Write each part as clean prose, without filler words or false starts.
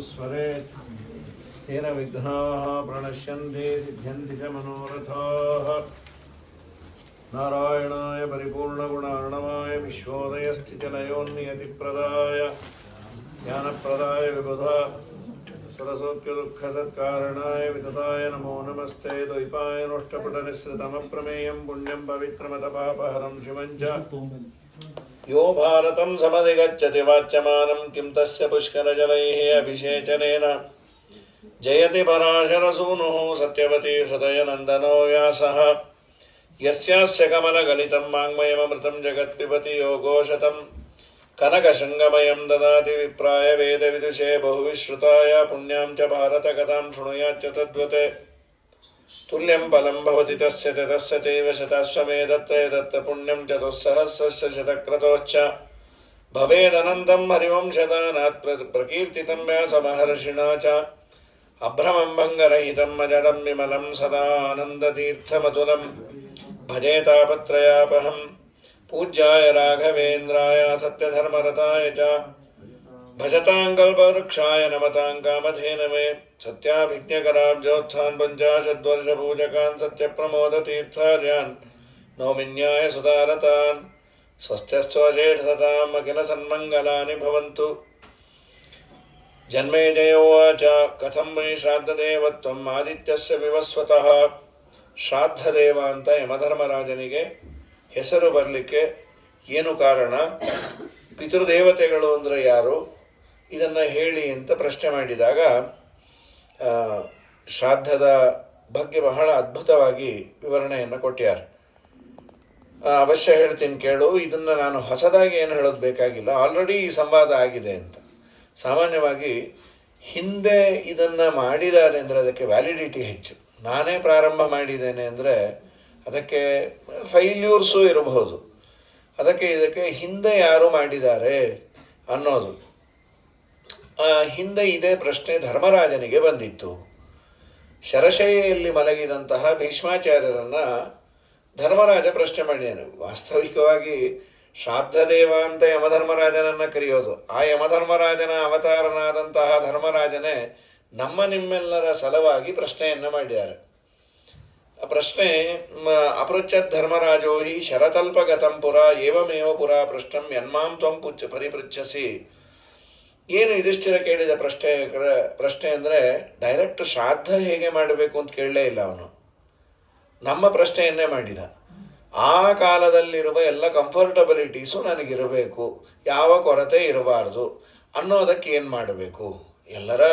स्मरेत् तेन विघ्नाः प्रणश्यन्ति सिद्ध्यन्ति च मनोरथाः। नारायणाय परिपूर्णगुणार्णवाय विश्वोदयस्थितिलयोन्नियतिप्रदाय ज्ञानप्रदाय विबुधा सुरसौख्यदुःखसत्कारणाय वितताय नमो नमस्ते। द्वैपायनोष्टपुटनिःसृतमप्रमेयं पुण्यं पवित्रमतपापहरं शिवं च यो भारतं समधिगच्छति वाच्यमानं किं तस्य पुष्करजलैः अभिषेचनेन। जयति पराशरसूनुः सत्यवती हृदयनन्दनो व्यासः। यस्यास्य कमलगलितं वाङ्मयममृतं जगत्पिबति योगोशतं। कनकशृङ्गमयं ददाति विप्राय वेदविदुषे बहुविश्रुताय पुण्यां च भारतकथां शृणुयाच्च तद्वते। तुल्यं फलं भवति तस्य तस्य चैव शतश्वमेधत्ते दत्तपुण्यं चतुस्सहस्रस्य शतक्रतोश्च भवेदनन्तं हरिवंशदानात् प्रकीर्तितं व्यासमहर्षिणा च। अभ्रमं भङ्गरहितं अजडं विमलं सदा आनन्दतीर्थमतुलं भजे तापत्रयापहं। पूज्याय राघवेन्द्राय सत्यधर्मरताय च भजतां कल्पवृक्षाय नमतां कामधेनवे। सत्याभिज्ञकराब्जोत्थान् पञ्चाशद्वर्षपूजकान् सत्यप्रमोदतीर्थार्यान् नौमिन्याय सुधारतान्। स्वस्त्यस्त्वजेष्ठताम् अखिलसन्मङ्गलानि भवन्तु। जन्मेजय उवाच कथं वै ಶ್ರಾದ್ದದೇವತ್ವಂ ಆದಿತ್ಯಸ್ಯ ವಿವಸ್ವತಃ. ಶ್ರಾದ್ದದೇವ ಅಂತ ಯಮಧರ್ಮರಾಜನಿಗೆ ಹೆಸರು ಬರಲಿಕ್ಕೆ ಏನು ಕಾರಣ, ಪಿತೃದೇವತೆಗಳು ಅಂದರೆ ಯಾರು, ಇದನ್ನು ಹೇಳಿ ಅಂತ ಪ್ರಶ್ನೆ ಮಾಡಿದಾಗ ಶ್ರಾದ್ದದ ಬಗ್ಗೆ ಬಹಳ ಅದ್ಭುತವಾಗಿ ವಿವರಣೆಯನ್ನು ಕೊಟ್ಟಿದ್ದಾರೆ. ಅವಶ್ಯ ಹೇಳ್ತೀನಿ ಕೇಳು. ಇದನ್ನು ನಾನು ಹೊಸದಾಗಿ ಏನು ಹೇಳೋದು ಬೇಕಾಗಿಲ್ಲ, ಆಲ್ರೆಡಿ ಈ ಸಂವಾದ ಆಗಿದೆ ಅಂತ. ಸಾಮಾನ್ಯವಾಗಿ ಹಿಂದೆ ಇದನ್ನು ಮಾಡಿದ್ದಾರೆ ಅಂದರೆ ಅದಕ್ಕೆ ವ್ಯಾಲಿಡಿಟಿ ಹೆಚ್ಚು. ನಾನೇ ಪ್ರಾರಂಭ ಮಾಡಿದ್ದೇನೆ ಅಂದರೆ ಅದಕ್ಕೆ ಫೈಲ್ಯೂರ್ಸು ಇರಬಹುದು. ಇದಕ್ಕೆ ಹಿಂದೆ ಯಾರು ಮಾಡಿದ್ದಾರೆ ಅನ್ನೋದು. ಹಿಂದೆ ಇದೇ ಪ್ರಶ್ನೆ ಧರ್ಮರಾಜನಿಗೆ ಬಂದಿತ್ತು. ಶರಶೈಯಲ್ಲಿ ಮಲಗಿದಂತಹ ಭೀಷ್ಮಾಚಾರ್ಯರನ್ನು ಧರ್ಮರಾಜ ಪ್ರಶ್ನೆ ಮಾಡಿದ್ದಾನೆ. ವಾಸ್ತವಿಕವಾಗಿ ಶ್ರಾದ್ದದೇವ ಅಂತ ಯಮಧರ್ಮರಾಜನನ್ನು ಕರೆಯೋದು. ಆ ಯಮಧರ್ಮರಾಜನ ಅವತಾರನಾದಂತಹ ಧರ್ಮರಾಜನೇ ನಿಮ್ಮೆಲ್ಲರ ಸಲುವಾಗಿ ಪ್ರಶ್ನೆಯನ್ನು ಮಾಡಿದ್ದಾರೆ. ಆ ಪ್ರಶ್ನೆ ಅಪೃಚ್ಛತ್ ಧರ್ಮರಾಜೋ ಹಿ ಶರತಲ್ಪಗತಂ ಪುರ ಏವಮೇವ ಪುರ ಪೃಷ್ಟಂ ಯನ್ಮಾಂ ತ್ವಂ ಪರಿಪೃಚ್ಛಸಿ. ಏನು ಯುಧಿಷ್ಠಿರ ಕೇಳಿದ ಪ್ರಶ್ನೆ ಅಂದರೆ ಡೈರೆಕ್ಟ್ ಶ್ರಾದ್ದ ಹೇಗೆ ಮಾಡಬೇಕು ಅಂತ ಕೇಳಲೇ ಇಲ್ಲ ಅವನು. ನಮ್ಮ ಪ್ರಶ್ನೆಯನ್ನೇ ಮಾಡಿದ. ಆ ಕಾಲದಲ್ಲಿರುವ ಎಲ್ಲ ಕಂಫರ್ಟಬಿಲಿಟೀಸು ನನಗಿರಬೇಕು, ಯಾವ ಕೊರತೆ ಇರಬಾರ್ದು ಅನ್ನೋದಕ್ಕೆ ಏನು ಮಾಡಬೇಕು. ಎಲ್ಲರ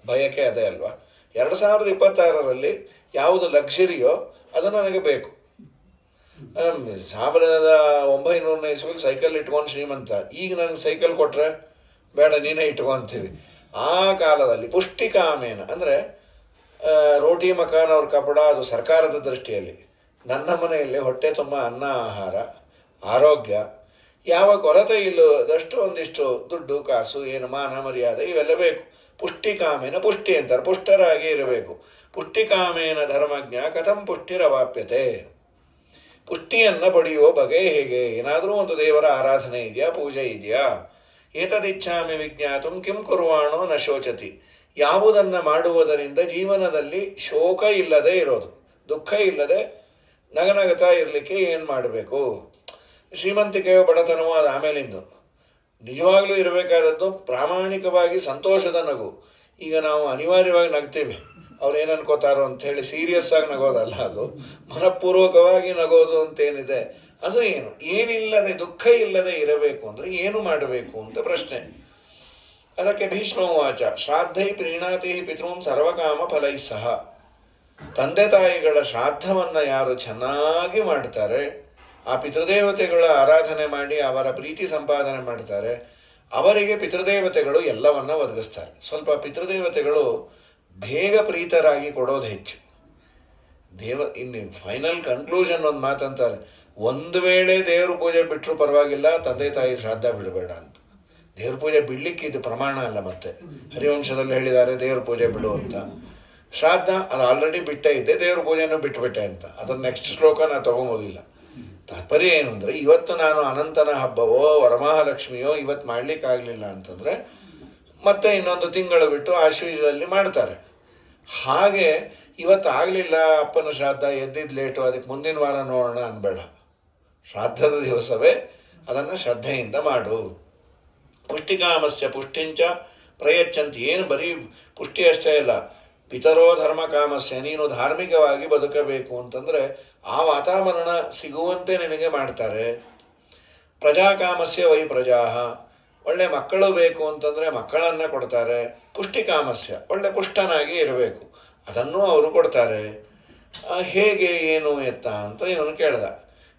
ಬಯಕೆ ಅದೇ ಅಲ್ವಾ. 2026ರಲ್ಲಿ ಯಾವುದು ಲಕ್ಸುರಿಯೋ ಅದು ನನಗೆ ಬೇಕು. 1900ನೇ ಇಸ್ವಿಲಿ ಸೈಕಲ್ ಇಟ್ಕೊಂಡು ಶ್ರೀಮಂತ. ಈಗ ನನಗೆ ಸೈಕಲ್ ಕೊಟ್ಟರೆ ಬೇಡ ನೀನೇ ಇಟ್ಕೊಂತೀವಿ. ಆ ಕಾಲದಲ್ಲಿ ಪುಷ್ಟಿಕಾಮೇನ ಅಂದರೆ ರೋಟಿ ಮಕಾನ್ ಅವ್ರ ಕಪಡ, ಅದು ಸರ್ಕಾರದ ದೃಷ್ಟಿಯಲ್ಲಿ. ನನ್ನ ಮನೆಯಲ್ಲಿ ಹೊಟ್ಟೆ ತುಂಬ ಅನ್ನ, ಆಹಾರ, ಆರೋಗ್ಯ, ಯಾವ ಕೊರತೆ ಇಲ್ಲದಷ್ಟು ಒಂದಿಷ್ಟು ದುಡ್ಡು ಕಾಸು, ಏನು ಮಾನ ಮರ್ಯಾದೆ ಇವೆಲ್ಲ ಬೇಕು. ಪುಷ್ಟಿಕಾಮೇನ, ಪುಷ್ಟಿ ಅಂತಾರೆ, ಪುಷ್ಟರಾಗಿ ಇರಬೇಕು. ಪುಷ್ಟಿಕಾಮೇನ ಧರ್ಮಜ್ಞ ಕಥಂ ಪುಷ್ಟಿರವಾಪ್ಯತೆ. ಪುಷ್ಟಿಯನ್ನು ಪಡೆಯುವ ಬಗೆ ಹೇಗೆ? ಏನಾದರೂ ಒಂದು ದೇವರ ಆರಾಧನೆ ಇದೆಯಾ, ಪೂಜೆ ಇದೆಯಾ? ಏತದಿಚ್ಛಾಮಿ ವಿಜ್ಞಾತುಂ ಕಿಂ ಕುರ್ವಾಣೋ ನ ಶೋಚತಿ. ಯಾವುದನ್ನು ಮಾಡುವುದರಿಂದ ಜೀವನದಲ್ಲಿ ಶೋಕ ಇಲ್ಲದೆ ಇರೋದು, ದುಃಖ ಇಲ್ಲದೆ ನಗನಗತಾ ಇರಲಿಕ್ಕೆ ಏನು ಮಾಡಬೇಕು? ಶ್ರೀಮಂತಿಕೆಯೋ ಬಡತನವೋ ಅದು ಆಮೇಲಿಂದು. ನಿಜವಾಗ್ಲೂ ಇರಬೇಕಾದದ್ದು ಪ್ರಾಮಾಣಿಕವಾಗಿ ಸಂತೋಷದ ನಗು. ಈಗ ನಾವು ಅನಿವಾರ್ಯವಾಗಿ ನಗ್ತೀವಿ, ಅವ್ರು ಏನು ಅನ್ಕೋತಾರೋ ಅಂಥೇಳಿ ಸೀರಿಯಸ್ ಆಗಿ ನಗೋದಲ್ಲ, ಅದು ಮನಪೂರ್ವಕವಾಗಿ ನಗೋದು ಅಂತೇನಿದೆ ಅದು ಏನು. ಏನಿಲ್ಲದೆ ದುಃಖ ಇಲ್ಲದೆ ಇರಬೇಕು ಅಂದರೆ ಏನು ಮಾಡಬೇಕು ಅಂತ ಪ್ರಶ್ನೆ. ಅದಕ್ಕೆ ಭೀಷ್ಮ ಉವಾಚ ಶ್ರಾದ್ದೈ ಪ್ರೀಣಾತಿ ಪಿತೃಂ ಸರ್ವಕಾಮ ಫಲೈ ಸಹ. ತಂದೆ ತಾಯಿಗಳ ಶ್ರಾದ್ದವನ್ನು ಯಾರು ಚೆನ್ನಾಗಿ ಮಾಡ್ತಾರೆ, ಆ ಪಿತೃದೇವತೆಗಳ ಆರಾಧನೆ ಮಾಡಿ ಅವರ ಪ್ರೀತಿ ಸಂಪಾದನೆ ಮಾಡ್ತಾರೆ, ಅವರಿಗೆ ಪಿತೃದೇವತೆಗಳು ಎಲ್ಲವನ್ನ ಒದಗಿಸ್ತಾರೆ. ಸ್ವಲ್ಪ ಪಿತೃದೇವತೆಗಳು ಬೇಗ ಪ್ರೀತರಾಗಿ ಕೊಡೋದು ಹೆಚ್ಚು. ಇನ್ನು ಫೈನಲ್ ಕನ್ಕ್ಲೂಷನ್ ಒಂದು ಮಾತಂತಾರೆ, ಒಂದು ವೇಳೆ ದೇವ್ರ ಪೂಜೆ ಬಿಟ್ಟರು ಪರವಾಗಿಲ್ಲ, ತಂದೆ ತಾಯಿ ಶ್ರಾದ್ದ ಬಿಡಬೇಡ ಅಂತ. ದೇವ್ರ ಪೂಜೆ ಬಿಡಲಿಕ್ಕೆ ಇದು ಪ್ರಮಾಣ ಅಲ್ಲ. ಮತ್ತೆ ಹರಿವಂಶದಲ್ಲಿ ಹೇಳಿದ್ದಾರೆ ದೇವ್ರ ಪೂಜೆ ಬಿಡು ಅಂತ. ಶ್ರಾದ್ದ ಅದು ಆಲ್ರೆಡಿ ಬಿಟ್ಟೇ ಇದ್ದೆ, ದೇವ್ರ ಪೂಜೆನೂ ಬಿಟ್ಟುಬಿಟ್ಟೆ ಅಂತ. ಅದರ ನೆಕ್ಸ್ಟ್ ಶ್ಲೋಕ ನಾನು ತೊಗೊಂಬೋದಿಲ್ಲ. ತಾತ್ಪರ್ಯ ಏನು ಅಂದರೆ, ಇವತ್ತು ನಾನು ಅನಂತನ ಹಬ್ಬವೋ ವರಮಹಾಲಕ್ಷ್ಮಿಯೋ ಇವತ್ತು ಮಾಡಲಿಕ್ಕಾಗಲಿಲ್ಲ ಅಂತಂದರೆ ಮತ್ತೆ ಇನ್ನೊಂದು ತಿಂಗಳು ಬಿಟ್ಟು ಆಶ್ವೀಜದಲ್ಲಿ ಮಾಡ್ತಾರೆ. ಹಾಗೆ ಇವತ್ತು ಆಗಲಿಲ್ಲ ಅಪ್ಪನ ಶ್ರಾದ್ದ, ಎದ್ದಿದ್ದು ಲೇಟು, ಅದಕ್ಕೆ ಮುಂದಿನ ವಾರ ನೋಡೋಣ ಅನ್ಬೇಡ. ಶ್ರಾದ್ದದ ದಿವಸವೇ ಅದನ್ನು ಶ್ರದ್ಧೆಯಿಂದ ಮಾಡು. ಪುಷ್ಟಿಕಾಮಸ್ಯ ಪುಷ್ಟಿಂಚ ಪ್ರಯಚ್ಛಂತಿ. ಏನು ಬರೀ ಪುಷ್ಟಿ ಅಷ್ಟೇ ಇಲ್ಲ, ಪಿತರೋ ಧರ್ಮ ಕಾಮಸ್ಯ, ನೀನು ಧಾರ್ಮಿಕವಾಗಿ ಬದುಕಬೇಕು ಅಂತಂದರೆ ಆ ವಾತಾವರಣ ಸಿಗುವಂತೆ ನಿನಗೆ ಮಾಡ್ತಾರೆ. ಪ್ರಜಾಕಾಮಸ್ಯ ವೈ ಪ್ರಜಾಹ, ಒಳ್ಳೆ ಮಕ್ಕಳು ಬೇಕು ಅಂತಂದರೆ ಮಕ್ಕಳನ್ನು ಕೊಡ್ತಾರೆ. ಪುಷ್ಟಿಕಾಮಸ್ಯ, ಒಳ್ಳೆ ಪುಷ್ಟನಾಗಿ ಇರಬೇಕು, ಅದನ್ನೂ ಅವರು ಕೊಡ್ತಾರೆ. ಹೇಗೆ ಏನು ಎತ್ತ ಅಂತ ಇವನು ಕೇಳ್ದ.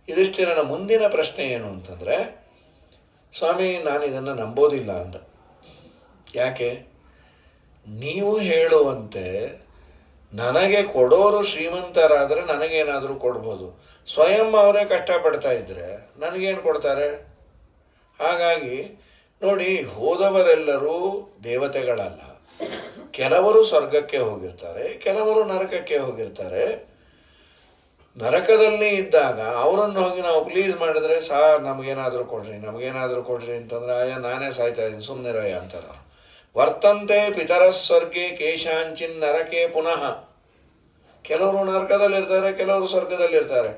ಯುಧಿಷ್ಠಿರನ ಮುಂದಿನ ಪ್ರಶ್ನೆ ಏನು ಅಂತಂದರೆ, ಸ್ವಾಮಿ ನಾನು ಇದನ್ನು ನಂಬೋದಿಲ್ಲ ಅಂದ. ಯಾಕೆ? ನೀವು ಹೇಳುವಂತೆ ನನಗೆ ಕೊಡೋರು ಶ್ರೀಮಂತರಾದರೆ ನನಗೇನಾದರೂ ಕೊಡ್ಬೋದು, ಸ್ವಯಂ ಅವರೇ ಕಷ್ಟಪಡ್ತಾ ಇದ್ದರೆ ನನಗೇನು ಕೊಡ್ತಾರೆ? ಹಾಗಾಗಿ ನೋಡಿ, ಹೋದವರೆಲ್ಲರೂ ದೇವತೆಗಳಲ್ಲ. ಕೆಲವರು ಸ್ವರ್ಗಕ್ಕೆ ಹೋಗಿರ್ತಾರೆ, ಕೆಲವರು ನರಕಕ್ಕೆ ಹೋಗಿರ್ತಾರೆ. ನರಕದಲ್ಲಿ ಇದ್ದಾಗ ಅವರನ್ನು ಹೋಗಿ ನಾವು ಪ್ಲೀಸ್ ಮಾಡಿದ್ರೆ, ಸಾರ್ ನಮಗೇನಾದರೂ ಕೊಡ್ರಿ ಅಂತಂದ್ರೆ, ಅಯ್ಯ ನಾನೇ ಸಾಯ್ತಾ ಇದ್ದೀನಿ ಸುಮ್ಮನಿರಯ್ಯ ಅಂತಾರ. ವರ್ತಂತೆ ಪಿತರ ಸ್ವರ್ಗೆ ಕೇಶಾಂಚಿನ್ ನರಕೆ ಪುನಃ. ಕೆಲವರು ನರಕದಲ್ಲಿರ್ತಾರೆ, ಕೆಲವರು ಸ್ವರ್ಗದಲ್ಲಿರ್ತಾರೆ.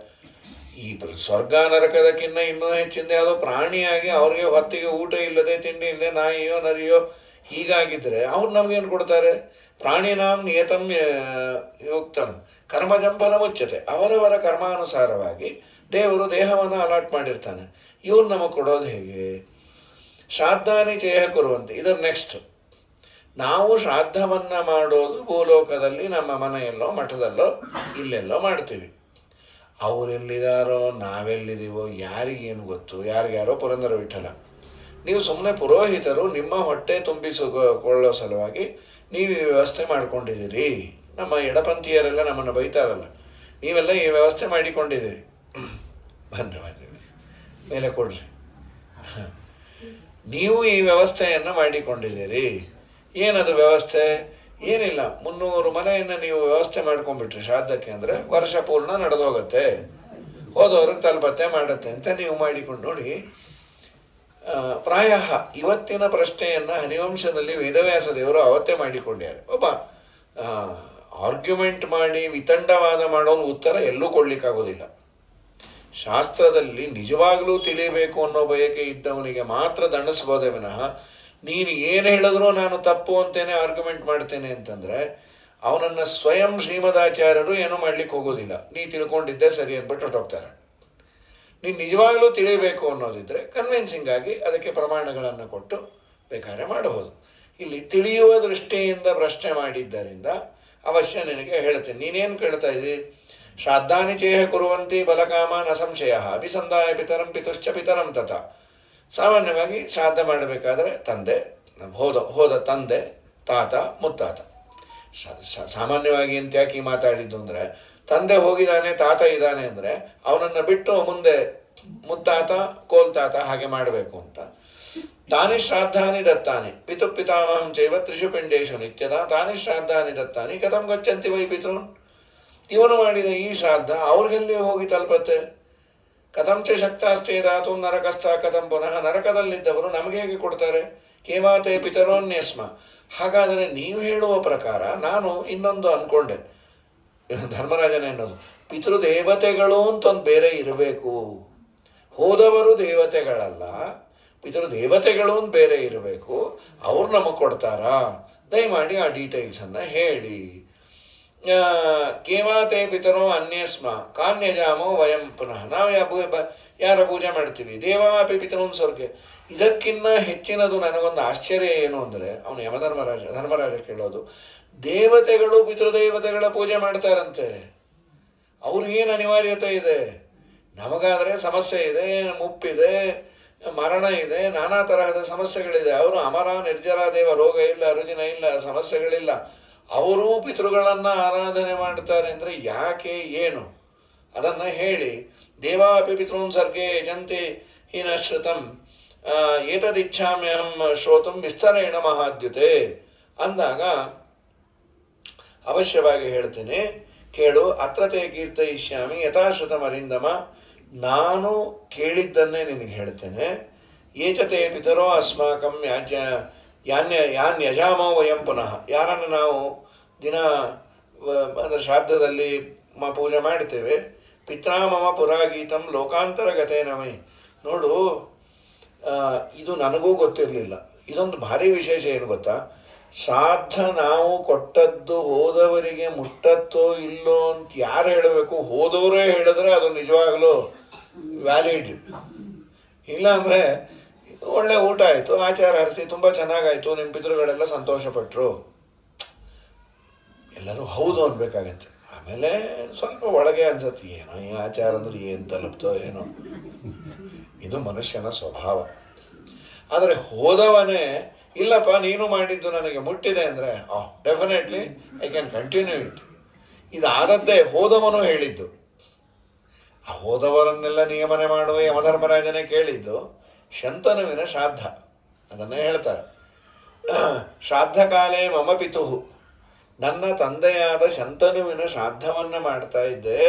ಈ ಸ್ವರ್ಗ ನರಕದಕ್ಕಿಂತ ಇನ್ನೂ ಹೆಚ್ಚಿಂದ ಯಾವುದೋ ಪ್ರಾಣಿಯಾಗಿ ಅವ್ರಿಗೆ ಹೊತ್ತಿಗೆ ಊಟ ಇಲ್ಲದೆ ತಿಂಡಿ ಇಲ್ಲದೆ ನಾಯಿಯೋ ನರಿಯೋ ಹೀಗಾಗಿದ್ದರೆ ಅವ್ರು ನಮಗೇನು ಕೊಡ್ತಾರೆ? ಪ್ರಾಣಿನಾಂ ನಿಯತಂ ಯುಕ್ತಂ ಕರ್ಮಜಂಪನ ಮುಚ್ಚತೆ. ಅವರವರ ಕರ್ಮಾನುಸಾರವಾಗಿ ದೇವರು ದೇಹವನ್ನು ಅಲಾಟ್ ಮಾಡಿರ್ತಾನೆ. ಇವ್ರು ನಮಗೆ ಕೊಡೋದು ಹೇಗೆ? ಶ್ರಾದ್ದಾನಿ ಚೇಹ ಕೊರುವಂತೆ. ಇದರ ನೆಕ್ಸ್ಟ್, ನಾವು ಶ್ರಾದ್ದವನ್ನು ಮಾಡೋದು ಭೂಲೋಕದಲ್ಲಿ ನಮ್ಮ ಮನೆಯಲ್ಲೋ ಮಠದಲ್ಲೋ ಇಲ್ಲೆಲ್ಲೋ ಮಾಡ್ತೀವಿ. ಅವರೆಲ್ಲಿದ್ದಾರೋ ನಾವೆಲ್ಲಿದ್ದೀವೋ ಯಾರಿಗೇನು ಗೊತ್ತು? ಯಾರಿಗ್ಯಾರೋ ಪುರಂದರ ವಿಠಲ. ನೀವು ಸುಮ್ಮನೆ ಪುರೋಹಿತರು ನಿಮ್ಮ ಹೊಟ್ಟೆ ತುಂಬಿಸಿಕೊಳ್ಳೋ ಸಲುವಾಗಿ ನೀವು ಈ ವ್ಯವಸ್ಥೆ ಮಾಡ್ಕೊಂಡಿದ್ದೀರಿ. ನಮ್ಮ ಎಡಪಂಥೀಯರೆಲ್ಲ ನಮ್ಮನ್ನು ಬೈತಾರಲ್ಲ, ನೀವೆಲ್ಲ ಈ ವ್ಯವಸ್ಥೆ ಮಾಡಿಕೊಂಡಿದ್ದೀರಿ. ಬನ್ನಿ ಮೇಲೆ ಕೊಡ್ರಿ. ನೀವು ಈ ವ್ಯವಸ್ಥೆಯನ್ನು ಮಾಡಿಕೊಂಡಿದ್ದೀರಿ. ಏನದು ವ್ಯವಸ್ಥೆ? ಏನಿಲ್ಲ, 300 ಮನೆಯನ್ನು ನೀವು ವ್ಯವಸ್ಥೆ ಮಾಡ್ಕೊಂಡ್ಬಿಟ್ರಿ ಶ್ರಾದ್ದಕ್ಕೆ ಅಂದರೆ ವರ್ಷ ಪೂರ್ಣ ನಡೆದೋಗುತ್ತೆ, ಹೋದವ್ರಿಗೆ ತಲುಪತ್ತೆ ಮಾಡತ್ತೆ ಅಂತ ನೀವು ಮಾಡಿಕೊಂಡು ನೋಡಿ. ಪ್ರಾಯ ಇವತ್ತಿನ ಪ್ರಶ್ನೆಯನ್ನು ಹರಿವಂಶದಲ್ಲಿ ವೇದವ್ಯಾಸ ದೇವರು ಅವತ್ತೇ ಮಾಡಿಕೊಂಡಿದ್ದಾರೆ. ಒಬ್ಬ ಆರ್ಗ್ಯುಮೆಂಟ್ ಮಾಡಿ ವಿತಂಡವಾದ ಮಾಡೋನು ಉತ್ತರ ಎಲ್ಲೂ ಕೊಡ್ಲಿಕ್ಕಾಗೋದಿಲ್ಲ. ಶಾಸ್ತ್ರದಲ್ಲಿ ನಿಜವಾಗಲೂ ತಿಳಿಯಬೇಕು ಅನ್ನೋ ಬಯಕೆ ಇದ್ದವನಿಗೆ ಮಾತ್ರ ದಂಡಿಸ್ಬೋದೇ ವಿನಃ ನೀನು ಏನು ಹೇಳಿದ್ರೂ ನಾನು ತಪ್ಪು ಅಂತೇನೆ ಆರ್ಗ್ಯುಮೆಂಟ್ ಮಾಡ್ತೇನೆ ಅಂತಂದರೆ ಅವನನ್ನು ಸ್ವಯಂ ಶ್ರೀಮದಾಚಾರ್ಯರು ಏನೂ ಮಾಡ್ಲಿಕ್ಕೆ ಹೋಗೋದಿಲ್ಲ. ನೀ ತಿಳ್ಕೊಂಡಿದ್ದೆ ಸರಿ ಅಂದ್ಬಿಟ್ಟು ಹೊರಟೋಗ್ತಾರೆ. ನೀನು ನಿಜವಾಗಲೂ ತಿಳಿಯಬೇಕು ಅನ್ನೋದಿದ್ದರೆ ಕನ್ವಿನ್ಸಿಂಗ್ ಆಗಿ ಅದಕ್ಕೆ ಪ್ರಮಾಣಗಳನ್ನು ಕೊಟ್ಟು ಬೇಕಾದ್ರೆ ಮಾಡಬಹುದು. ಇಲ್ಲಿ ತಿಳಿಯುವ ದೃಷ್ಟಿಯಿಂದ ಪ್ರಶ್ನೆ ಮಾಡಿದ್ದರಿಂದ ಅವಶ್ಯ ನಿನಗೆ ಹೇಳ್ತೇನೆ. ನೀನೇನು ಕೇಳ್ತಾ ಇದ್ದೀ? ಶ್ರಾದ್ದಾನಿ ಚೇಹ ಕುರುವಂತಿ ಬಲಕಾಮ ನ ಸಂಶಯ ಅಭಿಸಂದಾಯ ಪಿತರಂ ಪಿತುಶ್ಚ ಪಿತರಂ ತಥ. ಸಾಮಾನ್ಯವಾಗಿ ಶ್ರಾದ್ದ ಮಾಡಬೇಕಾದ್ರೆ ತಂದೆ, ಹೋದ ತಂದೆ, ತಾತ, ಮುತ್ತಾತ. ಸಾಮಾನ್ಯವಾಗಿ ಅಂತ ಯಾಕೆ ಮಾತಾಡಿದ್ದು ಅಂದರೆ, ತಂದೆ ಹೋಗಿದ್ದಾನೆ, ತಾತ ಇದ್ದಾನೆ ಅಂದರೆ ಅವನನ್ನು ಬಿಟ್ಟು ಮುಂದೆ ಮುತ್ತಾತ, ಕೋಲ್ತಾತ ಹಾಗೆ ಮಾಡಬೇಕು ಅಂತ. ತಾನಿ ಶ್ರಾದ್ದಾನಿ ದತ್ತಾನಿ ಪಿತು ಪಿತಾಮಹಂ ಚೈವ ತ್ರಿಷು ಪಿಂಡೇಶು ನಿತ್ಯದ ತಾನಿ ಶ್ರಾದ್ದಾನಿ ದತ್ತಾನಿ ಕಥಂ ಗಚ್ಚಂತಿ ವೈ ಪಿತೃನ್. ಇವನು ಮಾಡಿದ ಈ ಶ್ರಾದ್ದ ಅವ್ರಿಗೆಲ್ಲಿ ಹೋಗಿ ತಲುಪತ್ತೆ? ಕಥಂಚ ಶಕ್ತಾಶ್ಚೇದಾತು ನರಕಸ್ಥ ಕಥಂ ಪುನಃ. ನರಕದಲ್ಲಿದ್ದವರು ನಮಗೆ ಹೇಗೆ ಕೊಡ್ತಾರೆ? ಕೇಮಾತೆ ಪಿತರೋನ್ಯಸ್ಮ. ಹಾಗಾದರೆ ನೀವು ಹೇಳುವ ಪ್ರಕಾರ ನಾನು ಇನ್ನೊಂದು ಅಂದ್ಕೊಂಡೆ, ಧರ್ಮರಾಜನ ಎನ್ನೋದು ಪಿತೃದೇವತೆಗಳು ಅಂತ ಒಂದು ಬೇರೆ ಇರಬೇಕು. ಹೋದವರು ದೇವತೆಗಳಲ್ಲ, ಪಿತೃದೇವತೆಗಳು ಅಂತ ಬೇರೆ ಇರಬೇಕು. ಅವ್ರು ನಮಗೆ ಕೊಡ್ತಾರಾ? ದಯಮಾಡಿ ಆ ಡೀಟೇಲ್ಸನ್ನು ಹೇಳಿ. ಕೇವಾತೆ ಪಿತರೋ ಅನ್ಯಸ್ಮ ಕಾನ್ಯಜಾಮೋ ವಯಂ ಪುನಃ. ನಾವು ಯಾರ ಪೂಜೆ ಮಾಡ್ತೀವಿ? ದೇವಾಪಿ ಪಿತರೋನ್ ಸ್ವರ್ಗೆ. ಇದಕ್ಕಿನ್ನ ಹೆಚ್ಚಿನದು ನನಗೊಂದು ಆಶ್ಚರ್ಯ ಏನು ಅಂದರೆ, ಅವನು ಧರ್ಮರಾಜ ಕೇಳೋದು, ದೇವತೆಗಳು ಪಿತೃದೇವತೆಗಳ ಪೂಜೆ ಮಾಡ್ತಾರಂತೆ. ಅವ್ರಿಗೇನು ಅನಿವಾರ್ಯತೆ ಇದೆ? ನಮಗಾದರೆ ಸಮಸ್ಯೆ ಇದೆ, ಮುಪ್ಪಿದೆ, ಮರಣ ಇದೆ, ನಾನಾ ತರಹದ ಸಮಸ್ಯೆಗಳಿದೆ. ಅವರು ಅಮರ ನಿರ್ಜರ ದೇವ, ರೋಗ ಇಲ್ಲ, ರುಜಿನ ಇಲ್ಲ, ಸಮಸ್ಯೆಗಳಿಲ್ಲ. ಅವರು ಪಿತೃಗಳನ್ನು ಆರಾಧನೆ ಮಾಡ್ತಾರೆ ಅಂದರೆ ಯಾಕೆ, ಏನು ಅದನ್ನು ಹೇಳಿ. ದೇವಾಪಿ ಪಿತೃನ್ ಸರ್ಗೆ ಯಜಂತಿ ಹೀನ ಶ್ರುತಂ ಏತದಿಚ್ಛಾಮ್ಯಹಂ ಶ್ರೋತಂ ವಿಸ್ತರೇಣ ಮಹಾದ್ಯುತೆ ಅಂದಾಗ ಅವಶ್ಯವಾಗಿ ಹೇಳ್ತೇನೆ, ಕೇಳು. ಅತ್ರತೆ ಕೀರ್ತಯಿಷ್ಯಾಮಿ ಯಥಾಶ್ರುತಂ ಅರಿಂದಮ. ನಾನು ಕೇಳಿದ್ದನ್ನೇ ನಿನಗೆ ಹೇಳ್ತೇನೆ. ಏಚತೆ ಪಿತರೋ ಅಸ್ಮಾಕಂ ಯಾನ್ ಯಜಾಮೋ ವಯಂ ಪುನಃ, ಯಾರನ್ನು ನಾವು ದಿನ ಅಂದರೆ ಶ್ರಾದ್ದದಲ್ಲಿ ಪೂಜೆ ಮಾಡ್ತೇವೆ. ಪಿತ್ರಾಮಮ ಪುರಾಗೀತಂ ಲೋಕಾಂತರ ಗತೆ ನಮೈ. ನೋಡು, ಇದು ನನಗೂ ಗೊತ್ತಿರಲಿಲ್ಲ. ಇದೊಂದು ಭಾರಿ ವಿಶೇಷ ಏನು ಗೊತ್ತಾ, ಶ್ರಾದ್ದ ನಾವು ಕೊಟ್ಟದ್ದು ಹೋದವರಿಗೆ ಮುಟ್ಟತ್ತೋ ಇಲ್ಲೋ ಅಂತ ಯಾರು ಹೇಳಬೇಕು? ಹೋದವರೇ ಹೇಳಿದ್ರೆ ಅದು ನಿಜವಾಗಲೂ ವ್ಯಾಲಿಡ್. ಇಲ್ಲಾಂದರೆ ಒಳ್ಳೆ ಊಟ ಆಯಿತು, ಆಚಾರ ಹರಿಸಿ ತುಂಬ ಚೆನ್ನಾಗಾಯಿತು, ನಿಮ್ಮ ಪಿತೃಗಳೆಲ್ಲ ಸಂತೋಷಪಟ್ಟರು, ಎಲ್ಲರೂ ಹೌದು ಅನ್ಬೇಕಾಗತ್ತೆ. ಆಮೇಲೆ ಸ್ವಲ್ಪ ಒಳಗೆ ಅನ್ಸತ್ತೆ, ಏನೋ ಈ ಆಚಾರ ಅಂದ್ರೆ ಏನು ತಲುಪ್ತೋ ಏನೋ. ಇದು ಮನುಷ್ಯನ ಸ್ವಭಾವ. ಆದರೆ ಹೋದವನೇ ಇಲ್ಲಪ್ಪ ನೀನು ಮಾಡಿದ್ದು ನನಗೆ ಮುಟ್ಟಿದೆ ಅಂದರೆ definitely I can continue it. ಇದಾದದ್ದೇ ಹೋದವನು ಹೇಳಿದ್ದು. ಆ ಹೋದವರನ್ನೆಲ್ಲ ನಿಯಮನೆ ಮಾಡುವ ಯಮಧರ್ಮರಾಜನೇ ಕೇಳಿದ್ದು ಶಂತನುವಿನ ಶ್ರಾದ್ದ. ಅದನ್ನೇ ಹೇಳ್ತಾರೆ, ಶ್ರಾದ್ದ ಕಾಲೇ ಮಮ ಪಿತುಹು, ನನ್ನ ತಂದೆಯಾದ ಶಂತನುವಿನ ಶ್ರಾದ್ದವನ್ನು ಮಾಡ್ತಾ ಇದ್ದೆ.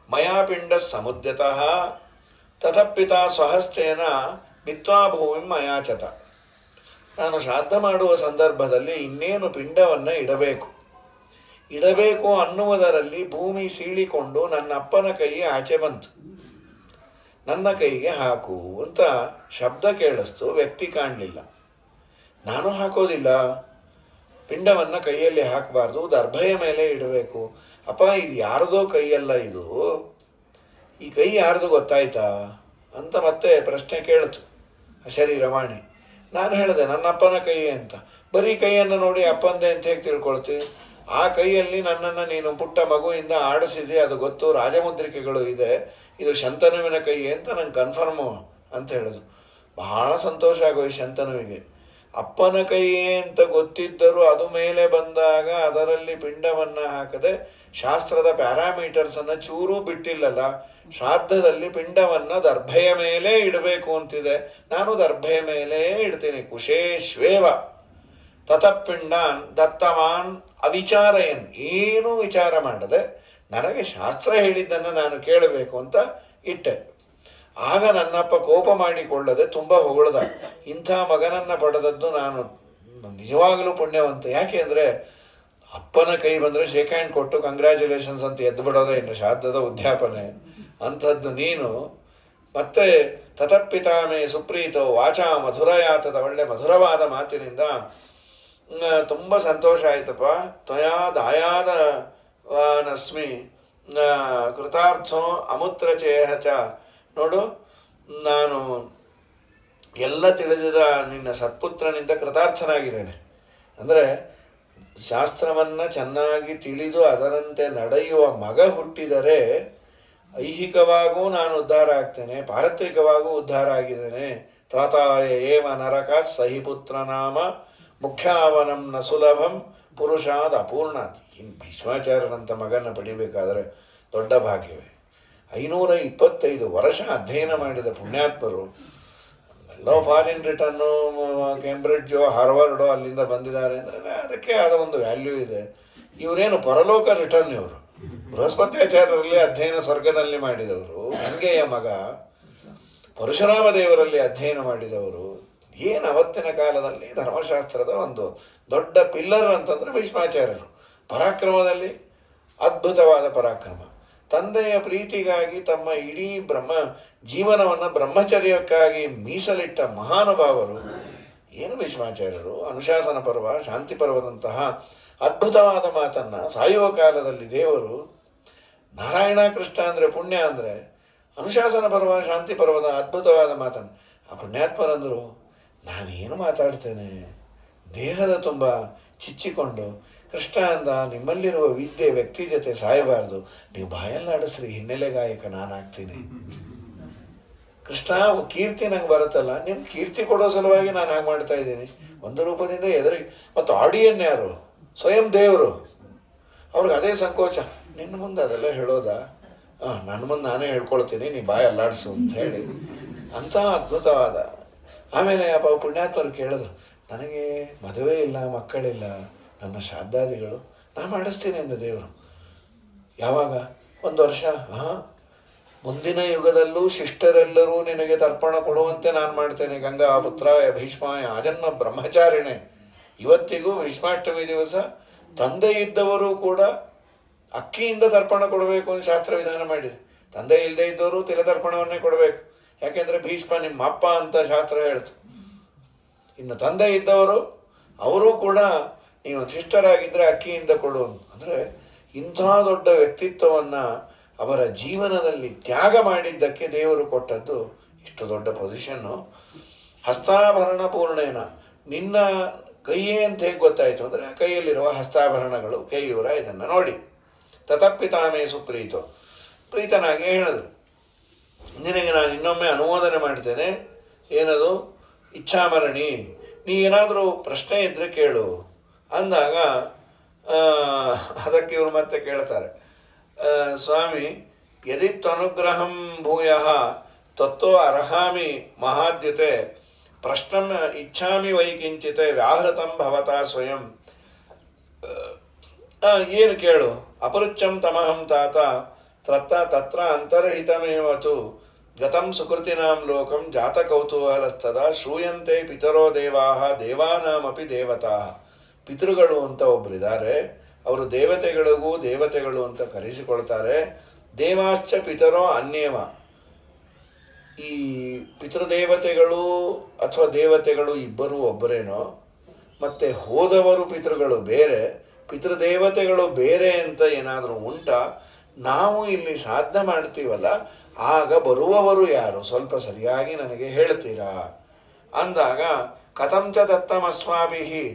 ಮಯಾ ಪಿಂಡ ಸಮುದ್ಯತಃ ತತಪಿತಾ ಸ್ವಹಸ್ತೇನ ಭಿತ್ವಾ ಭೂಮಿಂ ಮಯಾಚತ. ನಾನು ಶ್ರಾದ್ದ ಮಾಡುವ ಸಂದರ್ಭದಲ್ಲಿ ಇನ್ನೇನು ಪಿಂಡವನ್ನು ಇಡಬೇಕು ಅನ್ನುವುದರಲ್ಲಿ ಭೂಮಿ ಸೀಳಿಕೊಂಡು ನನ್ನ ಅಪ್ಪನ ಕೈ ಆಚೆ ಬಂತು. ನನ್ನ ಕೈಗೆ ಹಾಕು ಅಂತ ಶಬ್ದ ಕೇಳಿಸ್ತು, ವ್ಯಕ್ತಿ ಕಾಣಲಿಲ್ಲ. ನಾನು ಹಾಕೋದಿಲ್ಲ, ಪಿಂಡವನ್ನು ಕೈಯಲ್ಲಿ ಹಾಕಬಾರ್ದು, ದರ್ಭೆಯ ಮೇಲೆ ಇಡಬೇಕು. ಅಪ್ಪ ಇದು ಯಾರದೋ ಕೈಯಲ್ಲ, ಇದು ಈ ಕೈ ಯಾರ್ದು ಗೊತ್ತಾಯ್ತಾ ಅಂತ ಮತ್ತೆ ಪ್ರಶ್ನೆ ಕೇಳಿತು ಶರೀರವಾಣಿ. ನಾನು ಹೇಳಿದೆ ನನ್ನ ಅಪ್ಪನ ಕೈ ಅಂತ. ಬರೀ ಕೈಯನ್ನು ನೋಡಿ ಅಪ್ಪಂದೆ ಅಂತ ಹೇಗೆ ತಿಳ್ಕೊಳ್ತೀವಿ? ಆ ಕೈಯಲ್ಲಿ ನನ್ನನ್ನು ನೀನು ಪುಟ್ಟ ಮಗುವಿಂದ ಆಡಿಸಿದೆ, ಅದು ಗೊತ್ತು, ರಾಜಮುದ್ರಿಕೆಗಳು ಇದೆ, ಇದು ಶಂತನುವಿನ ಕೈ ಅಂತ ನಂಗೆ ಕನ್ಫರ್ಮು ಅಂತ ಹೇಳಿದ್ರು. ಬಹಳ ಸಂತೋಷ ಆಗೋಯ್ತು ಶಂತನುವಿಗೆ. ಅಪ್ಪನ ಕೈಯೇ ಅಂತ ಗೊತ್ತಿದ್ದರೂ ಅದು ಮೇಲೆ ಬಂದಾಗ ಅದರಲ್ಲಿ ಪಿಂಡವನ್ನು ಹಾಕದೆ ಶಾಸ್ತ್ರದ ಪ್ಯಾರಾಮೀಟರ್ಸನ್ನು ಚೂರೂ ಬಿಟ್ಟಿಲ್ಲಲ್ಲ. ಶ್ರಾದ್ದದಲ್ಲಿ ಪಿಂಡವನ್ನು ದರ್ಭೆಯ ಮೇಲೆ ಇಡಬೇಕು ಅಂತಿದೆ, ನಾನು ದರ್ಭೆಯ ಮೇಲೆ ಇಡ್ತೀನಿ. ಕುಶೇಶ್ವೇವ ತತಪಿಂಡಾನ್ ದತ್ತವಾನ್ ಅವಿಚಾರಯನ್, ಏನೂ ವಿಚಾರ ಮಾಡದೆ ನನಗೆ ಶಾಸ್ತ್ರ ಹೇಳಿದ್ದನ್ನು ನಾನು ಕೇಳಬೇಕು ಅಂತ ಇಟ್ಟೆ. ಆಗ ನನ್ನಪ್ಪ ಕೋಪ ಮಾಡಿಕೊಳ್ಳದೆ ತುಂಬ ಹೊಗಳ್ದ. ಇಂಥ ಮಗನನ್ನು ಪಡೆದದ್ದು ನಾನು ನಿಜವಾಗಲೂ ಪುಣ್ಯವಂತ. ಯಾಕೆ ಅಂದರೆ ಅಪ್ಪನ ಕೈ ಬಂದರೆ ಶೇಕ್ ಹ್ಯಾಂಡ್ ಕೊಟ್ಟು ಕಂಗ್ರ್ಯಾಚುಲೇಷನ್ಸ್ ಅಂತ ಎದ್ದು ಬಿಡೋದೇ ಇನ್ನು ಶ್ರಾದ್ದದ ಉದ್ಯಾಪನೆ. ಅಂಥದ್ದು ನೀನು ಮತ್ತೆ ತತಪಿತಾಮೇ ಸುಪ್ರೀತೋ ವಾಚಾ ಮಧುರಯಾತದ, ಒಳ್ಳೆ ಮಧುರವಾದ ಮಾತಿನಿಂದ ತುಂಬ ಸಂತೋಷ ಆಯ್ತಪ್ಪ. ತ್ವಯಾ ದಾಯಾದ ನಸ್ಮಿ ಕೃತಾರ್ಥೋ ಅಮುತ್ರ ಚೇಹ ಚ. ನೋಡು, ನಾನು ಎಲ್ಲ ತಿಳಿದಿದ ನಿನ್ನ ಸತ್ಪುತ್ರನಿಂದ ಕೃತಾರ್ಥನಾಗಿದ್ದೇನೆ. ಅಂದರೆ ಶಾಸ್ತ್ರವನ್ನು ಚೆನ್ನಾಗಿ ತಿಳಿದು ಅದರಂತೆ ನಡೆಯುವ ಮಗ ಹುಟ್ಟಿದರೆ ಐಹಿಕವಾಗೂ ನಾನು ಉದ್ಧಾರ ಆಗ್ತೇನೆ, ಪಾರತ್ರಿಕವಾಗೂ ಉದ್ಧಾರ ಆಗಿದ್ದೇನೆ. ತ್ರಾತಾಯ ಏವ ನರಕಾತ್ ಸಹಿ ಪುತ್ರ ನಾಮ ಮುಖ್ಯಾವನಂ ನ ಸುಲಭಂ ಪುರುಷಾದ ಅಪೂರ್ಣಾತ್. ಇನ್ನು ಭೀಷ್ಮಾಚಾರ್ಯನಂಥ ಮಗನ ಪಡಿಬೇಕಾದರೆ ದೊಡ್ಡ ಭಾಗ್ಯವೇ. 525 ವರ್ಷ ಅಧ್ಯಯನ ಮಾಡಿದ ಪುಣ್ಯಾತ್ಮರು, ಎಲ್ಲೋ ಫಾರಿನ್ ರಿಟರ್ನು, ಕೇಂಬ್ರಿಡ್ಜೋ ಹಾರ್ವರ್ಡೋ ಅಲ್ಲಿಂದ ಬಂದಿದ್ದಾರೆ ಅಂದರೆ ಅದಕ್ಕೆ ಆದ ಒಂದು ವ್ಯಾಲ್ಯೂ ಇದೆ. ಇವರೇನು ಪರಲೋಕ ರಿಟರ್ನ್, ಇವರು ಬೃಹಸ್ಪತ್ಯಾಚಾರ್ಯರಲ್ಲಿ ಅಧ್ಯಯನ ಸ್ವರ್ಗದಲ್ಲಿ ಮಾಡಿದವರು, ಗಂಗೆಯ ಮಗ ಪರಶುರಾಮ ದೇವರಲ್ಲಿ ಅಧ್ಯಯನ ಮಾಡಿದವರು. ಏನು ಅವತ್ತಿನ ಕಾಲದಲ್ಲಿ ಧರ್ಮಶಾಸ್ತ್ರದ ಒಂದು ದೊಡ್ಡ ಪಿಲ್ಲರ್ ಅಂತಂದರೆ ಭೀಷ್ಮಾಚಾರ್ಯರು. ಪರಾಕ್ರಮದಲ್ಲಿ ಅದ್ಭುತವಾದ ಪರಾಕ್ರಮ. ತಂದೆಯ ಪ್ರೀತಿಗಾಗಿ ತಮ್ಮ ಇಡೀ ಜೀವನವನ್ನು ಬ್ರಹ್ಮಚರ್ಯಕ್ಕಾಗಿ ಮೀಸಲಿಟ್ಟ ಮಹಾನುಭಾವರು ಏನು ಭೀಷ್ಮಾಚಾರ್ಯರು. ಅನುಶಾಸನ ಪರ್ವ, ಶಾಂತಿ ಪರ್ವದಂತಹ ಅದ್ಭುತವಾದ ಮಾತನ್ನು ಸಾಯುವ ಕಾಲದಲ್ಲಿ ದೇವರು, ನಾರಾಯಣ ಕೃಷ್ಣ ಅಂದರೆ ಪುಣ್ಯ ಅಂದರೆ ಅನುಶಾಸನ ಪರ್ವ ಶಾಂತಿ ಪರ್ವದ ಅದ್ಭುತವಾದ ಮಾತನ್ನು ಆ ಪುಣ್ಯಾತ್ಮರಂದರು, ನಾನೇನು ಮಾತಾಡ್ತೇನೆ, ದೇಹದ ತುಂಬ ಚಿಚ್ಚಿಕೊಂಡು ಕೃಷ್ಣ ಅಂದ, ನಿಮ್ಮಲ್ಲಿರುವ ವಿದ್ಯೆ ವ್ಯಕ್ತಿ ಜೊತೆ ಸಾಯಬಾರ್ದು, ನೀವು ಬಾಯಲ್ಲಾಡಿಸ್ರಿ, ಹಿನ್ನೆಲೆ ಗಾಯಕ ನಾನಾಗ್ತೀನಿ. ಕೃಷ್ಣ ಕೀರ್ತಿ ನಂಗೆ ಬರುತ್ತಲ್ಲ, ನಿಮ್ಮ ಕೀರ್ತಿ ಕೊಡೋ ಸಲುವಾಗಿ ನಾನು ಹಾಗೆ ಮಾಡ್ತಾ ಇದ್ದೀನಿ. ಒಂದು ರೂಪದಿಂದ ಎದುರಿಗೆ, ಮತ್ತು ಆಡಿಯನ್ ಯಾರು? ಸ್ವಯಂ ದೇವರು. ಅವ್ರಿಗೆ ಅದೇ ಸಂಕೋಚ, ನಿನ್ನ ಮುಂದೆ ಅದೆಲ್ಲ ಹೇಳೋದಾ? ನನ್ನ ಮುಂದೆ ನಾನೇ ಹೇಳ್ಕೊಳ್ತೀನಿ, ನೀ ಬಾಯಿ ಅಲ್ಲಾಡಿಸು ಅಂತ ಹೇಳಿ. ಅಂಥ ಅದ್ಭುತವಾದ. ಆಮೇಲೆ ಅಪ್ಪ ಪುಣ್ಯಾತ್ಮರು ಕೇಳಿದ್ರು, ನನಗೆ ಮದುವೆ ಇಲ್ಲ, ಮಕ್ಕಳಿಲ್ಲ, ನನ್ನ ಶ್ರಾದ್ದಾದಿಗಳು ನಾ ಮಾಡಿಸ್ತೀನಿ ಅಂದ ದೇವರು. ಯಾವಾಗ? 1 ವರ್ಷ. ಮುಂದಿನ ಯುಗದಲ್ಲೂ ಶಿಷ್ಟರೆಲ್ಲರೂ ನಿನಗೆ ತರ್ಪಣ ಕೊಡುವಂತೆ ನಾನು ಮಾಡ್ತೇನೆ. ಗಂಗಾ ಪುತ್ರಾಯ ಭೀಷ್ಮಾಯ ಆಜನ್ಮ ಬ್ರಹ್ಮಚಾರಿಣೆ. ಇವತ್ತಿಗೂ ಭೀಷ್ಮಾಷ್ಟಮಿ ದಿವಸ ತಂದೆ ಇದ್ದವರು ಕೂಡ ಅಕ್ಕಿಯಿಂದ ತರ್ಪಣ ಕೊಡಬೇಕು ಅಂತ ಶಾಸ್ತ್ರ ವಿಧಾನ ಮಾಡಿದೆ. ತಂದೆ ಇಲ್ಲದೆ ಇದ್ದವರು ತಿಲತರ್ಪಣವನ್ನೇ ಕೊಡಬೇಕು. ಯಾಕೆಂದರೆ ಭೀಷ್ಮ ನಿಮ್ಮ ಅಪ್ಪ ಅಂತ ಶಾಸ್ತ್ರ ಹೇಳ್ತು. ಇನ್ನು ತಂದೆ ಇದ್ದವರು ಅವರೂ ಕೂಡ ನೀವು ಶಿಷ್ಟರಾಗಿದ್ದರೆ ಅಕ್ಕಿಯಿಂದ ಕೊಡು. ಅಂದರೆ ಇಂಥ ದೊಡ್ಡ ವ್ಯಕ್ತಿತ್ವವನ್ನು ಅವರ ಜೀವನದಲ್ಲಿ ತ್ಯಾಗ ಮಾಡಿದ್ದಕ್ಕೆ ದೇವರು ಕೊಟ್ಟದ್ದು ಇಷ್ಟು ದೊಡ್ಡ ಪೊಸಿಷನ್ನು. ಹಸ್ತಾಭರಣ ಪೂರ್ಣೇನ, ನಿನ್ನ ಕೈಯೇ ಅಂತ ಹೇಗೆ ಗೊತ್ತಾಯಿತು ಅಂದರೆ ಕೈಯಲ್ಲಿರುವ ಹಸ್ತಾಭರಣಗಳು, ಕೈಯೂರ ಇದನ್ನು ನೋಡಿ. ತತಪ್ಪಿತಾಮೇ ಸುಪ್ರೀತೋ, ಪ್ರೀತನಾಗಿ ಹೇಳಿದ್ರು, ನಿನಗೆ ನಾನು ಇನ್ನೊಮ್ಮೆ ಅನುಮೋದನೆ ಮಾಡ್ತೇನೆ. ಏನದು? ಇಚ್ಛಾಮರಣಿ, ನೀ ಏನಾದರೂ ಪ್ರಶ್ನೆ ಇದ್ದರೆ ಕೇಳು ಅಂದಾಗ ಅದಕ್ಕೆ ಇವರು ಮತ್ತೆ ಕೇಳ್ತಾರೆ, ಸ್ವಾಮಿ ಯದಿತ್ವನುಗ್ರಹಂ ಭೂಯಃ ತತ್ತೋ ಅರ್ಹಾಮಿ ಮಹಾದ್ಯುತೆ ಪ್ರಶ್ನಂ ಇಚ್ಛಾಮಿ ವೈ ಕಿಂಚಿತೆ ವ್ಯಾಹೃತಂ ಭವತಾ ಸ್ವಯಂ. ಏನು ಕೇಳು? ಅಪರುಚ್ಯಂ ತಮಹಂ ತಾತ ತತ್ರ ಅಂತರ್ಹಿತಮೇವತು ಗತಂ ಸುಕೃತಿನಾಂ ಲೋಕಂ ಜಾತ ಕೌತೂಹಲಸ್ತದ ಶ್ರೂಯಂತೆ ಪಿತರೋ ದೇವಾಹ ದೇವಾನಾಮಪಿ ದೇವತಾ. ಪಿತೃಗಳು ಅಂತ ಒಬ್ಬರಿದ್ದಾರೆ, ಅವರು ದೇವತೆಗಳಿಗೂ ದೇವತೆಗಳು ಅಂತ ಕರೆಸಿಕೊಳ್ತಾರೆ. ದೇವಾಶ್ಚ ಪಿತರೋ ಅನ್ಯವ, ಈ ಪಿತೃದೇವತೆಗಳು ಅಥವಾ ದೇವತೆಗಳು ಇಬ್ಬರೂ ಒಬ್ಬರೇನೋ, ಮತ್ತು ಹೋದವರು ಪಿತೃಗಳು ಬೇರೆ, ಪಿತೃದೇವತೆಗಳು ಬೇರೆ ಅಂತ ಏನಾದರೂ ಉಂಟಾ? ನಾವು ಇಲ್ಲಿ ಶ್ರಾದ್ದ ಮಾಡ್ತೀವಲ್ಲ, ಆಗ ಬರುವವರು ಯಾರು? ಸ್ವಲ್ಪ ಸರಿಯಾಗಿ ನನಗೆ ಹೇಳ್ತೀರಾ ಅಂದಾಗ, ಕಥಂಚ ದತ್ತಮಸ್ಮಾಭಿಹಿ,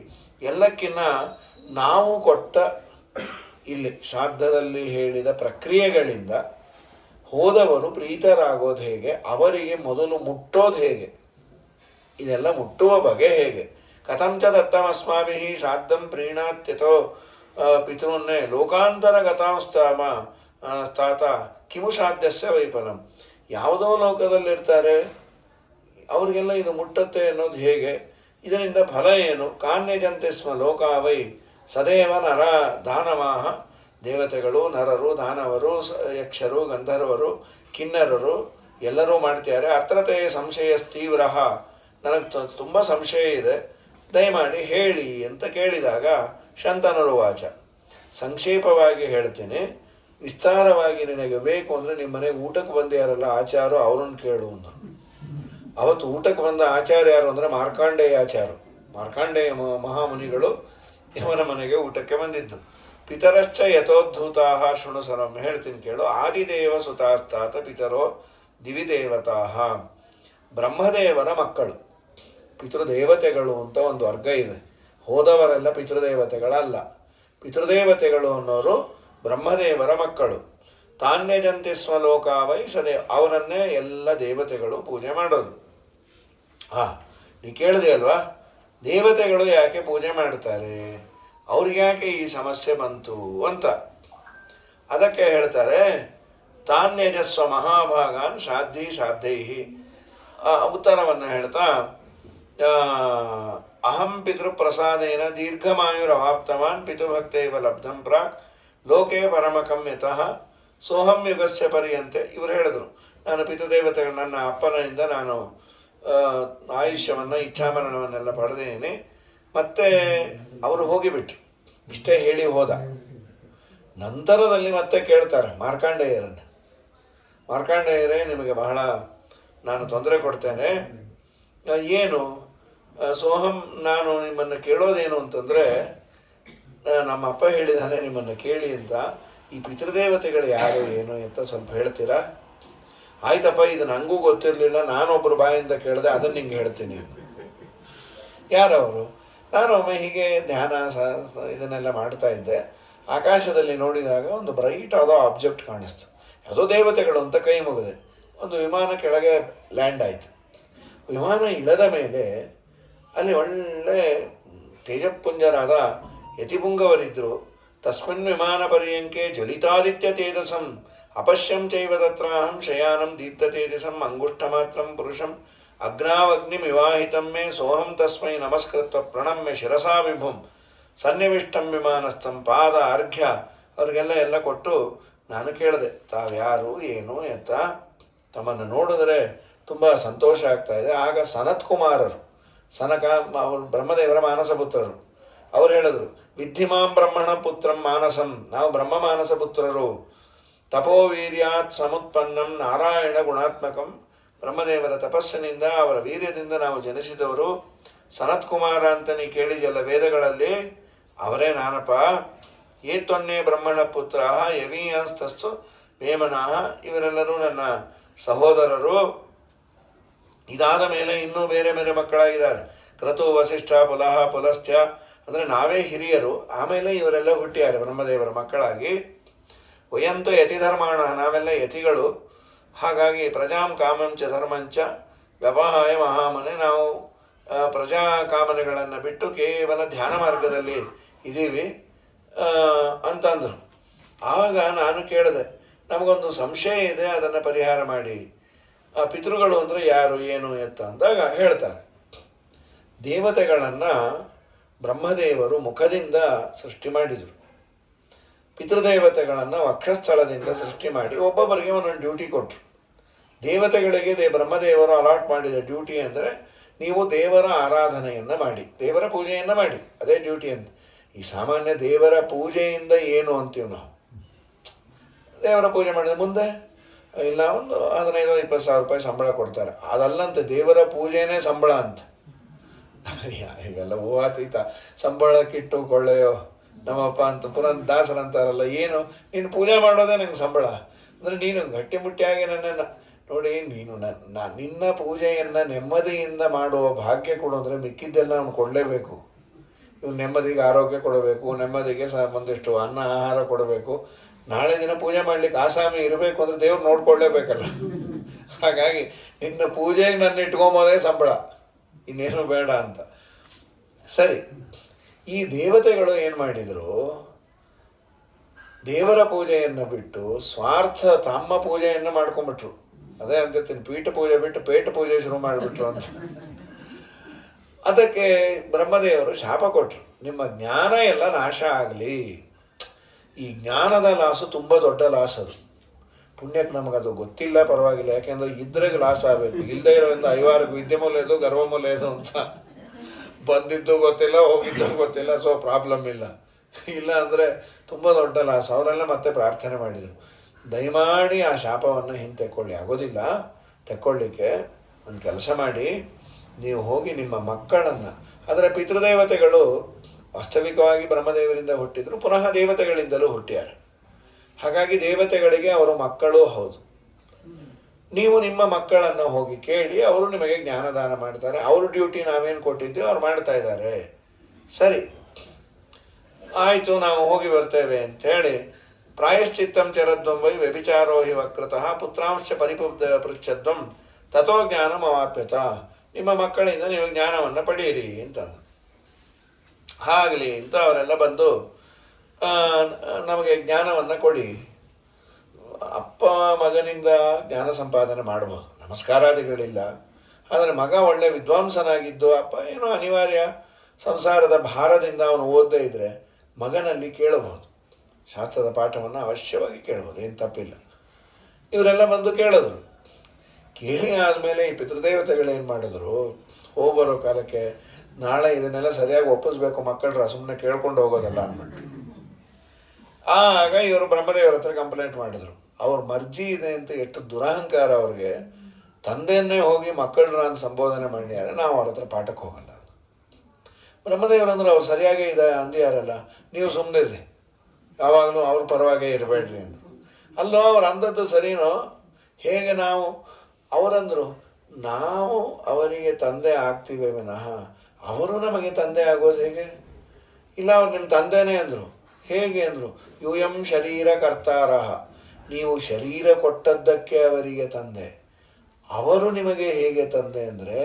ಎಲ್ಲಕ್ಕಿನ್ನ ನಾವು ಕೊಟ್ಟ ಇಲ್ಲಿ ಶ್ರಾದ್ದದಲ್ಲಿ ಹೇಳಿದ ಪ್ರಕ್ರಿಯೆಗಳಿಂದ ಹೋದವರು ಪ್ರೀತರಾಗೋದು ಹೇಗೆ, ಅವರಿಗೆ ಮೊದಲು ಮುಟ್ಟೋದು ಹೇಗೆ, ಇದೆಲ್ಲ ಮುಟ್ಟುವ ಬಗೆ ಹೇಗೆ. ಕಥಂಚ ದತ್ತಮಸ್ಮಾಭಿಹಿ ಶ್ರಾದ್ದಂ ಪ್ರೀಣಾತ್ಯತೋ ಪಿತೃನ್ನೇ ಲೋಕಾಂತರ ಗತಾಂಸ್ತಾಮ ತಾತ ಕಿಮು ಶ್ರಾದ್ದಸ್ಯ ವೈಫಲಂ. ಯಾವುದೋ ಲೋಕದಲ್ಲಿರ್ತಾರೆ, ಅವರಿಗೆಲ್ಲ ಇದು ಮುಟ್ಟತ್ತೆ ಅನ್ನೋದು ಹೇಗೆ, ಇದರಿಂದ ಫಲ ಏನು? ಕಾನ್ಯಜಂತೆ ಸ್ಮ ಲೋಕಾವೈ ಸದೇವ ನರ ದಾನವಾಹ. ದೇವತೆಗಳು, ನರರು, ದಾನವರು, ಯಕ್ಷರು, ಗಂಧರ್ವರು, ಕಿನ್ನರರು ಎಲ್ಲರೂ ಮಾಡ್ತಾರೆ. ಅತ್ರತೆ ಸಂಶಯ ತೀವ್ರ, ನನಗೆ ತುಂಬ ಸಂಶಯ ಇದೆ, ದಯಮಾಡಿ ಹೇಳಿ ಅಂತ ಕೇಳಿದಾಗ ಶಂತನುರುವಾಚ, ಸಂಕ್ಷೇಪವಾಗಿ ಹೇಳ್ತೀನಿ, ವಿಸ್ತಾರವಾಗಿ ನಿನಗೆ ಬೇಕು ಅಂದರೆ ನಿಮ್ಮ ಮನೆಗೆ ಊಟಕ್ಕೆ ಬಂದಿಯಾರಲ್ಲ ಆಚಾರು, ಅವ್ರನ್ನ ಕೇಳು ಅಂದ. ಅವತ್ತು ಊಟಕ್ಕೆ ಬಂದ ಆಚಾರ್ಯ ಯಾರು ಅಂದರೆ ಮಾರ್ಕಾಂಡೇಯ ಆಚಾರು. ಮಾರ್ಕಾಂಡೇಯ ಮಹಾಮುನಿಗಳು ಇವನ ಮನೆಗೆ ಊಟಕ್ಕೆ ಬಂದಿದ್ದು. ಪಿತರಶ್ಚ ಯಥೋದ್ಧೂತಾ ಶೃಣು ಸರ್ವಂ, ಹೇಳ್ತೀನಿ ಕೇಳು. ಆದಿದೇವ ಸುತಾಸ್ತಾತ ಪಿತರೋ ದಿವಿದೇವತಾ, ಬ್ರಹ್ಮದೇವರ ಮಕ್ಕಳು ಪಿತೃದೇವತೆಗಳು ಅಂತ ಒಂದು ವರ್ಗ ಇದೆ. ಹೋದವರೆಲ್ಲ ಪಿತೃದೇವತೆಗಳಲ್ಲ. ಪಿತೃದೇವತೆಗಳು ಅನ್ನೋರು ಬ್ರಹ್ಮದೇವರ ಮಕ್ಕಳು. ತಾನ್ಯಜಂತಿ ಸ್ವಲೋಕಾವೈ ಸದೇ, ಅವರನ್ನೇ ಎಲ್ಲ ದೇವತೆಗಳು ಪೂಜೆ ಮಾಡೋದು. ನೀ ಕೇಳಿದೆ ಅಲ್ವಾ, ದೇವತೆಗಳು ಯಾಕೆ ಪೂಜೆ ಮಾಡ್ತಾರೆ, ಅವ್ರಿಗೆ ಯಾಕೆ ಈ ಸಮಸ್ಯೆ ಬಂತು ಅಂತ. ಅದಕ್ಕೆ ಹೇಳ್ತಾರೆ, ತಾನ್ಯಜಸ್ವ ಮಹಾಭಾಗಾನ್ ಶ್ರಾದ್ಧಿ ಶ್ರಾದ್ದೈಹಿ. ಉತ್ತರವನ್ನು ಹೇಳ್ತಾ, ಅಹಂ ಪಿತೃಪ್ರಸಾದೇನ ದೀರ್ಘಮಾಯುರವಾಪ್ತವಾನ್ ಪಿತೃಭಕ್ತೈವ ಲಬ್ಧಂ ಪ್ರಾಕ್ ಲೋಕೆ ಪರಮಕಂ ಯತಃ ಸೋಹಂ ಯುಗಸ್ಯ ಪರ್ಯಂತೆ. ಇವರು ಹೇಳಿದ್ರು, ನಾನು ಪಿತೃದೇವತೆಗಳು, ನನ್ನ ಅಪ್ಪನಿಂದ ನಾನು ಆಯುಷ್ಯವನ್ನು ಇಚ್ಛಾಮರಣವನ್ನೆಲ್ಲ ಪಡೆದೇನೆ. ಮತ್ತು ಅವರು ಹೋಗಿಬಿಟ್ರು, ಇಷ್ಟೇ ಹೇಳಿ ಹೋದ. ನಂತರದಲ್ಲಿ ಮತ್ತೆ ಕೇಳ್ತಾರೆ ಮಾರ್ಕಾಂಡೇಯರನ್ನು, ಮಾರ್ಕಾಂಡೇಯರೇ ನಿಮಗೆ ಬಹಳ ನಾನು ತೊಂದರೆ ಕೊಡ್ತೇನೆ, ಏನು? ಸೋಹಂ, ನಾನು ನಿಮ್ಮನ್ನು ಕೇಳೋದೇನು ಅಂತಂದರೆ, ನಮ್ಮ ಅಪ್ಪ ಹೇಳಿದಾನೆ ನಿಮ್ಮನ್ನು ಕೇಳಿ ಅಂತ, ಈ ಪಿತೃದೇವತೆಗಳು ಯಾರು ಏನು ಅಂತ ಸ್ವಲ್ಪ ಹೇಳ್ತೀರಾ? ಆಯ್ತಪ್ಪ, ಇದು ನನಗೂ ಗೊತ್ತಿರಲಿಲ್ಲ, ನಾನೊಬ್ಬರು ಬಾಯಿಂದ ಕೇಳಿದೆ, ಅದನ್ನು ನಿಂಗೆ ಹೇಳ್ತೀನಿ. ಯಾರವರು? ನಾನು ಒಮ್ಮೆ ಹೀಗೆ ಧ್ಯಾನ ಇದನ್ನೆಲ್ಲ ಮಾಡ್ತಾ ಇದ್ದೆ, ಆಕಾಶದಲ್ಲಿ ನೋಡಿದಾಗ ಒಂದು ಬ್ರೈಟ್ ಆದ ಆಬ್ಜೆಕ್ಟ್ ಕಾಣಿಸ್ತು. ಯಾವುದೋ ದೇವತೆಗಳು ಅಂತ ಕೈ ಮುಗಿದೆ. ಒಂದು ವಿಮಾನ ಕೆಳಗೆ ಲ್ಯಾಂಡ್ ಆಯಿತು. ವಿಮಾನ ಇಳದ ಮೇಲೆ ಅಲ್ಲಿ ಒಳ್ಳೆ ತೇಜಪುಂಜರಾದ ಯತಿಪುಂಗವರಿದ್ದರು. ತಸ್ಮಿನ್ ವಿಮಾನ ಪರ್ಯಂಕೆ ಜ್ವಲಿತಾದಿತ್ಯ ತೇಜಸಂ ಅಪಶ್ಯಂ ಚೈವ ತತ್ರಾಹಂ ಶಯಾನಂ ದೀಪ್ತ ತೇಜಸಂ ಅಂಗುಷ್ಠಮಾತ್ರಂ ಪುರುಷಂ ಅಗ್ನಾವಗ್ನಿಮಿವಾಹಿತಂ ಮೇ ಸೋಹಂ ತಸ್ಮೈ ನಮಸ್ಕೃತ್ವ ಪ್ರಣಮ್ಯ ಶಿರಸಾ ವಿಭುಂ ಸನ್ನಿವಿಷ್ಟಂ ವಿಮಾನಸ್ಥಂ ಪಾದ ಅರ್ಘ್ಯ. ಅವ್ರಿಗೆಲ್ಲ ಕೊಟ್ಟು ನಾನು ಕೇಳಿದೆ, ತಾವ್ಯಾರು ಏನು ಎತ್ತ ತಮ್ಮನ್ನು ನೋಡಿದ್ರೆ ತುಂಬ ಸಂತೋಷ ಆಗ್ತಾ ಇದೆ. ಆಗ ಸನತ್ ಕುಮಾರರು, ಸನಕ ಅವರು ಬ್ರಹ್ಮದೇವರ ಮಾನಸ ಪುತ್ರರು, ಅವ್ರು ಹೇಳಿದ್ರು, ವಿದ್ಧಿಮಾಂ ಬ್ರಹ್ಮಣ ಪುತ್ರಂ ಮಾನಸಂ, ನಾವು ಬ್ರಹ್ಮ ಮಾನಸ ಪುತ್ರರು, ತಪೋವೀರ್ಯಾತ್ ಸಮುತ್ಪನ್ನಂ ನಾರಾಯಣ ಗುಣಾತ್ಮಕಂ, ಬ್ರಹ್ಮದೇವರ ತಪಸ್ಸಿನಿಂದ ಅವರ ವೀರ್ಯದಿಂದ ನಾವು ಜನಿಸಿದವರು. ಸನತ್ ಕುಮಾರ ಅಂತ ನೀ ಕೇಳಿದೆಯಲ್ಲ ವೇದಗಳಲ್ಲಿ, ಅವರೇ ನಾನಪ್ಪ. ಏತೊನ್ನೇ ಬ್ರಹ್ಮಣ ಪುತ್ರ ಯವೀಯಾಂಸ್ತಸ್ತು ವೇಮನಃ, ಇವರೆಲ್ಲರೂ ನನ್ನ ಸಹೋದರರು. ಇದಾದ ಮೇಲೆ ಇನ್ನೂ ಬೇರೆ ಬೇರೆ ಮಕ್ಕಳಾಗಿದ್ದಾರೆ. ಕ್ರತು ವಸಿಷ್ಠ ಪುಲಹ ಪುಲಶ್ಚ, ಅಂದರೆ ನಾವೇ ಹಿರಿಯರು. ಆಮೇಲೆ ಇವರೆಲ್ಲ ಹುಟ್ಟಿದ್ದಾರೆ ಬ್ರಹ್ಮದೇವರ ಮಕ್ಕಳಾಗಿ. ವಯಂತು ಯತಿಧರ್ಮಾಣ, ನಾವೆಲ್ಲ ಯತಿಗಳು. ಹಾಗಾಗಿ ಪ್ರಜಾಂ ಕಾಮಂಚ ಧರ್ಮಂಚ ವ್ಯವಹಾಯ ಮಹಾಮನೆ, ನಾವು ಪ್ರಜಾ ಕಾಮನೆಗಳನ್ನು ಬಿಟ್ಟು ಕೇವಲ ಧ್ಯಾನ ಮಾರ್ಗದಲ್ಲಿ ಇದ್ದೀವಿ ಅಂತಂದರು. ಆವಾಗ ನಾನು ಕೇಳಿದೆ, ನಮಗೊಂದು ಸಂಶಯ ಇದೆ, ಅದನ್ನು ಪರಿಹಾರ ಮಾಡಿ. ಪಿತೃಗಳು ಅಂದರೆ ಯಾರು, ಏನು ಎತ್ತ ಅಂದಾಗ ಹೇಳ್ತಾರೆ, ದೇವತೆಗಳನ್ನು ಬ್ರಹ್ಮದೇವರು ಮುಖದಿಂದ ಸೃಷ್ಟಿ ಮಾಡಿದರು, ಪಿತೃದೇವತೆಗಳನ್ನು ವಕ್ಷಸ್ಥಳದಿಂದ ಸೃಷ್ಟಿ ಮಾಡಿ ಒಬ್ಬೊಬ್ಬರಿಗೆ ಒಂದೊಂದು ಡ್ಯೂಟಿ ಕೊಟ್ಟರು. ದೇವತೆಗಳಿಗೆ ಬ್ರಹ್ಮದೇವರು ಅಲಾಟ್ ಮಾಡಿದ ಡ್ಯೂಟಿ ಅಂದರೆ, ನೀವು ದೇವರ ಆರಾಧನೆಯನ್ನು ಮಾಡಿ, ದೇವರ ಪೂಜೆಯನ್ನು ಮಾಡಿ, ಅದೇ ಡ್ಯೂಟಿ ಅಂತ. ಈ ಸಾಮಾನ್ಯ ದೇವರ ಪೂಜೆಯಿಂದ ಏನು ಅಂತೀವಿ ನಾವು, ದೇವರ ಪೂಜೆ ಮಾಡಿದ ಮುಂದೆ ಇಲ್ಲ ಒಂದು 15-20 ಸಾವಿರ ರೂಪಾಯಿ ಸಂಬಳ ಕೊಡ್ತಾರೆ, ಅದಲ್ಲಂತೆ ದೇವರ ಪೂಜೆನೇ ಸಂಬಳ ಅಂತ. ಇವೆಲ್ಲ ಹೂವಾತೀತ, ಸಂಬಳಕ್ಕಿಟ್ಟು ಕೊಳ್ಳೆಯೋ ನಮ್ಮಪ್ಪ ಅಂತ ಪುರಂದಾಸರಂತಾರಲ್ಲ, ಏನು ನೀನು ಪೂಜೆ ಮಾಡೋದೇ ನಂಗೆ ಸಂಬಳ ಅಂದರೆ, ನೀನು ಗಟ್ಟಿಮುಟ್ಟಿಯಾಗಿ ನನ್ನನ್ನು ನೋಡಿ, ನೀನು ನಿನ್ನ ಪೂಜೆಯನ್ನು ನೆಮ್ಮದಿಯಿಂದ ಮಾಡುವ ಭಾಗ್ಯ ಕೊಡೋದ್ರೆ ಮಿಕ್ಕಿದ್ದೆಲ್ಲ ನಾವು ಕೊಡಲೇಬೇಕು. ಇವು ನೆಮ್ಮದಿಗೆ ಆರೋಗ್ಯ ಕೊಡಬೇಕು, ನೆಮ್ಮದಿಗೆ ಒಂದಿಷ್ಟು ಅನ್ನ ಆಹಾರ ಕೊಡಬೇಕು. ನಾಳೆ ದಿನ ಪೂಜೆ ಮಾಡಲಿಕ್ಕೆ ಆಸಾಮಿ ಇರಬೇಕು ಅಂದರೆ ದೇವ್ರು ನೋಡ್ಕೊಳ್ಳೇಬೇಕಲ್ಲ. ಹಾಗಾಗಿ ನಿನ್ನ ಪೂಜೆಗೆ ನನ್ನ ಇಟ್ಕೊಂಬೋದೇ ಸಂಬಳ, ಇನ್ನೇನು ಬೇಡ ಅಂತ. ಸರಿ, ಈ ದೇವತೆಗಳು ಏನು ಮಾಡಿದರು, ದೇವರ ಪೂಜೆಯನ್ನು ಬಿಟ್ಟು ಸ್ವಾರ್ಥ ತಮ್ಮ ಪೂಜೆಯನ್ನು ಮಾಡ್ಕೊಂಬಿಟ್ರು. ಅದೇ ಅಂತಿರ್ತೀನಿ, ಪೀಠ ಪೂಜೆ ಬಿಟ್ಟು ಪೇಟ ಪೂಜೆ ಶುರು ಮಾಡಿಬಿಟ್ರು ಅಂತ. ಅದಕ್ಕೆ ಬ್ರಹ್ಮದೇವರು ಶಾಪ ಕೊಟ್ಟರು, ನಿಮ್ಮ ಜ್ಞಾನ ಎಲ್ಲ ನಾಶ ಆಗಲಿ. ಈ ಜ್ಞಾನದ ಲಾಸು ತುಂಬ ದೊಡ್ಡ ಲಾಸ್. ಅದು ಪುಣ್ಯಕ್ಕೆ ನಮಗದು ಗೊತ್ತಿಲ್ಲ, ಪರವಾಗಿಲ್ಲ, ಯಾಕೆಂದರೆ ಇದ್ರಾಗ ಲಾಸ್ ಆಗಬೇಕು. ಇಲ್ಲದೆ ಇರೋದ್ರಿಂದ ಐವಾರಕ್ಕೆ ವಿದ್ಯೆ ಮೂಲೆದು ಗರ್ವ ಮೂಲೆದು ಅಂತ, ಬಂದಿದ್ದು ಗೊತ್ತಿಲ್ಲ, ಹೋಗಿದ್ದು ಗೊತ್ತಿಲ್ಲ, ಸೊ ಪ್ರಾಬ್ಲಮ್ ಇಲ್ಲ. ಇಲ್ಲ ಅಂದರೆ ತುಂಬ ದೊಡ್ಡ ಲಾಸ್. ಅವರೆಲ್ಲ ಮತ್ತೆ ಪ್ರಾರ್ಥನೆ ಮಾಡಿದರು, ದಯಮಾಡಿ ಆ ಶಾಪವನ್ನು ಹಿಂದೆ ತೆಕ್ಕೊಳ್ಳಿ. ಆಗೋದಿಲ್ಲ ತೆಕ್ಕೊಳ್ಳಿಕ್ಕೆ, ಒಂದು ಕೆಲಸ ಮಾಡಿ, ನೀವು ಹೋಗಿ ನಿಮ್ಮ ಮಕ್ಕಳನ್ನು, ಅದರ ಪಿತೃದೇವತೆಗಳು ವಾಸ್ತವಿಕವಾಗಿ ಬ್ರಹ್ಮದೇವರಿಂದ ಹುಟ್ಟಿದ್ರು, ಪುನಃ ದೇವತೆಗಳಿಂದಲೂ ಹುಟ್ಟ್ಯಾರೆ. ಹಾಗಾಗಿ ದೇವತೆಗಳಿಗೆ ಅವರು ಮಕ್ಕಳೂ ಹೌದು. ನೀವು ನಿಮ್ಮ ಮಕ್ಕಳನ್ನು ಹೋಗಿ ಕೇಳಿ, ಅವರು ನಿಮಗೆ ಜ್ಞಾನದಾನ ಮಾಡ್ತಾರೆ. ಅವ್ರ ಡ್ಯೂಟಿ ನಾವೇನು ಕೊಟ್ಟಿದ್ದೀವಿ ಅವ್ರು ಮಾಡ್ತಾ ಇದ್ದಾರೆ. ಸರಿ ಆಯಿತು, ನಾವು ಹೋಗಿ ಬರ್ತೇವೆ ಅಂಥೇಳಿ, ಪ್ರಾಯಶ್ಚಿತ್ತಂ ಚರದ್ವಂ ವೈ ವ್ಯಭಿಚಾರೋ ಹಿ ವಕ್ರತಃ ಪುತ್ರಾಂಶ ಪೃಚ್ಛದ್ವಂ ತಥೋ ಜ್ಞಾನಂ ಅವಾಪ್ಯತ, ನಿಮ್ಮ ಮಕ್ಕಳಿಂದ ನೀವು ಜ್ಞಾನವನ್ನು ಪಡೆಯಿರಿ ಅಂತಂದು. ಆಗಲಿ ಅಂತ ಅವರೆಲ್ಲ ಬಂದು ನಮಗೆ ಜ್ಞಾನವನ್ನು ಕೊಡಿ. ಅಪ್ಪ ಮಗನಿಂದ ಜ್ಞಾನ ಸಂಪಾದನೆ ಮಾಡ್ಬೋದು, ನಮಸ್ಕಾರಾದಿಗಳಿಲ್ಲ. ಆದರೆ ಮಗ ಒಳ್ಳೆ ವಿದ್ವಾಂಸನಾಗಿದ್ದು, ಅಪ್ಪ ಏನೋ ಅನಿವಾರ್ಯ ಸಂಸಾರದ ಭಾರದಿಂದ ಅವನು ಓದದೇ ಇದ್ದರೆ ಮಗನಲ್ಲಿ ಕೇಳಬಹುದು, ಶಾಸ್ತ್ರದ ಪಾಠವನ್ನು ಅವಶ್ಯವಾಗಿ ಕೇಳ್ಬೋದು, ಏನು ತಪ್ಪಿಲ್ಲ. ಇವರೆಲ್ಲ ಬಂದು ಕೇಳಿದ್ರು. ಕೇಳಿ ಆದಮೇಲೆ ಈ ಪಿತೃದೇವತೆಗಳೇನು ಮಾಡಿದ್ರು, ಹೋಗ್ಬರೋ ಕಾಲಕ್ಕೆ ನಾಳೆ ಇದನ್ನೆಲ್ಲ ಸರಿಯಾಗಿ ಒಪ್ಪಿಸ್ಬೇಕು ಮಕ್ಕಳ್ರ, ಸುಮ್ಮನೆ ಕೇಳ್ಕೊಂಡು ಹೋಗೋದಲ್ಲ ಅಂದ್ಬಿಟ್ಟು. ಆಗ ಇವರು ಬ್ರಹ್ಮದೇವರ ಹತ್ರ ಕಂಪ್ಲೇಂಟ್ ಮಾಡಿದರು. ಅವ್ರ ಮರ್ಜಿ ಇದೆ ಅಂತ, ಎಷ್ಟು ದುರಹಂಕಾರ ಅವ್ರಿಗೆ. ತಂದೆಯನ್ನೇ ಹೋಗಿ ಮಕ್ಕಳ್ರ ಅಂತ ಸಂಬೋಧನೆ ಮಾಡಿದ್ದಾರೆ, ನಾವು ಅವ್ರ ಹತ್ರ ಪಾಠಕ್ಕೆ ಹೋಗಲ್ಲ. ಬ್ರಹ್ಮದೇವರಂದ್ರೆ ಅವ್ರು ಸರಿಯಾಗೇ ಇದೆ ಅಂದಿಯಾರಲ್ಲ, ನೀವು ಸುಮ್ಮನಿರ್ರಿ, ಯಾವಾಗಲೂ ಅವ್ರ ಪರವಾಗೇ ಇರಬೇಡ್ರಿ ಅಂದರು. ಅಲ್ಲೋ ಅವ್ರು ಅಂದದ್ದು ಸರಿನೋ, ಹೇಗೆ ನಾವು ಅವರಂದರು, ನಾವು ಅವರಿಗೆ ತಂದೆ ಆಗ್ತೀವಿ ವಿನಃ ಅವರು ನಮಗೆ ತಂದೆ ಆಗೋದು ಹೇಗೆ? ಇಲ್ಲ, ಅವ್ರು ನಿಮ್ಮ ತಂದೆನೇ ಅಂದರು. ಹೇಗೆ ಅಂದರು, ಯೂಯಂ ಶರೀರ ಕರ್ತಾರಃ, ನೀವು ಶರೀರ ಕೊಟ್ಟದ್ದಕ್ಕೆ ಅವರಿಗೆ ತಂದೆ, ಅವರು ನಿಮಗೆ ಹೇಗೆ ತಂದೆ ಅಂದರೆ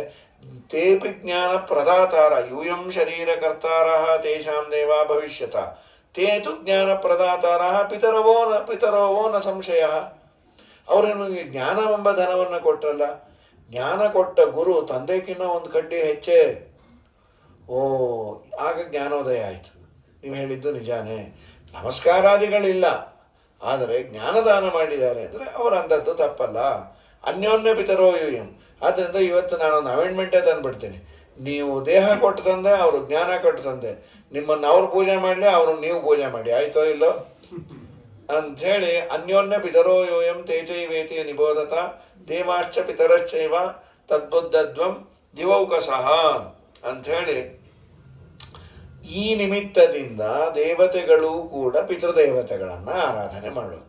ತೇಪಿ ಜ್ಞಾನ ಪ್ರದಾತಾರ, ಯೂಯಂ ಶರೀರ ಕರ್ತಾರಃ ತೇಷಾಂ ದೇವಾ ಭವಿಷ್ಯತ ತೇ ತು ಜ್ಞಾನ ಪ್ರದಾತಾರ ಪಿತರವೋ ನ ಸಂಶಯ. ಅವರು ನಿಮಗೆ ಜ್ಞಾನವೆಂಬ ಧನವನ್ನು ಕೊಟ್ಟರಲ್ಲ, ಜ್ಞಾನ ಕೊಟ್ಟ ಗುರು ತಂದೆಗಿನ್ನ ಒಂದು ಕಡ್ಡಿ ಹೆಚ್ಚೇ. ಓ, ಆಗ ಜ್ಞಾನೋದಯ ಆಯಿತು. ನೀವು ಹೇಳಿದ್ದು ನಿಜಾನೇ, ನಮಸ್ಕಾರಾದಿಗಳಿಲ್ಲ, ಆದರೆ ಜ್ಞಾನದಾನ ಮಾಡಿದ್ದಾರೆ ಅಂದರೆ ಅವರು ಅಂದದ್ದು ತಪ್ಪಲ್ಲ. ಅನ್ಯೋನ್ಯ ಪಿತರೋ ಯೂಯಂ. ಆದ್ದರಿಂದ ಇವತ್ತು ನಾನೊಂದು ಅಮೆಂಡ್ಮೆಂಟೇ ತಂದುಬಿಡ್ತೀನಿ. ನೀವು ದೇಹ ಕೊಟ್ಟು ತಂದೆ, ಅವರು ಜ್ಞಾನ ಕೊಟ್ಟು ತಂದೆ, ನಿಮ್ಮನ್ನು ಅವ್ರು ಪೂಜೆ ಮಾಡಲಿ, ಅವರು ನೀವು ಪೂಜೆ ಮಾಡಿ, ಆಯಿತೋ ಇಲ್ಲೋ ಅಂಥೇಳಿ ಅನ್ಯೋನ್ಯ ಪಿತರೋ ಯೂಯಂ ತೇಜೈವೇತಿ ನಿಬೋಧತ ದೇವಾಶ್ಚ ಪಿತರಶ್ಚೈವ ತದ್ಬುದ್ಧದ್ವಂ ದಿವೌಕಸಃ ಅಂಥೇಳಿ ಈ ನಿಮಿತ್ತದಿಂದ ದೇವತೆಗಳು ಕೂಡ ಪಿತೃದೇವತೆಗಳನ್ನು ಆರಾಧನೆ ಮಾಡೋದು.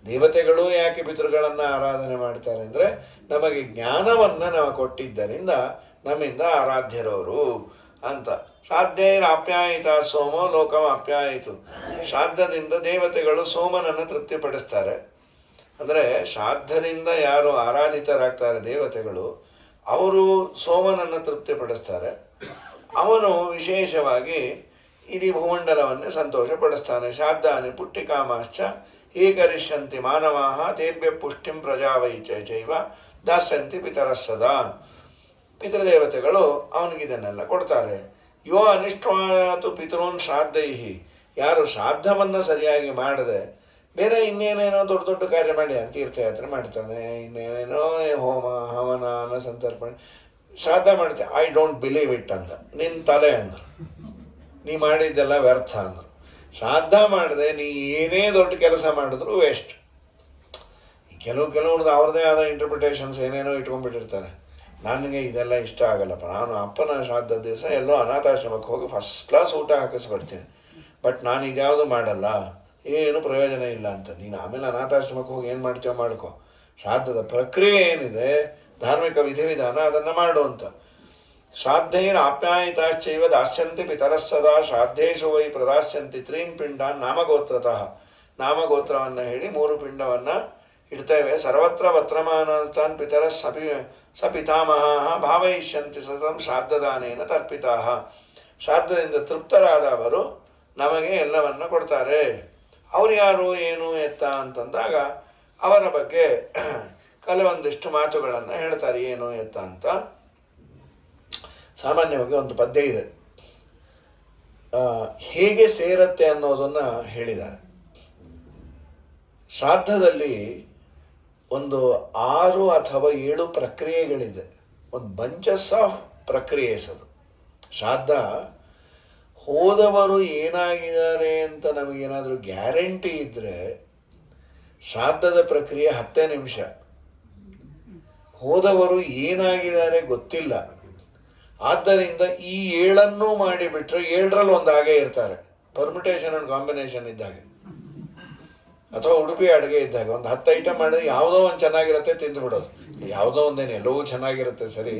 ದೇವತೆಗಳು ಯಾಕೆ ಪಿತೃಗಳನ್ನು ಆರಾಧನೆ ಮಾಡ್ತಾರೆ ಅಂದರೆ ನಮಗೆ ಜ್ಞಾನವನ್ನು ನಾವು ಕೊಟ್ಟಿದ್ದರಿಂದ ನಮ್ಮಿಂದ ಆರಾಧ್ಯರವರು ಅಂತ. ಶ್ರಾದ್ದೇರಾಪ್ಯಾಯಿತ ಸೋಮೋ ಲೋಕಂ ಆಪ್ಯಾಯಿತು. ಶ್ರಾದ್ದದಿಂದ ದೇವತೆಗಳು ಸೋಮನನ್ನು ತೃಪ್ತಿಪಡಿಸ್ತಾರೆ. ಅಂದರೆ ಶ್ರಾದ್ದದಿಂದ ಯಾರು ಆರಾಧಿತರಾಗ್ತಾರೆ ದೇವತೆಗಳು, ಅವರು ಸೋಮನನ್ನು ತೃಪ್ತಿಪಡಿಸ್ತಾರೆ. ಅವನು ವಿಶೇಷವಾಗಿ ಇಡೀ ಭೂಮಂಡಲವನ್ನೇ ಸಂತೋಷಪಡಿಸ್ತಾನೆ. ಶ್ರಾದ್ದಾನಿ ಪುಟ್ಟಿಕಾಮಾಶ್ಚ ಏಕರಿಷ್ಯಂತಿ ಮಾನವಾಹ ತೇಭ್ಯ ಪುಷ್ಟಿಂ ಪ್ರಜಾವೈಚೈವ ದಾಸ್ಯಂತಿ ಪಿತರಸ್ಸದಾ. ಪಿತೃದೇವತೆಗಳು ಅವನಿಗಿದನ್ನೆಲ್ಲ ಕೊಡ್ತಾರೆ. ಯೋ ಅನಿಷ್ಟಾತು ಪಿತॄನ್ ಶ್ರಾದ್ದೈಹಿ. ಯಾರು ಶ್ರಾದ್ದವನ್ನು ಸರಿಯಾಗಿ ಮಾಡದೆ ಬೇರೆ ಇನ್ನೇನೇನೋ ದೊಡ್ಡ ದೊಡ್ಡ ಕಾರ್ಯ ಮಾಡಿ ತೀರ್ಥಯಾತ್ರೆ ಮಾಡ್ತಾನೆ, ಇನ್ನೇನೇನೋ ಹೋಮ ಹವನ ಅನ್ನ ಸಂತರ್ಪಣೆ ಶ್ರಾದ್ದ ಮಾಡ್ತೆ, ಐ ಡೋಂಟ್ ಬಿಲೀವ್ ಇಟ್ ಅಂದ. ನಿನ್ನ ತಲೆ ಅಂದರು, ನೀ ಮಾಡಿದ್ದೆಲ್ಲ ವ್ಯರ್ಥ ಅಂದರು. ಶ್ರಾದ್ದ ಮಾಡಿದೆ ನೀ ಏನೇ ದೊಡ್ಡ ಕೆಲಸ ಮಾಡಿದ್ರು ವೇಸ್ಟ್. ಕೆಲವ್ರದ್ದು ಅವ್ರದ್ದೇ ಆದ ಇಂಟರ್ಪ್ರಿಟೇಷನ್ಸ್ ಏನೇನೋ ಇಟ್ಕೊಂಡ್ಬಿಟ್ಟಿರ್ತಾರೆ. ನನಗೆ ಇದೆಲ್ಲ ಇಷ್ಟ ಆಗಲ್ಲಪ್ಪ, ನಾನು ಅಪ್ಪನ ಶ್ರಾದ್ದದ ದಿವಸ ಎಲ್ಲೋ ಅನಾಥಾಶ್ರಮಕ್ಕೆ ಹೋಗಿ ಫಸ್ಟ್ ಕ್ಲಾಸ್ ಊಟ ಹಾಕಿಸ್ಬಿಡ್ತೀನಿ, ಬಟ್ ನಾನು ಇದ್ಯಾವುದು ಮಾಡಲ್ಲ, ಏನು ಪ್ರಯೋಜನ ಇಲ್ಲ ಅಂತ. ನೀನು ಆಮೇಲೆ ಅನಾಥಾಶ್ರಮಕ್ಕೆ ಹೋಗಿ ಏನು ಮಾಡ್ತೀವೋ ಮಾಡ್ಕೊ, ಶ್ರಾದ್ದದ ಪ್ರಕ್ರಿಯೆ ಏನಿದೆ, ಧಾರ್ಮಿಕ ವಿಧಿವಿಧಾನ ಅದನ್ನು ಮಾಡು ಅಂತ. ಶ್ರಾದ್ದೈರ್ ಆಪ್ಯಾಯಿತಾಶ್ಚೈವ ದಾಸ್ಯಂತಿ ಪಿತರಸ್ಸದಾ ಶ್ರಾದ್ದೇಶು ವೈ ಪ್ರದಾಸ್ಯಂತಿ ತ್ರೀನ್ ಪಿಂಡಾನ್ ನಾಮಗೋತ್ರತಃ. ನಾಮಗೋತ್ರವನ್ನು ಹೇಳಿ 3 ಪಿಂಡವನ್ನು ಇಡ್ತೇವೆ. ಸರ್ವತ್ರ ವತ್ರಮಾನತಾನ್ ಪಿತರ ಸಪಿತಾಮಹ ಭಾವಯಿಷ್ಯಂತಿ ಸತಂ ಶ್ರಾದ್ದದಾನೇನ ತರ್ಪಿತಾ. ಶ್ರಾದ್ದದಿಂದ ತೃಪ್ತರಾದವರು ನಮಗೆ ಎಲ್ಲವನ್ನು ಕೊಡ್ತಾರೆ. ಅವರು ಯಾರು ಏನು ಎತ್ತ ಅಂತಂದಾಗ ಅವರ ಬಗ್ಗೆ ಕೆಲವೊಂದಿಷ್ಟು ಮಾತುಗಳನ್ನು ಹೇಳ್ತಾರೆ, ಏನು ಎತ್ತ ಅಂತ. ಸಾಮಾನ್ಯವಾಗಿ ಒಂದು ಪದ್ಯ ಇದೆ, ಹೇಗೆ ಸೇರತ್ತೆ ಅನ್ನೋದನ್ನು ಹೇಳಿದ್ದಾರೆ. ಶ್ರಾದ್ದದಲ್ಲಿ ಒಂದು 6 ಅಥವಾ 7 ಪ್ರಕ್ರಿಯೆಗಳಿದೆ. ಒಂದು ಬಂಚಸ್ ಆಫ್ ಪ್ರಕ್ರಿಯೆಸ್ ಅದು. ಶ್ರಾದ್ದ ಹೋದವರು ಏನಾಗಿದ್ದಾರೆ ಅಂತ ನಮಗೇನಾದರೂ ಗ್ಯಾರಂಟಿ ಇದ್ದರೆ ಶ್ರಾದ್ದದ ಪ್ರಕ್ರಿಯೆ 10 ನಿಮಿಷ. ಹೋದವರು ಏನಾಗಿದ್ದಾರೆ ಗೊತ್ತಿಲ್ಲ, ಆದ್ದರಿಂದ ಈ 7 ಮಾಡಿಬಿಟ್ರೆ 7ರಲ್ಲಿ ಒಂದು ಹಾಗೆ ಇರ್ತಾರೆ. ಪರ್ಮಿಟೇಷನ್ ಆ್ಯಂಡ್ ಕಾಂಬಿನೇಷನ್ ಇದ್ದಾಗೆ, ಅಥವಾ ಉಡುಪಿ ಅಡುಗೆ ಇದ್ದಾಗ ಒಂದು 10 ಐಟಮ್ ಮಾಡಿದ್ರೆ ಯಾವುದೋ ಒಂದು ಚೆನ್ನಾಗಿರುತ್ತೆ ತಿಂದುಬಿಡೋದು. ಯಾವುದೋ ಒಂದೇನು ಎಲ್ಲವೂ ಚೆನ್ನಾಗಿರುತ್ತೆ ಸರಿ,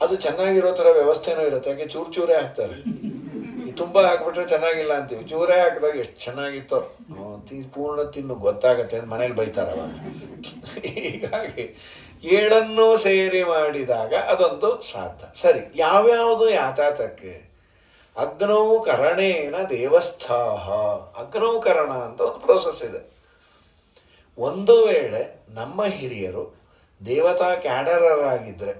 ಅದು ಚೆನ್ನಾಗಿರೋ ಥರ ವ್ಯವಸ್ಥೆನೂ ಇರುತ್ತೆ. ಯಾಕೆ ಚೂರೇ ಹಾಕ್ತಾರೆ. ತುಂಬ ಹಾಕ್ಬಿಟ್ರೆ ಚೆನ್ನಾಗಿಲ್ಲ ಅಂತೀವಿ, ಚೂರೇ ಹಾಕಿದಾಗ ಎಷ್ಟು ಚೆನ್ನಾಗಿತ್ತೋ ಪೂರ್ಣ ತಿನ್ನು ಗೊತ್ತಾಗತ್ತೆ ಅಂತ ಮನೇಲಿ ಬೈತಾರವ. ಹೀಗಾಗಿ 7 ಸೇರಿ ಮಾಡಿದಾಗ ಅದೊಂದು ಶ್ರಾದ್ದ. ಸರಿ, ಯಾವ್ಯಾವುದು ಯಾತಾತಕ್ಕೆ? ಅಗ್ನೌ ಕರಣೇನ ದೇವಸ್ಥಾಹ. ಅಗ್ನೌ ಕರಣ ಅಂತ ಒಂದು ಪ್ರೋಸೆಸ್ ಇದೆ. ಒಂದು ವೇಳೆ ನಮ್ಮ ಹಿರಿಯರು ದೇವತಾ ಕ್ಯಾಡರರಾಗಿದ್ದರೆ,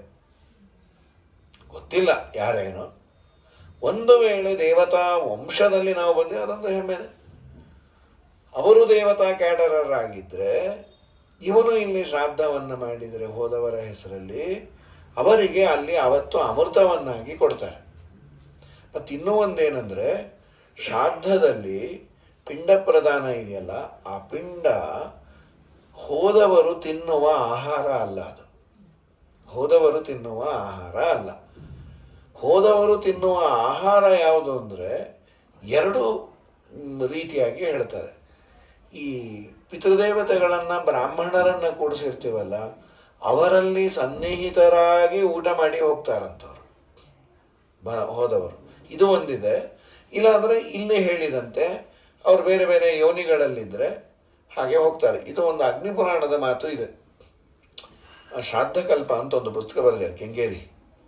ಗೊತ್ತಿಲ್ಲ ಯಾರೇನೋ, ಒಂದು ವೇಳೆ ದೇವತಾ ವಂಶದಲ್ಲಿ ನಾವು ಬಂದರೆ ಅದೊಂದು ಹೆಮ್ಮೆನೆ. ಅವರು ದೇವತಾ ಕ್ಯಾಡರರಾಗಿದ್ದರೆ ಇವನು ಇಲ್ಲಿ ಶ್ರಾದ್ದವನ್ನು ಮಾಡಿದರೆ ಹೋದವರ ಹೆಸರಲ್ಲಿ ಅವರಿಗೆ ಅಲ್ಲಿ ಅವತ್ತು ಅಮೃತವನ್ನಾಗಿ ಕೊಡ್ತಾರೆ. ಮತ್ತು ಇನ್ನೂ ಒಂದೇನೆಂದರೆ, ಶ್ರಾದ್ದದಲ್ಲಿ ಪಿಂಡ ಪ್ರದಾನ ಇದೆಯಲ್ಲ, ಆ ಪಿಂಡ ಹೋದವರು ತಿನ್ನುವ ಆಹಾರ ಅಲ್ಲ. ಅದು ಹೋದವರು ತಿನ್ನುವ ಆಹಾರ ಅಲ್ಲ. ಹೋದವರು ತಿನ್ನುವ ಆಹಾರ ಯಾವುದು ಅಂದರೆ 2 ರೀತಿಯಾಗಿ ಹೇಳ್ತಾರೆ. ಈ ಪಿತೃದೇವತೆಗಳನ್ನು ಬ್ರಾಹ್ಮಣರನ್ನು ಕೂಡಿಸಿರ್ತೀವಲ್ಲ, ಅವರಲ್ಲಿ ಸನ್ನಿಹಿತರಾಗಿ ಊಟ ಮಾಡಿ ಹೋಗ್ತಾರಂಥವ್ರು ಹೋದವರು. ಇದು ಒಂದಿದೆ. ಇಲ್ಲಾಂದರೆ ಇಲ್ಲಿ ಹೇಳಿದಂತೆ ಅವ್ರು ಬೇರೆ ಬೇರೆ ಯೋನಿಗಳಲ್ಲಿದ್ದರೆ ಹಾಗೆ ಹೋಗ್ತಾರೆ. ಇದು ಒಂದು ಅಗ್ನಿಪುರಾಣದ ಮಾತು ಇದೆ. ಶ್ರಾದ್ದಕಲ್ಪ ಅಂತ ಒಂದು ಪುಸ್ತಕ ಬರೆದಿದ್ದಾರೆ ಕೆಂಗೇರಿ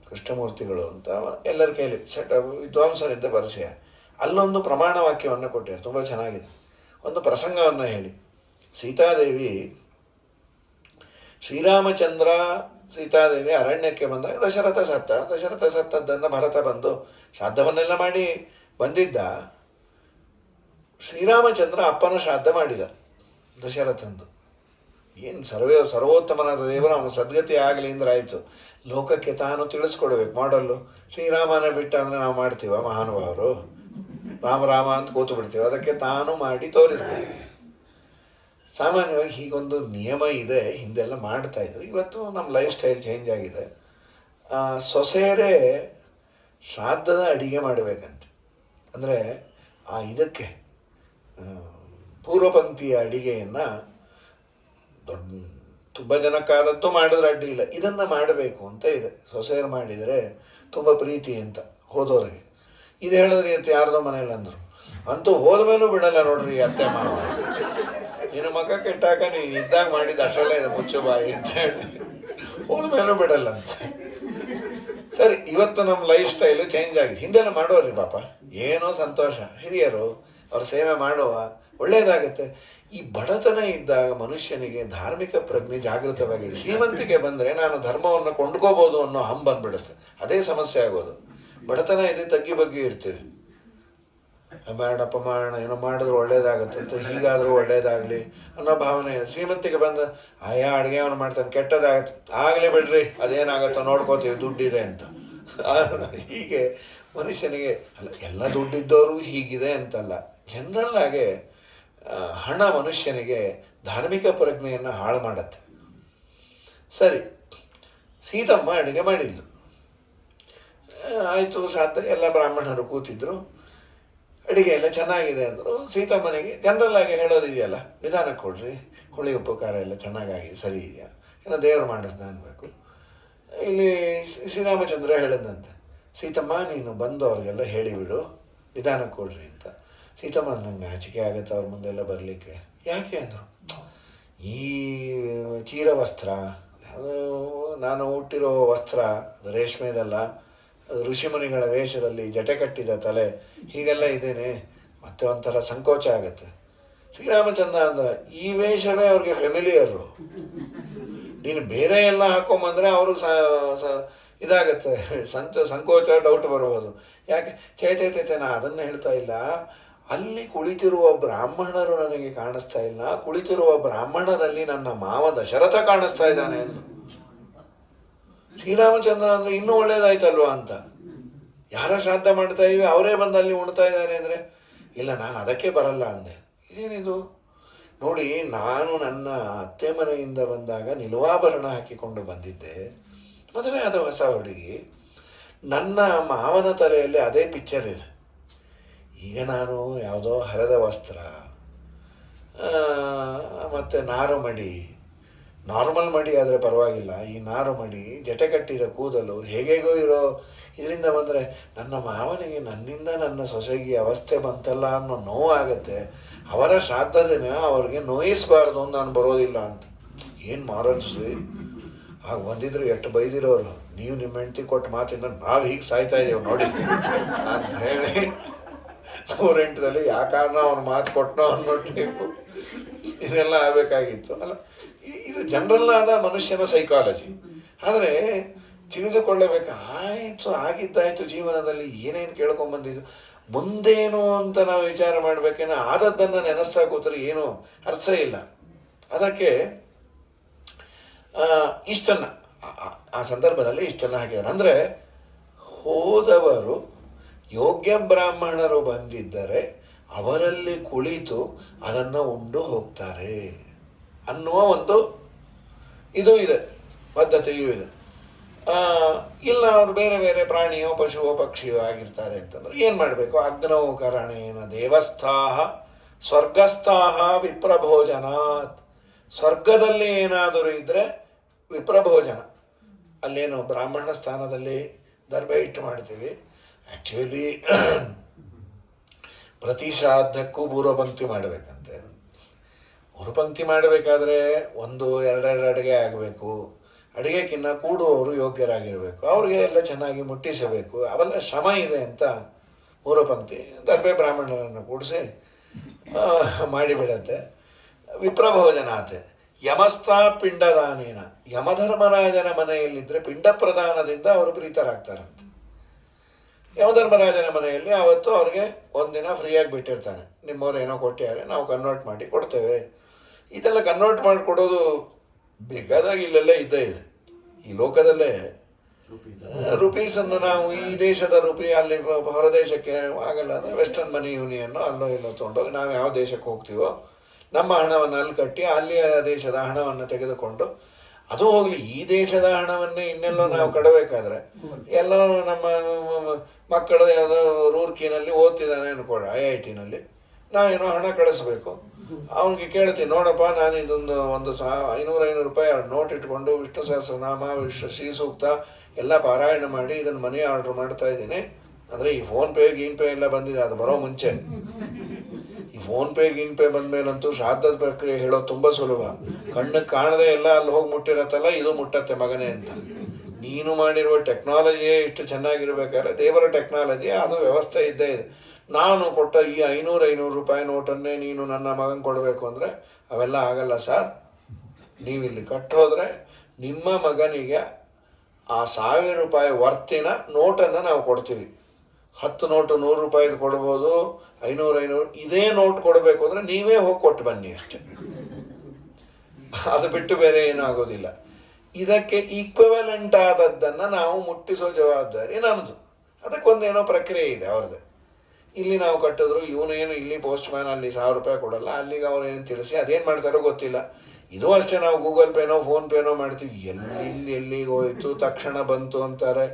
ಕೃಷ್ಣಮೂರ್ತಿಗಳು ಅಂತ, ಎಲ್ಲರ ಕೈಲಿ ವಿದ್ವಾಂಸರಿಂದ ಬರೆಸ್ಯ. ಅಲ್ಲೊಂದು ಪ್ರಮಾಣ ವಾಕ್ಯವನ್ನು ಕೊಟ್ಟಿದ್ದಾರೆ, ತುಂಬ ಚೆನ್ನಾಗಿದೆ. ಒಂದು ಪ್ರಸಂಗವನ್ನು ಹೇಳಿ. ಸೀತಾದೇವಿ, ಶ್ರೀರಾಮಚಂದ್ರ ಸೀತಾದೇವಿ ಅರಣ್ಯಕ್ಕೆ ಬಂದಾಗ ದಶರಥ ಸತ್ತದ್ದನ್ನು ಭರತ ಬಂದು ಶ್ರಾದ್ದವನ್ನೆಲ್ಲ ಮಾಡಿ ಬಂದಿದ್ದ. ಶ್ರೀರಾಮಚಂದ್ರ ಅಪ್ಪನ ಶ್ರಾದ್ದ ಮಾಡಿದ ದಶರಥಂದು. ಏನು ಸರ್ವೋತ್ತಮನಾದ ದೇವರು ಅವನು ಸದ್ಗತಿ ಆಗಲಿ ಅಂದ್ರೆ ಆಯಿತು. ಲೋಕಕ್ಕೆ ತಾನು ತಿಳಿಸ್ಕೊಡ್ಬೇಕು ಮಾಡಲ್ಲು. ಶ್ರೀರಾಮನೇ ಬಿಟ್ಟ ಅಂದರೆ ನಾವು ಮಾಡ್ತೀವ ಮಹಾನುಭಾವರು? ರಾಮ ರಾಮ ಅಂತ ಕೂತು ಬಿಡ್ತೀವಿ. ಅದಕ್ಕೆ ತಾನು ಮಾಡಿ ತೋರಿಸ್ತೇವೆ. ಸಾಮಾನ್ಯವಾಗಿ ಹೀಗೊಂದು ನಿಯಮ ಇದೆ, ಹಿಂದೆಲ್ಲ ಮಾಡ್ತಾಯಿದ್ರು. ಇವತ್ತು ನಮ್ಮ ಲೈಫ್ ಸ್ಟೈಲ್ ಚೇಂಜ್ ಆಗಿದೆ. ಸೊಸೆಯರೇ ಶ್ರಾದ್ದದ ಅಡಿಗೆ ಮಾಡಬೇಕಂತೆ. ಅಂದರೆ ಇದಕ್ಕೆ ಪೂರ್ವಪಂಕ್ತಿಯ ಅಡಿಗೆಯನ್ನು ದೊಡ್ಡ ತುಂಬ ಜನಕ್ಕಾದದ್ದು ಮಾಡಿದ್ರೆ ಅಡ್ಡಿ ಇಲ್ಲ, ಇದನ್ನು ಮಾಡಬೇಕು ಅಂತ ಇದೆ. ಸೊಸೆಯರು ಮಾಡಿದರೆ ತುಂಬ ಪ್ರೀತಿ ಅಂತ ಹೋದವ್ರಿಗೆ. ಇದು ಹೇಳಿದ್ರಿ ಅಂತ ಯಾರ್ದೋ ಮನೇಲಿ ಅಂದರು. ಅಂತೂ ಹೋದ ಮೇಲೂ ಬಿಡಲ್ಲ ನೋಡ್ರಿ ಅತ್ತೆ ಮಾವ. ನಿನ್ನ ಮಗ ಕೆಟ್ಟಾಕ ನೀನು ಇದ್ದಾಗ ಮಾಡಿದ ಅಷ್ಟೆಲ್ಲ ಇದೆ ಮುಚ್ಚು ಬಾಯಿ ಅಂತ ಹೇಳಿ ಹೋದ ಮೇಲೂ ಬಿಡಲ್ಲ ಅಂತ. ಸರಿ, ಇವತ್ತು ನಮ್ಮ ಲೈಫ್ ಸ್ಟೈಲು ಚೇಂಜ್ ಆಗಿದೆ. ಹಿಂದೆಲ್ಲ ಮಾಡೋರಿ ಪಾಪ, ಏನೋ ಸಂತೋಷ, ಹಿರಿಯರು ಅವ್ರ ಸೇವೆ ಮಾಡುವ ಒಳ್ಳೆಯದಾಗುತ್ತೆ. ಈ ಬಡತನ ಇದ್ದಾಗ ಮನುಷ್ಯನಿಗೆ ಧಾರ್ಮಿಕ ಪ್ರಜ್ಞೆ ಜಾಗೃತವಾಗಿದೆ. ಶ್ರೀಮಂತಿಗೆ ಬಂದರೆ ನಾನು ಧರ್ಮವನ್ನು ಕೊಂಡ್ಕೋಬೋದು ಅನ್ನೋ ಹಂಬ ಬಂದ್ಬಿಡುತ್ತೆ. ಅದೇ ಸಮಸ್ಯೆ ಆಗೋದು. ಬಡತನ ಇದೆ, ತಗ್ಗಿ ಬಗ್ಗೆ ಇರ್ತೀವಿ. ಬೇಡಪ್ಪ ಮಾಡೋಣ, ಏನೋ ಮಾಡಿದ್ರು ಒಳ್ಳೇದಾಗುತ್ತೆ ಅಂತ, ಹೀಗಾದರೂ ಒಳ್ಳೇದಾಗಲಿ ಅನ್ನೋ ಭಾವನೆ. ಶ್ರೀಮಂತಿಗೆ ಬಂದ ಆಯಾ ಅಡುಗೆ ಅವನು ಮಾಡ್ತಾನೆ, ಕೆಟ್ಟದಾಗತ್ತೆ, ಆಗಲೇ ಬಿಡ್ರಿ ಅದೇನಾಗುತ್ತೋ ನೋಡ್ಕೋತೀವಿ, ದುಡ್ಡಿದೆ ಅಂತ. ಹೀಗೆ ಮನುಷ್ಯನಿಗೆ ಅಲ್ಲ, ಎಲ್ಲ ದುಡ್ಡಿದ್ದವರು ಹೀಗಿದೆ ಅಂತಲ್ಲ, ಜನರಲ್ ಆಗಿ ಹಣ ಮನುಷ್ಯನಿಗೆ ಧಾರ್ಮಿಕ ಪ್ರಜ್ಞೆಯನ್ನು ಹಾಳು ಮಾಡತ್ತೆ. ಸರಿ, ಸೀತಮ್ಮ ಅಡುಗೆ ಮಾಡಿದ್ಲು, ಆಯಿತು, ಶ್ರಾದ್ದ ಎಲ್ಲ ಬ್ರಾಹ್ಮಣರು ಕೂತಿದ್ರು, ಅಡುಗೆ ಎಲ್ಲ ಚೆನ್ನಾಗಿದೆ ಅಂದರು. ಸೀತಮ್ಮನಿಗೆ ಜನರಲ್ ಆಗಿ ಹೇಳೋದಿದೆಯಲ್ಲ, ನಿಧಾನಕ್ಕೆ ಕೊಡ್ರಿ, ಹುಳಿ ಉಪ್ಪು ಖಾರ ಎಲ್ಲ ಚೆನ್ನಾಗಾಗಿ ಸರಿ ಇದೆಯಾ, ಏನೋ ದೇವರು ಮಾಡಿಸ್ದ ಅನ್ಬೇಕು. ಇಲ್ಲಿ ಶ್ರೀರಾಮಚಂದ್ರ ಹೇಳಿದಂತೆ, ಸೀತಮ್ಮ ನೀನು ಬಂದು ಅವ್ರಿಗೆಲ್ಲ ಹೇಳಿಬಿಡು, ನಿಧಾನಕ್ಕೆ ಕೊಡ್ರಿ ಅಂತ. ಸೀತಮ್ಮ ನಂಗೆ ನಾಚಿಕೆ ಆಗುತ್ತೆ ಅವ್ರ ಮುಂದೆಲ್ಲ ಬರಲಿಕ್ಕೆ. ಯಾಕೆ ಅಂದರು, ಈ ಚೀರ ವಸ್ತ್ರ, ನಾನು ಹುಟ್ಟಿರೋ ವಸ್ತ್ರ ಅದು ರೇಷ್ಮೆದಲ್ಲ, ಅದು ಋಷಿಮುನಿಗಳ ವೇಷದಲ್ಲಿ ಜಟೆ ಕಟ್ಟಿದ ತಲೆ, ಹೀಗೆಲ್ಲ ಇದ್ದೇನೆ, ಮತ್ತೆ ಒಂಥರ ಸಂಕೋಚ ಆಗುತ್ತೆ. ಶ್ರೀರಾಮಚಂದ್ರ ಅಂದ್ರೆ ಈ ವೇಷವೇ ಅವ್ರಿಗೆ ಫೆಮಿಲಿಯರು. ನೀನು ಬೇರೆ ಎಲ್ಲ ಹಾಕೊಂಬಂದರೆ ಅವರು ಇದಾಗತ್ತೆ, ಸಂಕೋಚ, ಡೌಟ್ ಬರ್ಬೋದು. ಯಾಕೆ ಚೈತೈತೆ ನಾ ಅದನ್ನು ಹೇಳ್ತಾ ಇಲ್ಲ, ಅಲ್ಲಿ ಕುಳಿತಿರುವ ಬ್ರಾಹ್ಮಣರು ನನಗೆ ಕಾಣಿಸ್ತಾ ಇಲ್ಲ, ಕುಳಿತಿರುವ ಬ್ರಾಹ್ಮಣರಲ್ಲಿ ನನ್ನ ಮಾವ ದಶರಥ ಕಾಣಿಸ್ತಾ ಇದ್ದಾನೆ ಎಂದು. ಶ್ರೀರಾಮಚಂದ್ರ ಅಂದರೆ ಇನ್ನೂ ಒಳ್ಳೇದಾಯ್ತಲ್ವ ಅಂತ. ಯಾರ ಶ್ರಾದ್ದ ಮಾಡ್ತಾ ಇವಿ ಅವರೇ ಬಂದು ಅಲ್ಲಿ ಉಣ್ತಾ ಇದ್ದಾರೆ ಅಂದರೆ, ಇಲ್ಲ ನಾನು ಅದಕ್ಕೆ ಬರಲ್ಲ ಅಂದೆ. ಏನಿದು ನೋಡಿ, ನಾನು ನನ್ನ ಅತ್ತೆ ಮನೆಯಿಂದ ಬಂದಾಗ ನಿಲುವಾಭರಣ ಹಾಕಿಕೊಂಡು ಬಂದಿದ್ದೆ, ಮದುವೆ ಆದ ಹೊಸ ಹುಡುಗಿ, ನನ್ನ ಮಾವನ ತಲೆಯಲ್ಲಿ ಅದೇ ಪಿಕ್ಚರ್ ಇದೆ. ಈಗ ನಾನು ಯಾವುದೋ ಹರಿದ ವಸ್ತ್ರ ಮತ್ತು ನಾರು ಮಡಿ, ನಾರ್ಮಲ್ ಮಡಿ ಆದರೆ ಪರವಾಗಿಲ್ಲ, ಈ ನಾರು ಮಡಿ, ಜಟೆ ಕಟ್ಟಿದ ಕೂದಲು, ಹೇಗೇಗೋ ಇರೋ ಇದರಿಂದ ಬಂದರೆ ನನ್ನ ಮಾವನಿಗೆ ನನ್ನಿಂದ ನನ್ನ ಸೊಸೆಗೆ ಅವಸ್ಥೆ ಬಂತಲ್ಲ ಅನ್ನೋ ನೋವಾಗುತ್ತೆ. ಅವರ ಶ್ರಾದ್ದ ದಿನ ಅವ್ರಿಗೆ ನೋಯಿಸಬಾರ್ದು ಅಂತ ನಾನು ಬರೋದಿಲ್ಲ ಅಂತ. ಏನು ಮಾರೋದ್ರಿ, ಆಗ ಬಂದಿದ್ರು ಎಷ್ಟು ಬೈದಿರೋರು, ನೀವು ನಿಮ್ಮ ಹೆಂಡತಿ ಕೊಟ್ಟು ಮಾತಿಂದ ನಾವು ಹೀಗೆ ಸಾಯ್ತಾ ಇದ್ದೀವಿ ನೋಡಿ ಅಂತ ಹೇಳಿ 108ದಲ್ಲಿ ಯಾಕಾರಣ ಅವನು ಮಾತು ಕೊಟ್ಟನೋ ಅನ್ನೋ ಟೈಪು ಇದೆಲ್ಲ ಆಗಬೇಕಾಗಿತ್ತು ಅಲ್ಲ. ಇದು ಜನರಲ್ ಆದ ಮನುಷ್ಯನ ಸೈಕಾಲಜಿ. ಆದರೆ ತಿಳಿದುಕೊಳ್ಳಬೇಕು, ಆಯಿತು ಆಗಿದ್ದಾಯಿತು, ಜೀವನದಲ್ಲಿ ಏನೇನು ಕೇಳ್ಕೊಂಬಂದಿದ್ದು, ಮುಂದೇನು ಅಂತ ನಾವು ವಿಚಾರ ಮಾಡಬೇಕೇನೋ, ಆದದ್ದನ್ನು ನೆನೆಸ್ತಾ ಕೂತ್ರೆ ಏನೂ ಅರ್ಥ ಇಲ್ಲ. ಅದಕ್ಕೆ ಇಷ್ಟನ್ನು ಆ ಸಂದರ್ಭದಲ್ಲಿ ಇಷ್ಟನ್ನು ಹಾಕಿದ್ದಾರೆ. ಅಂದರೆ ಹೋದವರು ಯೋಗ್ಯ ಬ್ರಾಹ್ಮಣರು ಬಂದಿದ್ದರೆ ಅವರಲ್ಲಿ ಕುಳಿತು ಅದನ್ನು ಉಂಡು ಹೋಗ್ತಾರೆ ಅನ್ನುವ ಒಂದು ಇದು ಇದೆ, ಪದ್ಧತಿಯೂ ಇದೆ. ಇಲ್ಲ ಅವರು ಬೇರೆ ಬೇರೆ ಪ್ರಾಣಿಯೋ ಪಶುವೋ ಪಕ್ಷಿಯೋ ಆಗಿರ್ತಾರೆ ಅಂತಂದ್ರೆ ಏನು ಮಾಡಬೇಕು, ಅಗ್ನೌ ಕರಣೇನ ದೇವಸ್ಥಾಹ ಸ್ವರ್ಗಸ್ಥಾಹ ವಿಪ್ರಭೋಜನಾತ್. ಸ್ವರ್ಗದಲ್ಲಿ ಏನಾದರೂ ಇದ್ದರೆ ವಿಪ್ರಭೋಜನ, ಅಲ್ಲೇನು ಬ್ರಾಹ್ಮಣ ಸ್ಥಾನದಲ್ಲಿ ದರ್ಬೆ ಇಟ್ಟು ಮಾಡ್ತೀವಿ. ಆ್ಯಕ್ಚುಲಿ ಪ್ರತಿ ಶ್ರಾದ್ದಕ್ಕೂ ಪೂರ್ವಪಂಕ್ತಿ ಮಾಡಬೇಕಂತೆ. ಪೂರ್ವಪಂಕ್ತಿ ಮಾಡಬೇಕಾದ್ರೆ 1-2 ಅಡುಗೆ ಆಗಬೇಕು. ಅಡುಗೆಕ್ಕಿಂತ ಕೂಡುವವರು ಯೋಗ್ಯರಾಗಿರಬೇಕು, ಅವ್ರಿಗೆ ಎಲ್ಲ ಚೆನ್ನಾಗಿ ಮುಟ್ಟಿಸಬೇಕು, ಅವೆಲ್ಲ ಶ್ರಮ ಇದೆ ಅಂತ ಪೂರ್ವಪಂಕ್ತಿ ದರ್ಬೆ ಬ್ರಾಹ್ಮಣರನ್ನು ಕೂಡಿಸಿ ಮಾಡಿಬಿಡತ್ತೆ. ವಿಪ್ರಭೋಜನಾತೆ ಯಮಸ್ಥಾ ಪಿಂಡದಾನೇನ, ಯಮಧರ್ಮರಾಜನ ಮನೆಯಲ್ಲಿದ್ದರೆ ಪಿಂಡ ಪ್ರದಾನದಿಂದ ಅವರು ಪ್ರೀತರಾಗ್ತಾರಂತೆ. ಯಮಧರ್ಮರಾಜನ ಮನೆಯಲ್ಲಿ ಆವತ್ತು ಅವ್ರಿಗೆ ಒಂದಿನ ಫ್ರೀಯಾಗಿ ಬಿಟ್ಟಿರ್ತಾನೆ, ನಿಮ್ಮವ್ರು ಏನೋ ಕೊಟ್ಟಿದ್ದಾರೆ ನಾವು ಕನ್ವರ್ಟ್ ಮಾಡಿ ಕೊಡ್ತೇವೆ. ಇದೆಲ್ಲ ಕನ್ವರ್ಟ್ ಮಾಡಿಕೊಡೋದು ಬೇಕಾದಾಗ ಇಲ್ಲೆಲ್ಲ ಇದ್ದೇ ಇದೆ ಈ ಲೋಕದಲ್ಲೇ. ರುಪೀಸನ್ನು ನಾವು ಈ ದೇಶದ ರುಪಿ ಅಲ್ಲಿ ಹೊರ ದೇಶಕ್ಕೆ ಆಗಲ್ಲ ಅಂದರೆ ವೆಸ್ಟರ್ನ್ ಮನಿ ಯೂನಿಯನ್ನು ಅಲ್ಲೋ ಇಲ್ಲೋ ತೊಗೊಂಡೋಗಿ ನಾವು ಯಾವ ದೇಶಕ್ಕೆ ಹೋಗ್ತೀವೋ ನಮ್ಮ ಹಣವನ್ನು ಅಲ್ಲಿ ಕಟ್ಟಿ ಅಲ್ಲಿಯ ದೇಶದ ಹಣವನ್ನು ತೆಗೆದುಕೊಂಡು, ಅದು ಹೋಗಲಿ ಈ ದೇಶದ ಹಣವನ್ನೇ ಇನ್ನೆಲ್ಲೋ ನಾವು ಕಟ್ಟಬೇಕಾದ್ರೆ ಎಲ್ಲೋ ನಮ್ಮ ಮಕ್ಕಳು ಯಾವುದೋ ರೂರ್ಕಿನಲ್ಲಿ ಓದ್ತಿದ್ದಾನೆ ಅನ್ಕೊಳ್ಳ IIT-ನಲ್ಲಿ, ನಾವೇನೋ ಹಣ ಕಳಿಸ್ಬೇಕು. ಅವನಿಗೆ ಕೇಳ್ತೀನಿ, ನೋಡಪ್ಪ ನಾನು ಇದೊಂದು 500 ರೂಪಾಯಿ ನೋಟ್ ಇಟ್ಕೊಂಡು ವಿಷ್ಣು ಸಹಸ್ರನಾಮ ಶ್ರೀ ಸೂಕ್ತ ಎಲ್ಲ ಪಾರಾಯಣ ಮಾಡಿ ಇದನ್ನು ಮನಿ ಆರ್ಡ್ರ್ ಮಾಡ್ತಾ ಇದ್ದೀನಿ. ಅಂದರೆ ಈ ಫೋನ್ಪೇ ಗೀನ್ಪೇ ಎಲ್ಲ ಬಂದಿದೆ, ಅದು ಬರೋ ಮುಂಚೆ. ಈ ಫೋನ್ಪೇ ಗೀನ್ಪೇ ಬಂದ ಮೇಲಂತೂ ಶ್ರಾದ್ದದ ಪ್ರಕ್ರಿಯೆ ಹೇಳೋದು ತುಂಬ ಸುಲಭ. ಕಣ್ಣಿಗೆ ಕಾಣದೆ ಎಲ್ಲ ಅಲ್ಲಿ ಹೋಗಿ ಮುಟ್ಟಿರತ್ತಲ್ಲ, ಇದು ಮುಟ್ಟತ್ತೆ ಮಗನೇ ಅಂತ. ನೀನು ಮಾಡಿರುವ ಟೆಕ್ನಾಲಜಿಯೇ ಇಷ್ಟು ಚೆನ್ನಾಗಿರ್ಬೇಕಾದ್ರೆ ದೇವರ ಟೆಕ್ನಾಲಜಿ ಅದು ವ್ಯವಸ್ಥೆ ಇದ್ದೇ ಇದೆ. ನಾನು ಕೊಟ್ಟ ಈ 500 ರೂಪಾಯಿ ನೋಟನ್ನೇ ನೀನು ನನ್ನ ಮಗನ ಕೊಡಬೇಕು ಅಂದರೆ ಅವೆಲ್ಲ ಆಗಲ್ಲ ಸರ್. ನೀವಿಲ್ಲಿ ಕಟ್ಟೋದ್ರೆ ನಿಮ್ಮ ಮಗನಿಗೆ ಆ 1000 ರೂಪಾಯಿ ವರ್ತಿನ ನೋಟನ್ನು ನಾವು ಕೊಡ್ತೀವಿ. 10 ನೋಟು 100 ರೂಪಾಯಿದು ಕೊಡ್ಬೋದು, 500 ಇದೇ ನೋಟ್ ಕೊಡಬೇಕು ಅಂದರೆ ನೀವೇ ಹೋಗಿ ಕೊಟ್ಟು ಬನ್ನಿ ಅಷ್ಟೆ. ಅದು ಬಿಟ್ಟು ಬೇರೆ ಏನೂ ಆಗೋದಿಲ್ಲ. ಇದಕ್ಕೆ ಈಕ್ವಲೆಂಟ್ ಆದದ್ದನ್ನು ನಾವು ಮುಟ್ಟಿಸೋ ಜವಾಬ್ದಾರಿ ನಮ್ಮದು. ಅದಕ್ಕೊಂದೇನೋ ಪ್ರಕ್ರಿಯೆ ಇದೆ ಅವ್ರದ್ದು. ಇಲ್ಲಿ ನಾವು ಕಟ್ಟಿದ್ರು ಇವನೇನು ಇಲ್ಲಿ ಪೋಸ್ಟ್ ಮ್ಯಾನ್ ಅಲ್ಲಿ 1000 ರೂಪಾಯಿ ಕೊಡಲ್ಲ, ಅಲ್ಲಿಗೆ ಅವ್ರೇನು ತಿಳಿಸಿ ಅದೇನು ಮಾಡ್ತಾರೋ ಗೊತ್ತಿಲ್ಲ. ಇದು ಅಷ್ಟೇ, ನಾವು ಗೂಗಲ್ ಪೇನೋ ಫೋನ್ಪೇನೋ ಮಾಡ್ತೀವಿ, ಎಲ್ಲಿಗೆ ಹೋಯಿತು ತಕ್ಷಣ ಬಂತು ಅಂತಾರೆ.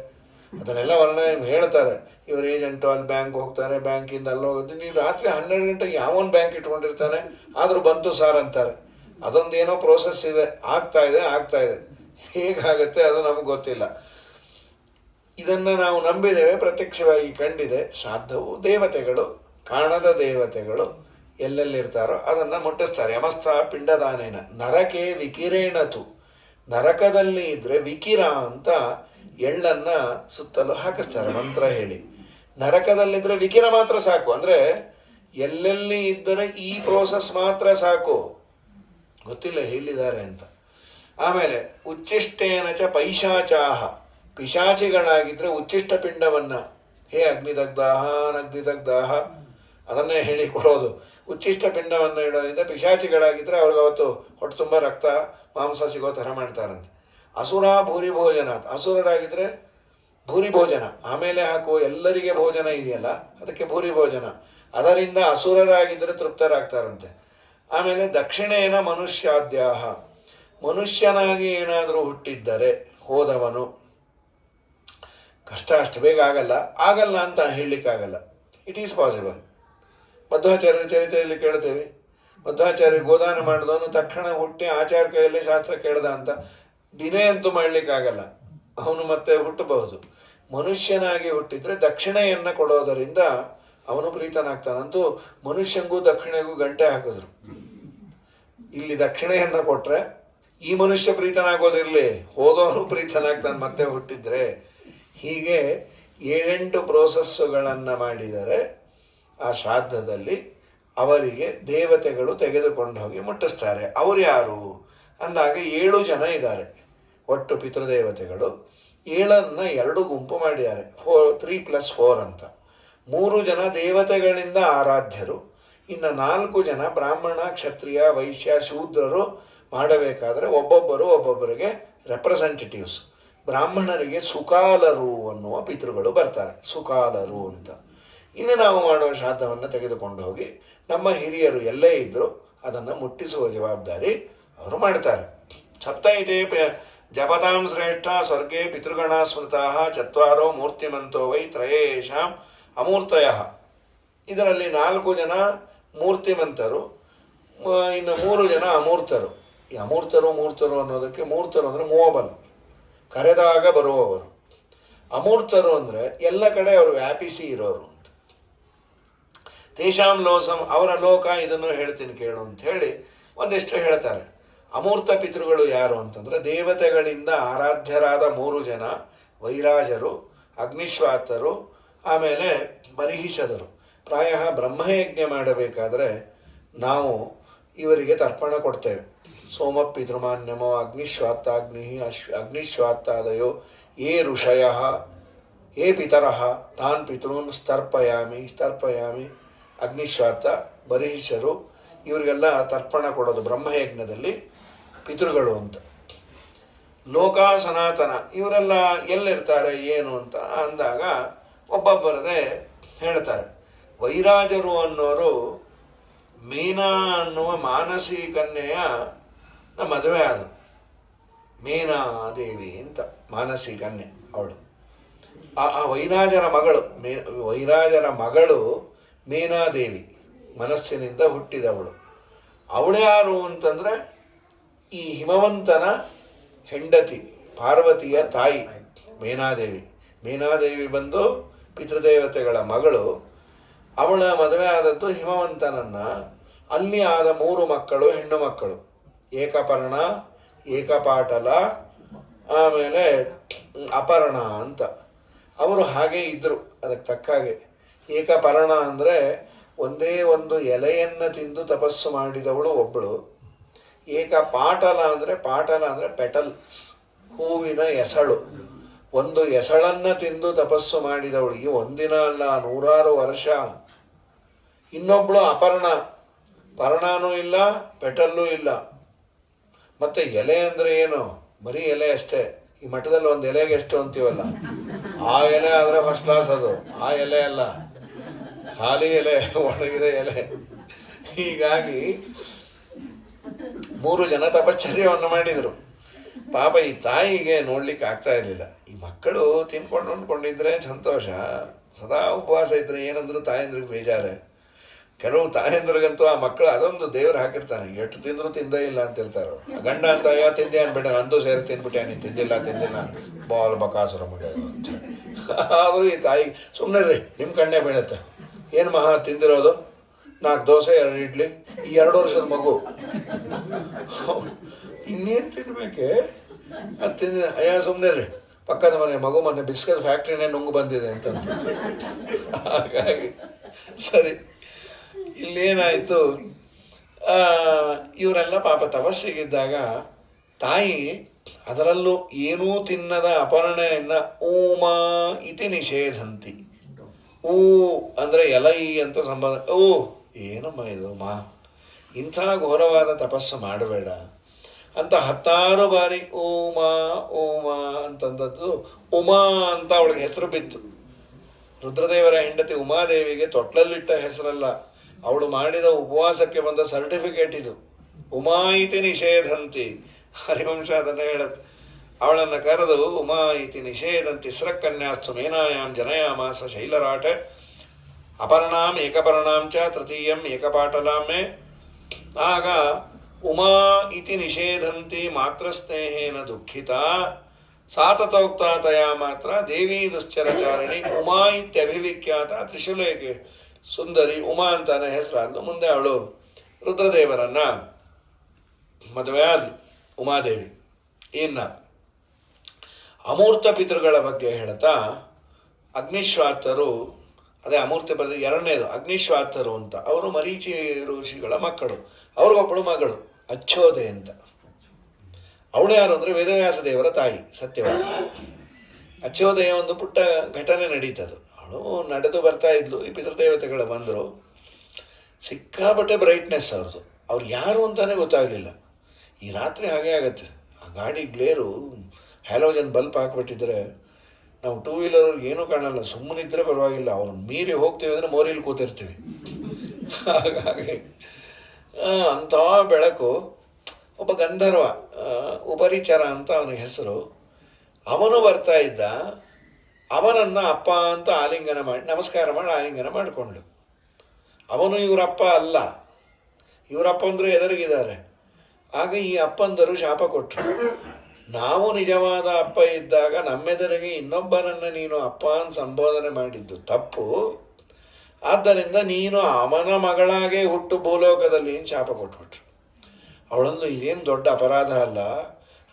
ಅದನ್ನೆಲ್ಲ ವರ್ಣನೆ ಹೇಳ್ತಾರೆ. ಇವ್ರ ಏಜೆಂಟು ಅಲ್ಲಿ ಬ್ಯಾಂಕ್ ಹೋಗ್ತಾರೆ, ಬ್ಯಾಂಕಿಂದ ಅಲ್ಲಿ ಹೋಗುತ್ತೆ. ನೀವು ರಾತ್ರಿ 12 ಗಂಟೆಗೆ ಯಾವನ್ ಬ್ಯಾಂಕ್ ಇಟ್ಕೊಂಡಿರ್ತಾನೆ, ಆದರೂ ಬಂತು ಸಾರ್ ಅಂತಾರೆ. ಅದೊಂದೇನೋ ಪ್ರೋಸೆಸ್ ಇದೆ, ಆಗ್ತಾ ಇದೆ. ಹೇಗಾಗುತ್ತೆ ಅದು ನಮಗೆ ಗೊತ್ತಿಲ್ಲ. ಇದನ್ನು ನಾವು ನಂಬಿದ್ದೇವೆ, ಪ್ರತ್ಯಕ್ಷವಾಗಿ ಕಂಡಿದೆ. ಶ್ರಾದ್ದವು ದೇವತೆಗಳು, ಕಾಣದ ದೇವತೆಗಳು ಎಲ್ಲೆಲ್ಲಿರ್ತಾರೋ ಅದನ್ನು ಮುಟ್ಟಿಸ್ತಾರೆ. ಯಮಸ್ಥ ಪಿಂಡದಾನೇನ ನರಕೆ ವಿಕಿರೇಣತು. ನರಕದಲ್ಲಿ ಇದ್ದರೆ ವಿಕಿರ ಅಂತ ಎಳ್ಳನ್ನು ಸುತ್ತಲೂ ಹಾಕಿಸ್ತಾರೆ ಮಂತ್ರ ಹೇಳಿ. ನರಕದಲ್ಲಿದ್ದರೆ ವಿಕಿರ ಮಾತ್ರ ಸಾಕು, ಅಂದರೆ ಎಲ್ಲೆಲ್ಲಿ ಇದ್ದರೆ ಈ ಪ್ರೋಸೆಸ್ ಮಾತ್ರ ಸಾಕು, ಗೊತ್ತಿಲ್ಲ ಹೇಳಿದ್ದಾರೆ ಅಂತ. ಆಮೇಲೆ ಉಚ್ಚಿಷ್ಟೇನ ಚ ಪೈಶಾಚಾಹ, ಪಿಶಾಚಿಗಳಾಗಿದ್ದರೆ ಉಚ್ಚಿಷ್ಟ ಪಿಂಡವನ್ನು ಹೇ ಅಗ್ನಿದಗ್ಧಾಹ ಅದನ್ನೇ ಹೇಳಿ ಕೊಡೋದು. ಉಚ್ಚಿಷ್ಟ ಪಿಂಡವನ್ನು ಇಡೋದ್ರಿಂದ ಪಿಶಾಚಿಗಳಾಗಿದ್ದರೆ ಅವ್ರಿಗೆ ಅವತ್ತು ಹೊಟ್ಟೆ ತುಂಬ ರಕ್ತ ಮಾಂಸ ಸಿಗೋ ಥರ ಮಾಡ್ತಾರಂತೆ. ಅಸುರ ಭೂರಿ ಭೋಜನ, ಅಸುರರಾಗಿದ್ದರೆ ಭೂರಿ ಭೋಜನ, ಆಮೇಲೆ ಹಾಕುವ ಎಲ್ಲರಿಗೆ ಭೋಜನ ಇದೆಯಲ್ಲ ಅದಕ್ಕೆ ಭೂರಿ ಭೋಜನ, ಅದರಿಂದ ಅಸುರರಾಗಿದ್ದರೆ ತೃಪ್ತರಾಗ್ತಾರಂತೆ. ಆಮೇಲೆ ದಕ್ಷಿಣೇನ ಮನುಷ್ಯಾದ್ಯಾಹ, ಮನುಷ್ಯನಾಗಿ ಏನಾದರೂ ಹುಟ್ಟಿದ್ದರೆ ಹೋದವನು, ಕಷ್ಟ ಅಷ್ಟು ಬೇಗ ಆಗಲ್ಲ ಅಂತ ಹೇಳಲಿಕ್ಕಾಗಲ್ಲ. It is possible. ಮಧ್ವಾಚಾರ್ಯರ ಚರಿತ್ರೆಯಲ್ಲಿ ಕೇಳ್ತೇವೆ, ಮಧ್ವಾಚಾರ್ಯ ಗೋದಾನ ಮಾಡಿದವನು ತಕ್ಷಣ ಹುಟ್ಟಿ ಆಚಾರ್ಯ ಕೈಯಲ್ಲಿ ಶಾಸ್ತ್ರ ಕೇಳ್ದ ಅಂತ ಡಿನೇ ಅಂತೂ ಮಾಡಲಿಕ್ಕಾಗಲ್ಲ, ಅವನು ಮತ್ತೆ ಹುಟ್ಟಬಹುದು. ಮನುಷ್ಯನಾಗಿ ಹುಟ್ಟಿದರೆ ದಕ್ಷಿಣೆಯನ್ನು ಕೊಡೋದರಿಂದ ಅವನು ಪ್ರೀತನಾಗ್ತಾನಂತೂ. ಮನುಷ್ಯನಿಗೂ ದಕ್ಷಿಣೆಗೂ ಗಂಟೆ ಹಾಕಿದ್ರು. ಇಲ್ಲಿ ದಕ್ಷಿಣೆಯನ್ನು ಕೊಟ್ಟರೆ ಈ ಮನುಷ್ಯ ಪ್ರೀತನಾಗೋದಿರಲಿ, ಹೋದವನು ಪ್ರೀತನಾಗ್ತಾನೆ ಮತ್ತೆ ಹುಟ್ಟಿದ್ರೆ. ಹೀಗೆ 7 ಪ್ರೋಸೆಸ್ಸುಗಳನ್ನು ಮಾಡಿದರೆ ಆ ಶ್ರಾದ್ದದಲ್ಲಿ ಅವರಿಗೆ ದೇವತೆಗಳು ತೆಗೆದುಕೊಂಡು ಹೋಗಿ ಮುಟ್ಟಿಸ್ತಾರೆ. ಅವರು ಯಾರು ಅಂದಾಗ 7 ಜನ ಇದ್ದಾರೆ ಒಟ್ಟು ಪಿತೃದೇವತೆಗಳು. 7ನ್ನು 2 ಗುಂಪು ಮಾಡಿದ್ದಾರೆ, 3+4 ಅಂತ. 3 ಜನ ದೇವತೆಗಳಿಂದ ಆರಾಧ್ಯರು, ಇನ್ನು 4 ಜನ ಬ್ರಾಹ್ಮಣ ಕ್ಷತ್ರಿಯ ವೈಶ್ಯ ಶೂದ್ರರು ಮಾಡಬೇಕಾದ್ರೆ ಒಬ್ಬೊಬ್ಬರಿಗೆ ರೆಪ್ರೆಸೆಂಟೇಟಿವ್ಸ್. ಬ್ರಾಹ್ಮಣರಿಗೆ ಸುಕಾಲರು ಅನ್ನುವ ಪಿತೃಗಳು ಬರ್ತಾರೆ, ಸುಕಾಲರು ಅಂತ. ಇಲ್ಲಿ ನಾವು ಮಾಡುವ ಶ್ರಾದ್ದವನ್ನು ತೆಗೆದುಕೊಂಡು ಹೋಗಿ ನಮ್ಮ ಹಿರಿಯರು ಎಲ್ಲೇ ಇದ್ದರೂ ಅದನ್ನು ಮುಟ್ಟಿಸುವ ಜವಾಬ್ದಾರಿ ಅವರು ಮಾಡ್ತಾರೆ. ಸಪ್ತೈತೆ ಜಪತಾಂ ಶ್ರೇಷ್ಠ ಸ್ವರ್ಗೇ ಪಿತೃಗಣ ಸ್ಮೃತಾ 4 ಮೂರ್ತಿಮಂತೋ ವೈ ತ್ರಯೇಷಾಂ ಅಮೂರ್ತಯ. ಇದರಲ್ಲಿ 4 ಜನ ಮೂರ್ತಿಮಂತರು, ಇನ್ನು 3 ಜನ ಅಮೂರ್ತರು. ಈ ಮೂರ್ತರು ಅನ್ನೋದಕ್ಕೆ, ಮೂರ್ತರು ಅಂದರೆ ಮೂವಬಲ್, ಕರೆದಾಗ ಬರುವವರು. ಅಮೂರ್ತರು ಅಂದರೆ ಎಲ್ಲ ಕಡೆ ಅವರು ವ್ಯಾಪಿಸಿ ಇರೋರು ಅಂತ. ತೇಷಾಂ ಲೋಸಂ, ಅವರ ಲೋಕ ಇದನ್ನು ಹೇಳ್ತೀನಿ ಕೇಳು ಅಂತ ಹೇಳಿ ಒಂದಿಷ್ಟು ಹೇಳ್ತಾರೆ. ಅಮೂರ್ತ ಪಿತೃಗಳು ಯಾರು ಅಂತಂದರೆ ದೇವತೆಗಳಿಂದ ಆರಾಧ್ಯರಾದ 3 ಜನ, ವೈರಾಜರು, ಅಗ್ನಿಶ್ವಾತರು, ಆಮೇಲೆ ಬರಿಹಿಷದರು. ಪ್ರಾಯ ಬ್ರಹ್ಮಯಜ್ಞ ಮಾಡಬೇಕಾದ್ರೆ ನಾವು ಇವರಿಗೆ ತರ್ಪಣ ಕೊಡ್ತೇವೆ. ಸೋಮ ಪಿತೃಮಾನ್ಯಮೋ ಅಗ್ನಿಶ್ವಾತ್ತಾಗ್ನಿ ಅಗ್ನಿಶ್ವಾತ್ತಾದಯೋ ಯೇ ಋಷಯ ಯೇ ಪಿತರಃ ತಾನ್ ಪಿತೃನ್ ಸ್ತರ್ಪಯಾಮಿ ಅಗ್ನಿಶ್ವಾತ ಬರಿಹಿಷರು, ಇವರಿಗೆಲ್ಲ ತರ್ಪಣ ಕೊಡೋದು ಬ್ರಹ್ಮಯಜ್ಞದಲ್ಲಿ ಪಿತೃಗಳು ಅಂತ. ಲೋಕ ಸನಾತನ ಇವರೆಲ್ಲ ಎಲ್ಲಿರ್ತಾರೆ ಏನು ಅಂತ ಅಂದಾಗ ಒಬ್ಬೊಬ್ಬರದೇ ಹೇಳ್ತಾರೆ. ವೈರಾಜರು ಅನ್ನೋರು ಮೀನಾ ಅನ್ನುವ ಮಾನಸಿ ಕನ್ಯೆಯ ಮದುವೆ ಆದರು. ಮೀನಾದೇವಿ ಅಂತ ಮಾನಸಿ ಕನ್ಯೆ ಅವಳು. ಆ ವೈರಾಜರ ಮಗಳು ಮೀನಾದೇವಿ ಮನಸ್ಸಿನಿಂದ ಹುಟ್ಟಿದವಳು. ಅವಳು ಯಾರು ಅಂತಂದರೆ ಈ ಹಿಮವಂತನ ಹೆಂಡತಿ ಪಾರ್ವತಿಯ ತಾಯಿ ಮೀನಾದೇವಿ. ಮೀನಾದೇವಿ ಬಂದು ಪಿತೃದೇವತೆಗಳ ಮಗಳು. ಅವಳ ಮದುವೆ ಆದದ್ದು ಹಿಮವಂತನನ್ನು. ಅಲ್ಲಿ ಆದ 3 ಮಕ್ಕಳು ಹೆಣ್ಣು ಮಕ್ಕಳು, ಏಕಪರ್ಣ, ಏಕಪಾಟಲ, ಆಮೇಲೆ ಅಪರ್ಣ ಅಂತ. ಅವರು ಹಾಗೆ ಇದ್ದರು ಅದಕ್ಕೆ ತಕ್ಕ ಹಾಗೆ. ಏಕಪರ್ಣ ಅಂದರೆ ಒಂದೇ ಒಂದು ಎಲೆಯನ್ನು ತಿಂದು ತಪಸ್ಸು ಮಾಡಿದವಳು ಒಬ್ಬಳು. ಏಕಪಾಟಲ ಅಂದರೆ ಪೆಟಲ್, ಹೂವಿನ ಎಸಳು. ಒಂದು ಎಸಳನ್ನು ತಿಂದು ತಪಸ್ಸು ಮಾಡಿದವಳು. ಈ ಒಂದಿನ ಅಲ್ಲ, 100 ವರ್ಷ. ಇನ್ನೊಬ್ಬಳು ಅಪರ್ಣ, ಪರ್ಣನೂ ಇಲ್ಲ, ಪೆಟಲ್ಲೂ ಇಲ್ಲ. ಮತ್ತು ಎಲೆ ಅಂದರೆ ಏನು? ಬರೀ ಎಲೆ ಅಷ್ಟೇ. ಈ ಮಠದಲ್ಲಿ ಒಂದು ಎಲೆಗೆ ಎಷ್ಟು ಅಂತೀವಲ್ಲ, ಆ ಎಲೆ ಆದರೆ ಫಸ್ಟ್ ಕ್ಲಾಸ್. ಅದು ಆ ಎಲೆ ಅಲ್ಲ, ಖಾಲಿ ಎಲೆ, ಒಣಗಿದ ಎಲೆ. ಹೀಗಾಗಿ 3 ಜನ ತಪಶ್ಚರ್ಯವನ್ನು ಮಾಡಿದರು. ಪಾಪ ಈ ತಾಯಿಗೆ ನೋಡ್ಲಿಕ್ಕೆ ಆಗ್ತಾ ಇರಲಿಲ್ಲ. ಈ ಮಕ್ಕಳು ತಿನ್ಕೊಂಡು ಉಂಡ್ಕೊಂಡಿದ್ರೆ ಸಂತೋಷ, ಸದಾ ಉಪವಾಸ ಇದ್ದರೆ ಏನಂದ್ರು ತಾಯಂದ್ರಿಗೆ ಬೇಜಾರೆ. ಕೆಲವು ತಾಯಂದ್ರಿಗಂತೂ ಆ ಮಕ್ಕಳು ಅದೊಂದು ದೇವ್ರು ಹಾಕಿರ್ತಾನೆ, ಎಷ್ಟು ತಿಂದರೂ ತಿಂದೇ ಇಲ್ಲ ಅಂತ ಇರ್ತಾರೆ. ಗಂಡ ಅಂತ ಯಾ ತಿಂದೆ ಅನ್ಬೇಡ, ನಂದು ಸೇರಿ ತಿಂದ್ಬಿಟ್ಟೆ, ನೀನು ತಿಂದಿಲ್ಲ ಬಾಲ್ ಬಕಾಸುರ ಮುಗಿಯೋದು ಅಂತ. ಆದರೂ ಈ ತಾಯಿ ಸುಮ್ಮನೆ ರೀ, ನಿಮ್ಮ ಕಣ್ಣೇ ಬೀಳುತ್ತೆ. ಏನು ಮಹಾ ತಿಂದಿರೋದು? 4 ದೋಸೆ 2 ಇಡ್ಲಿ. ಈ 2 ವರ್ಷದ ಮಗು ಇನ್ನೇನು ತಿನ್ಬೇಕೆ? ಅದು ತಿಂದ ಅಯ್ಯ ಸುಮ್ಮನೆ ರೀ, ಪಕ್ಕದ ಮನೆ ಮಗು ಮೊನ್ನೆ ಬಿಸ್ಕೆಟ್ ಫ್ಯಾಕ್ಟ್ರಿನೇ ನುಂಗು ಬಂದಿದೆ ಅಂತ. ಹಾಗಾಗಿ ಸರಿ, ಇಲ್ಲೇನಾಯಿತು, ಇವರೆಲ್ಲ ಪಾಪ ತಪಸ್ಸಿಗಿದ್ದಾಗ ತಾಯಿ ಅದರಲ್ಲೂ ಏನೂ ತಿನ್ನದ ಅಪರ್ಣೆಯನ್ನು ಓಮಾ ಇತಿ ನಿಷೇಧಂತಿ. ಊ ಅಂದರೆ ಎಲೈ ಅಂತ ಸಂಬಂಧ. ಓ ಏನಮ್ಮ ಇದು ಇಂಥ ಘೋರವಾದ ತಪಸ್ಸು ಮಾಡಬೇಡ ಅಂತ 10 ಬಾರಿ ಓಮಾ ಓಮಾ ಅಂತಂದದ್ದು. ಉಮಾ ಅಂತ ಅವಳಿಗೆ ಹೆಸರು ಬಿತ್ತು. ರುದ್ರದೇವರ ಹೆಂಡತಿ ಉಮಾದೇವಿಗೆ ತೊಟ್ಲಲ್ಲಿಟ್ಟ ಹೆಸರಲ್ಲ, ಅವಳು ಮಾಡಿದ ಉಪವಾಸಕ್ಕೆ ಬಂದ ಸರ್ಟಿಫಿಕೇಟ್ ಇದು. ಉಮಾ ಇತಿ ನಿಷೇಧಂತಿ. ಹರಿವಂಶ ಅದನ್ನು ಹೇಳುತ್ತೆ. ಅವಳನ್ನು ಕರೆದು ಉಮಾ ಇತಿ ನಿಷೇಧಂತಿ ಸ್ರಕನ್ಯಾಸ್ತು ಮೇನಾಯಾಂ ಜನಯಾಮಾಸ ಶೈಲರಾಟ ಅಪರ್ಣಾಂ ಏಕಪರ್ಣಾಂ ಚ ತೃತೀಯಂ ಏಕಪಾಟಲಾಮೆ. ಆಗ ಉಮಾ ಇತಿ ನಿಷೇಧಂತಿ ಮಾತ್ರ ಸ್ನೇಹೇನ ದುಃಖಿತ ಸಾತತೋಕ್ತ ತಯಾ ಮಾತ್ರ ದೇವಿ ದುಶ್ಚರಚಾರಿಣಿ ಉಮಾ ಇತ್ಯಭಿವಿಖ್ಯಾತ ತ್ರಿಶೂಲೇಕೆ ಸುಂದರಿ. ಉಮಾ ಅಂತಾನೆ ಹೆಸರಾದ್ಲು. ಮುಂದೆ ಅವಳು ರುದ್ರದೇವರನ್ನು ಮದುವೆ ಆದ್ಲು ಉಮಾದೇವಿ. ಇನ್ನು ಅಮೂರ್ತ ಪಿತೃಗಳ ಬಗ್ಗೆ ಹೇಳ್ತಾ ಅಗ್ನಿಶ್ವಾತರು, ಅದೇ ಅಮೂರ್ತ ಪದ 2ನೇದು ಅಗ್ನಿಶ್ವಾತರು ಅಂತ. ಅವರು ಮರೀಚಿ ಋಷಿಗಳ ಮಕ್ಕಳು. ಅವ್ರಿಗೊಬ್ಬಳು ಮಗಳು ಅಚ್ಚೋದೆ ಅಂತ. ಅವಳು ಯಾರು ಅಂದರೆ ವೇದವ್ಯಾಸ ದೇವರ ತಾಯಿ ಸತ್ಯವತಿ. ಅಚ್ಚೋದೆಯ ಒಂದು ಪುಟ್ಟ ಘಟನೆ ನಡೀತದು. ಅವಳು ನಡೆದು ಬರ್ತಾ ಇದ್ಲು, ಈ ಪಿತೃದೇವತೆಗಳು ಬಂದರು. ಸಿಕ್ಕಾಪಟ್ಟೆ ಬ್ರೈಟ್ನೆಸ್ ಅವ್ರದ್ದು. ಅವ್ರು ಯಾರು ಅಂತಲೇ ಗೊತ್ತಾಗಲಿಲ್ಲ. ಈ ರಾತ್ರಿ ಹಾಗೆ ಆಗತ್ತೆ, ಆ ಗಾಡಿ ಗ್ಲೇರು ಹ್ಯಾಲೋಜನ್ ಬಲ್ಪ್ ಹಾಕ್ಬಿಟ್ಟಿದ್ರೆ ನಾವು 2 ವೀಲರ್ಗೆ ಏನೂ ಕಾಣಲ್ಲ, ಸುಮ್ಮನಿದ್ರೆ ಪರವಾಗಿಲ್ಲ. ಅವ್ರನ್ನ ಮೀರಿ ಹೋಗ್ತೀವಿ ಅಂದರೆ ಮೋರಿಲಿ ಕೂತಿರ್ತೀವಿ. ಹಾಗಾಗಿ ಅಂಥ ಬೆಳಕು. ಒಬ್ಬ ಗಂಧರ್ವ, ಉಪರಿಚರ ಅಂತ ಅವನ ಹೆಸರು. ಅವನು ಬರ್ತಾ ಇದ್ದ. ಅವನನ್ನು ಅಪ್ಪ ಅಂತ ಆಲಿಂಗನ ಮಾಡಿ ನಮಸ್ಕಾರ ಮಾಡಿ ಆಲಿಂಗನ ಮಾಡಿಕೊಂಡ್ಳು. ಅವನು ಇವರಪ್ಪ ಅಲ್ಲ, ಇವರಪ್ಪ ಅಂದರೆ ಎದುರಿಗಿದ್ದಾರೆ. ಆಗ ಈ ಅಪ್ಪಂದರು ಶಾಪ ಕೊಟ್ಟರು. ನಾವು ನಿಜವಾದ ಅಪ್ಪ ಇದ್ದಾಗ ನಮ್ಮೆದುರಿಗೆ ಇನ್ನೊಬ್ಬನನ್ನು ನೀನು ಅಪ್ಪ ಅಂತ ಸಂಬೋಧನೆ ಮಾಡಿದ್ದು ತಪ್ಪು, ಆದ್ದರಿಂದ ನೀನು ಅವನ ಮಗಳಾಗೇ ಹುಟ್ಟು ಭೂಲೋಕದಲ್ಲಿ ಶಾಪ ಕೊಟ್ಬಿಟ್ರು. ಅವಳಂದು ಏನು ದೊಡ್ಡ ಅಪರಾಧ ಅಲ್ಲ.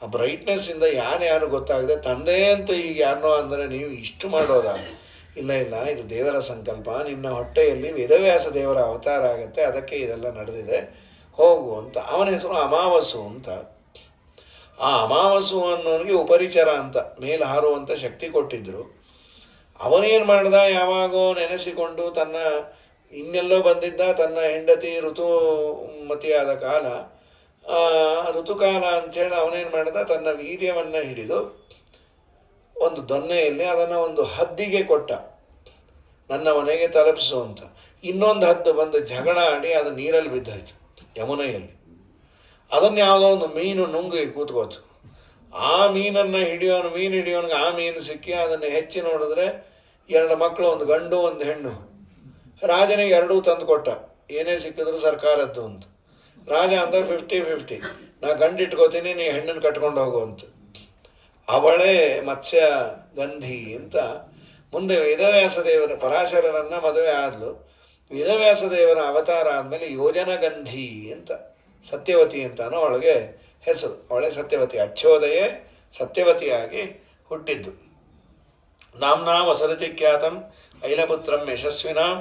ಆ ಬ್ರೈಟ್ನೆಸ್ಸಿಂದ ಯಾರು ಗೊತ್ತಾಗದೆ ತಂದೆ ಅಂತ ಈಗ ಯಾರನ್ನೋ ಅಂದರೆ ನೀವು ಇಷ್ಟು ಮಾಡೋದಾ? ಇಲ್ಲ ಇಲ್ಲ, ಇದು ದೇವರ ಸಂಕಲ್ಪ. ನಿನ್ನ ಹೊಟ್ಟೆಯಲ್ಲಿ ವೇದವ್ಯಾಸ ದೇವರ ಅವತಾರ ಆಗುತ್ತೆ, ಅದಕ್ಕೆ ಇದೆಲ್ಲ ನಡೆದಿದೆ, ಹೋಗು ಅಂತ. ಅವನ ಹೆಸರು ಅಮಾವಾಸು ಅಂತ. ಆ ಅಮಾವಾಸು ಅನ್ನೋನಿಗೆ ಉಪರಿಚರ ಅಂತ ಮೇಲೆ ಹಾರುವಂಥ ಶಕ್ತಿ ಕೊಟ್ಟಿದ್ದರು. ಅವನೇನು ಮಾಡ್ದ, ಯಾವಾಗೋ ನೆನೆಸಿಕೊಂಡು ಇನ್ನೆಲ್ಲೋ ಬಂದಿದ್ದ ತನ್ನ ಹೆಂಡತಿ ಋತುಮತಿಯಾದ ಕಾಲ ಋತುಕಾಲ ಅಂಥೇಳಿ ಅವನೇನು ಮಾಡಿದ, ತನ್ನ ವೀರ್ಯವನ್ನು ಹಿಡಿದು ಒಂದು ದೊನ್ನೆಯಲ್ಲಿ ಅದನ್ನು ಒಂದು ಹದ್ದಿಗೆ ಕೊಟ್ಟ, ನನ್ನ ಮನೆಗೆ ತಲುಪಿಸು ಅಂತ. ಇನ್ನೊಂದು ಹದ್ದು ಬಂದು ಜಗಳ ಆಡಿ ಅದು ನೀರಲ್ಲಿ ಬಿದ್ದೋಯ್ತು ಯಮುನೆಯಲ್ಲಿ. ಅದನ್ನು ಯಾವುದೋ ಒಂದು ಮೀನು ನುಂಗಿ ಕೂತ್ಕೋತು. ಆ ಮೀನು ಹಿಡಿಯೋನಿಗೆ ಆ ಮೀನು ಸಿಕ್ಕಿ ಅದನ್ನು ಹೆಚ್ಚಿ ನೋಡಿದ್ರೆ 2 ಮಕ್ಕಳು, ಒಂದು ಗಂಡು ಒಂದು ಹೆಣ್ಣು. ರಾಜನಿಗೆ 2 ತಂದು ಕೊಟ್ಟ, ಏನೇ ಸಿಕ್ಕಿದ್ರು ಸರ್ಕಾರದ್ದು ಅಂತ. ರಾಜ ಅಂದ 50-50, ನಾ ಗಂಡು ಇಟ್ಕೋತೀನಿ, ನೀ ಹೆಣ್ಣನ್ನು ಕಟ್ಕೊಂಡು ಹೋಗುವಂತ. ಅವಳೇ ಮತ್ಸ್ಯ ಗಂಧಿ ಅಂತ. ಮುಂದೆ ವೇದವ್ಯಾಸ ದೇವರ ಪರಾಶರರನ್ನು ಮದುವೆ ಆದಲು. ವೇದವ್ಯಾಸ ದೇವರ ಅವತಾರ ಆದಮೇಲೆ ಯೋಜನಗಂಧಿ ಅಂತ, ಸತ್ಯವತಿ ಅಂತಾನೋ ಅವಳಿಗೆ ಹೆಸರು. ಅವಳೇ ಸತ್ಯವತಿ, ಅಚ್ಚೋದಯೇ ಸತ್ಯವತಿಯಾಗಿ ಹುಟ್ಟಿದ್ದು. ನಾಮ್ನಾ ವಸರತಿ ಖ್ಯಾತಂ ಐಲಪುತ್ರಂ ಯಶಸ್ವಿನಾಂ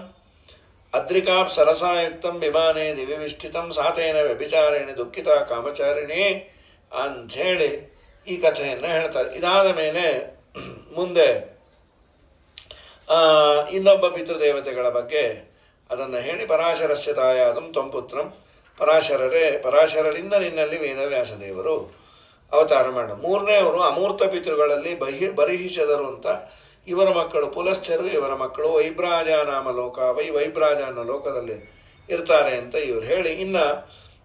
ಅದ್ರಿಕಾಪ್ ಸರಸಾಯುಕ್ತಂ ವಿಮಾನೆ ದಿವ್ಯವಿಷ್ಠಿತಂ ಸಾತೇನ ವ್ಯಭಿಚಾರಿಣಿ ದುಃಖಿತ ಕಾಮಚಾರಿಣಿ ಅಂಥೇಳಿ ಈ ಕಥೆಯನ್ನು ಹೇಳ್ತಾರೆ. ಇದಾದ ಮೇಲೆ ಮುಂದೆ ಇನ್ನೊಬ್ಬ ಪಿತೃದೇವತೆಗಳ ಬಗ್ಗೆ ಅದನ್ನು ಹೇಳಿ, ಪರಾಶರಸ್ಯ ತಾಯಾದಂ ತ್ವಂಪುತ್ರಂ, ಪರಾಶರರಿಂದ ನಿನ್ನಲ್ಲಿ ವೇದವ್ಯಾಸ ದೇವರು ಅವತಾರ ಮಾಡ. ಮೂರನೆಯವರು ಅಮೂರ್ತ ಪಿತೃಗಳಲ್ಲಿ ಬರಿಹಿಷದರು ಅಂತ, ಇವರ ಮಕ್ಕಳು ಪುಲಶ್ಚರು, ಇವರ ಮಕ್ಕಳು ವೈಬ್ರಾಜ ನಾಮ ಲೋಕ, ವೈಬ್ರಾಜ ಅನ್ನೋ ಲೋಕದಲ್ಲಿ ಇರ್ತಾರೆ ಅಂತ ಇವರು ಹೇಳಿ, ಇನ್ನು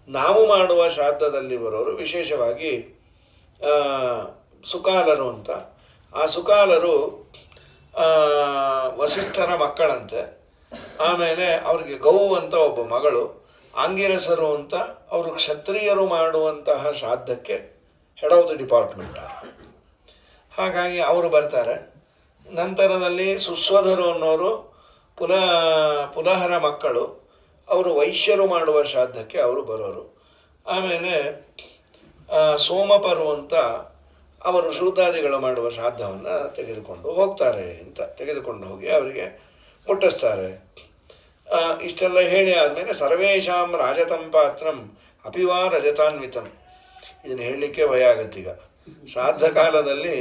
ನಾವು ಮಾಡುವ ಶ್ರಾದ್ದದಲ್ಲಿ ಬರೋರು ವಿಶೇಷವಾಗಿ ಸುಕಾಲರು ಅಂತ. ಆ ಸುಕಾಲರು ವಸಿಷ್ಠರ ಮಕ್ಕಳಂತೆ. ಆಮೇಲೆ ಅವರಿಗೆ ಗೌ ಅಂತ ಒಬ್ಬ ಮಗಳು, ಆಂಗಿರಸರು ಅಂತ ಅವರು ಕ್ಷತ್ರಿಯರು ಮಾಡುವಂತಹ ಶ್ರಾದ್ದಕ್ಕೆ ಹೆಡ್ ಆಫ್ ದಿ ಡಿಪಾರ್ಟ್ಮೆಂಟ್. ಹಾಗಾಗಿ ಅವರು ಬರ್ತಾರೆ. ನಂತರದಲ್ಲಿ ಸುಸ್ವಧರು ಅನ್ನೋರು ಪುಲಹರ ಮಕ್ಕಳು, ಅವರು ವೈಶ್ಯರು ಮಾಡುವ ಶ್ರಾದ್ದಕ್ಕೆ ಅವರು ಬರೋರು. ಆಮೇಲೆ ಸೋಮಪರು ಅಂತ ಅವರು ಶೂದ್ರಾದಿಗಳು ಮಾಡುವ ಶ್ರಾದ್ದವನ್ನು ತೆಗೆದುಕೊಂಡು ಹೋಗಿ ಅವರಿಗೆ ಮುಟ್ಟಿಸ್ತಾರೆ. ಇಷ್ಟೆಲ್ಲ ಹೇಳಿ ಆದಮೇಲೆ ಸರ್ವೇಷಾಂ ರಾಜತಂ ಪಾತ್ರಂ ಅಪಿವಾ ರಜತಾನ್ವಿತಂ. ಇದನ್ನು ಹೇಳಲಿಕ್ಕೆ ಭಯ ಆಗುತ್ತೀಗ. ಶ್ರಾದ್ದ ಕಾಲದಲ್ಲಿ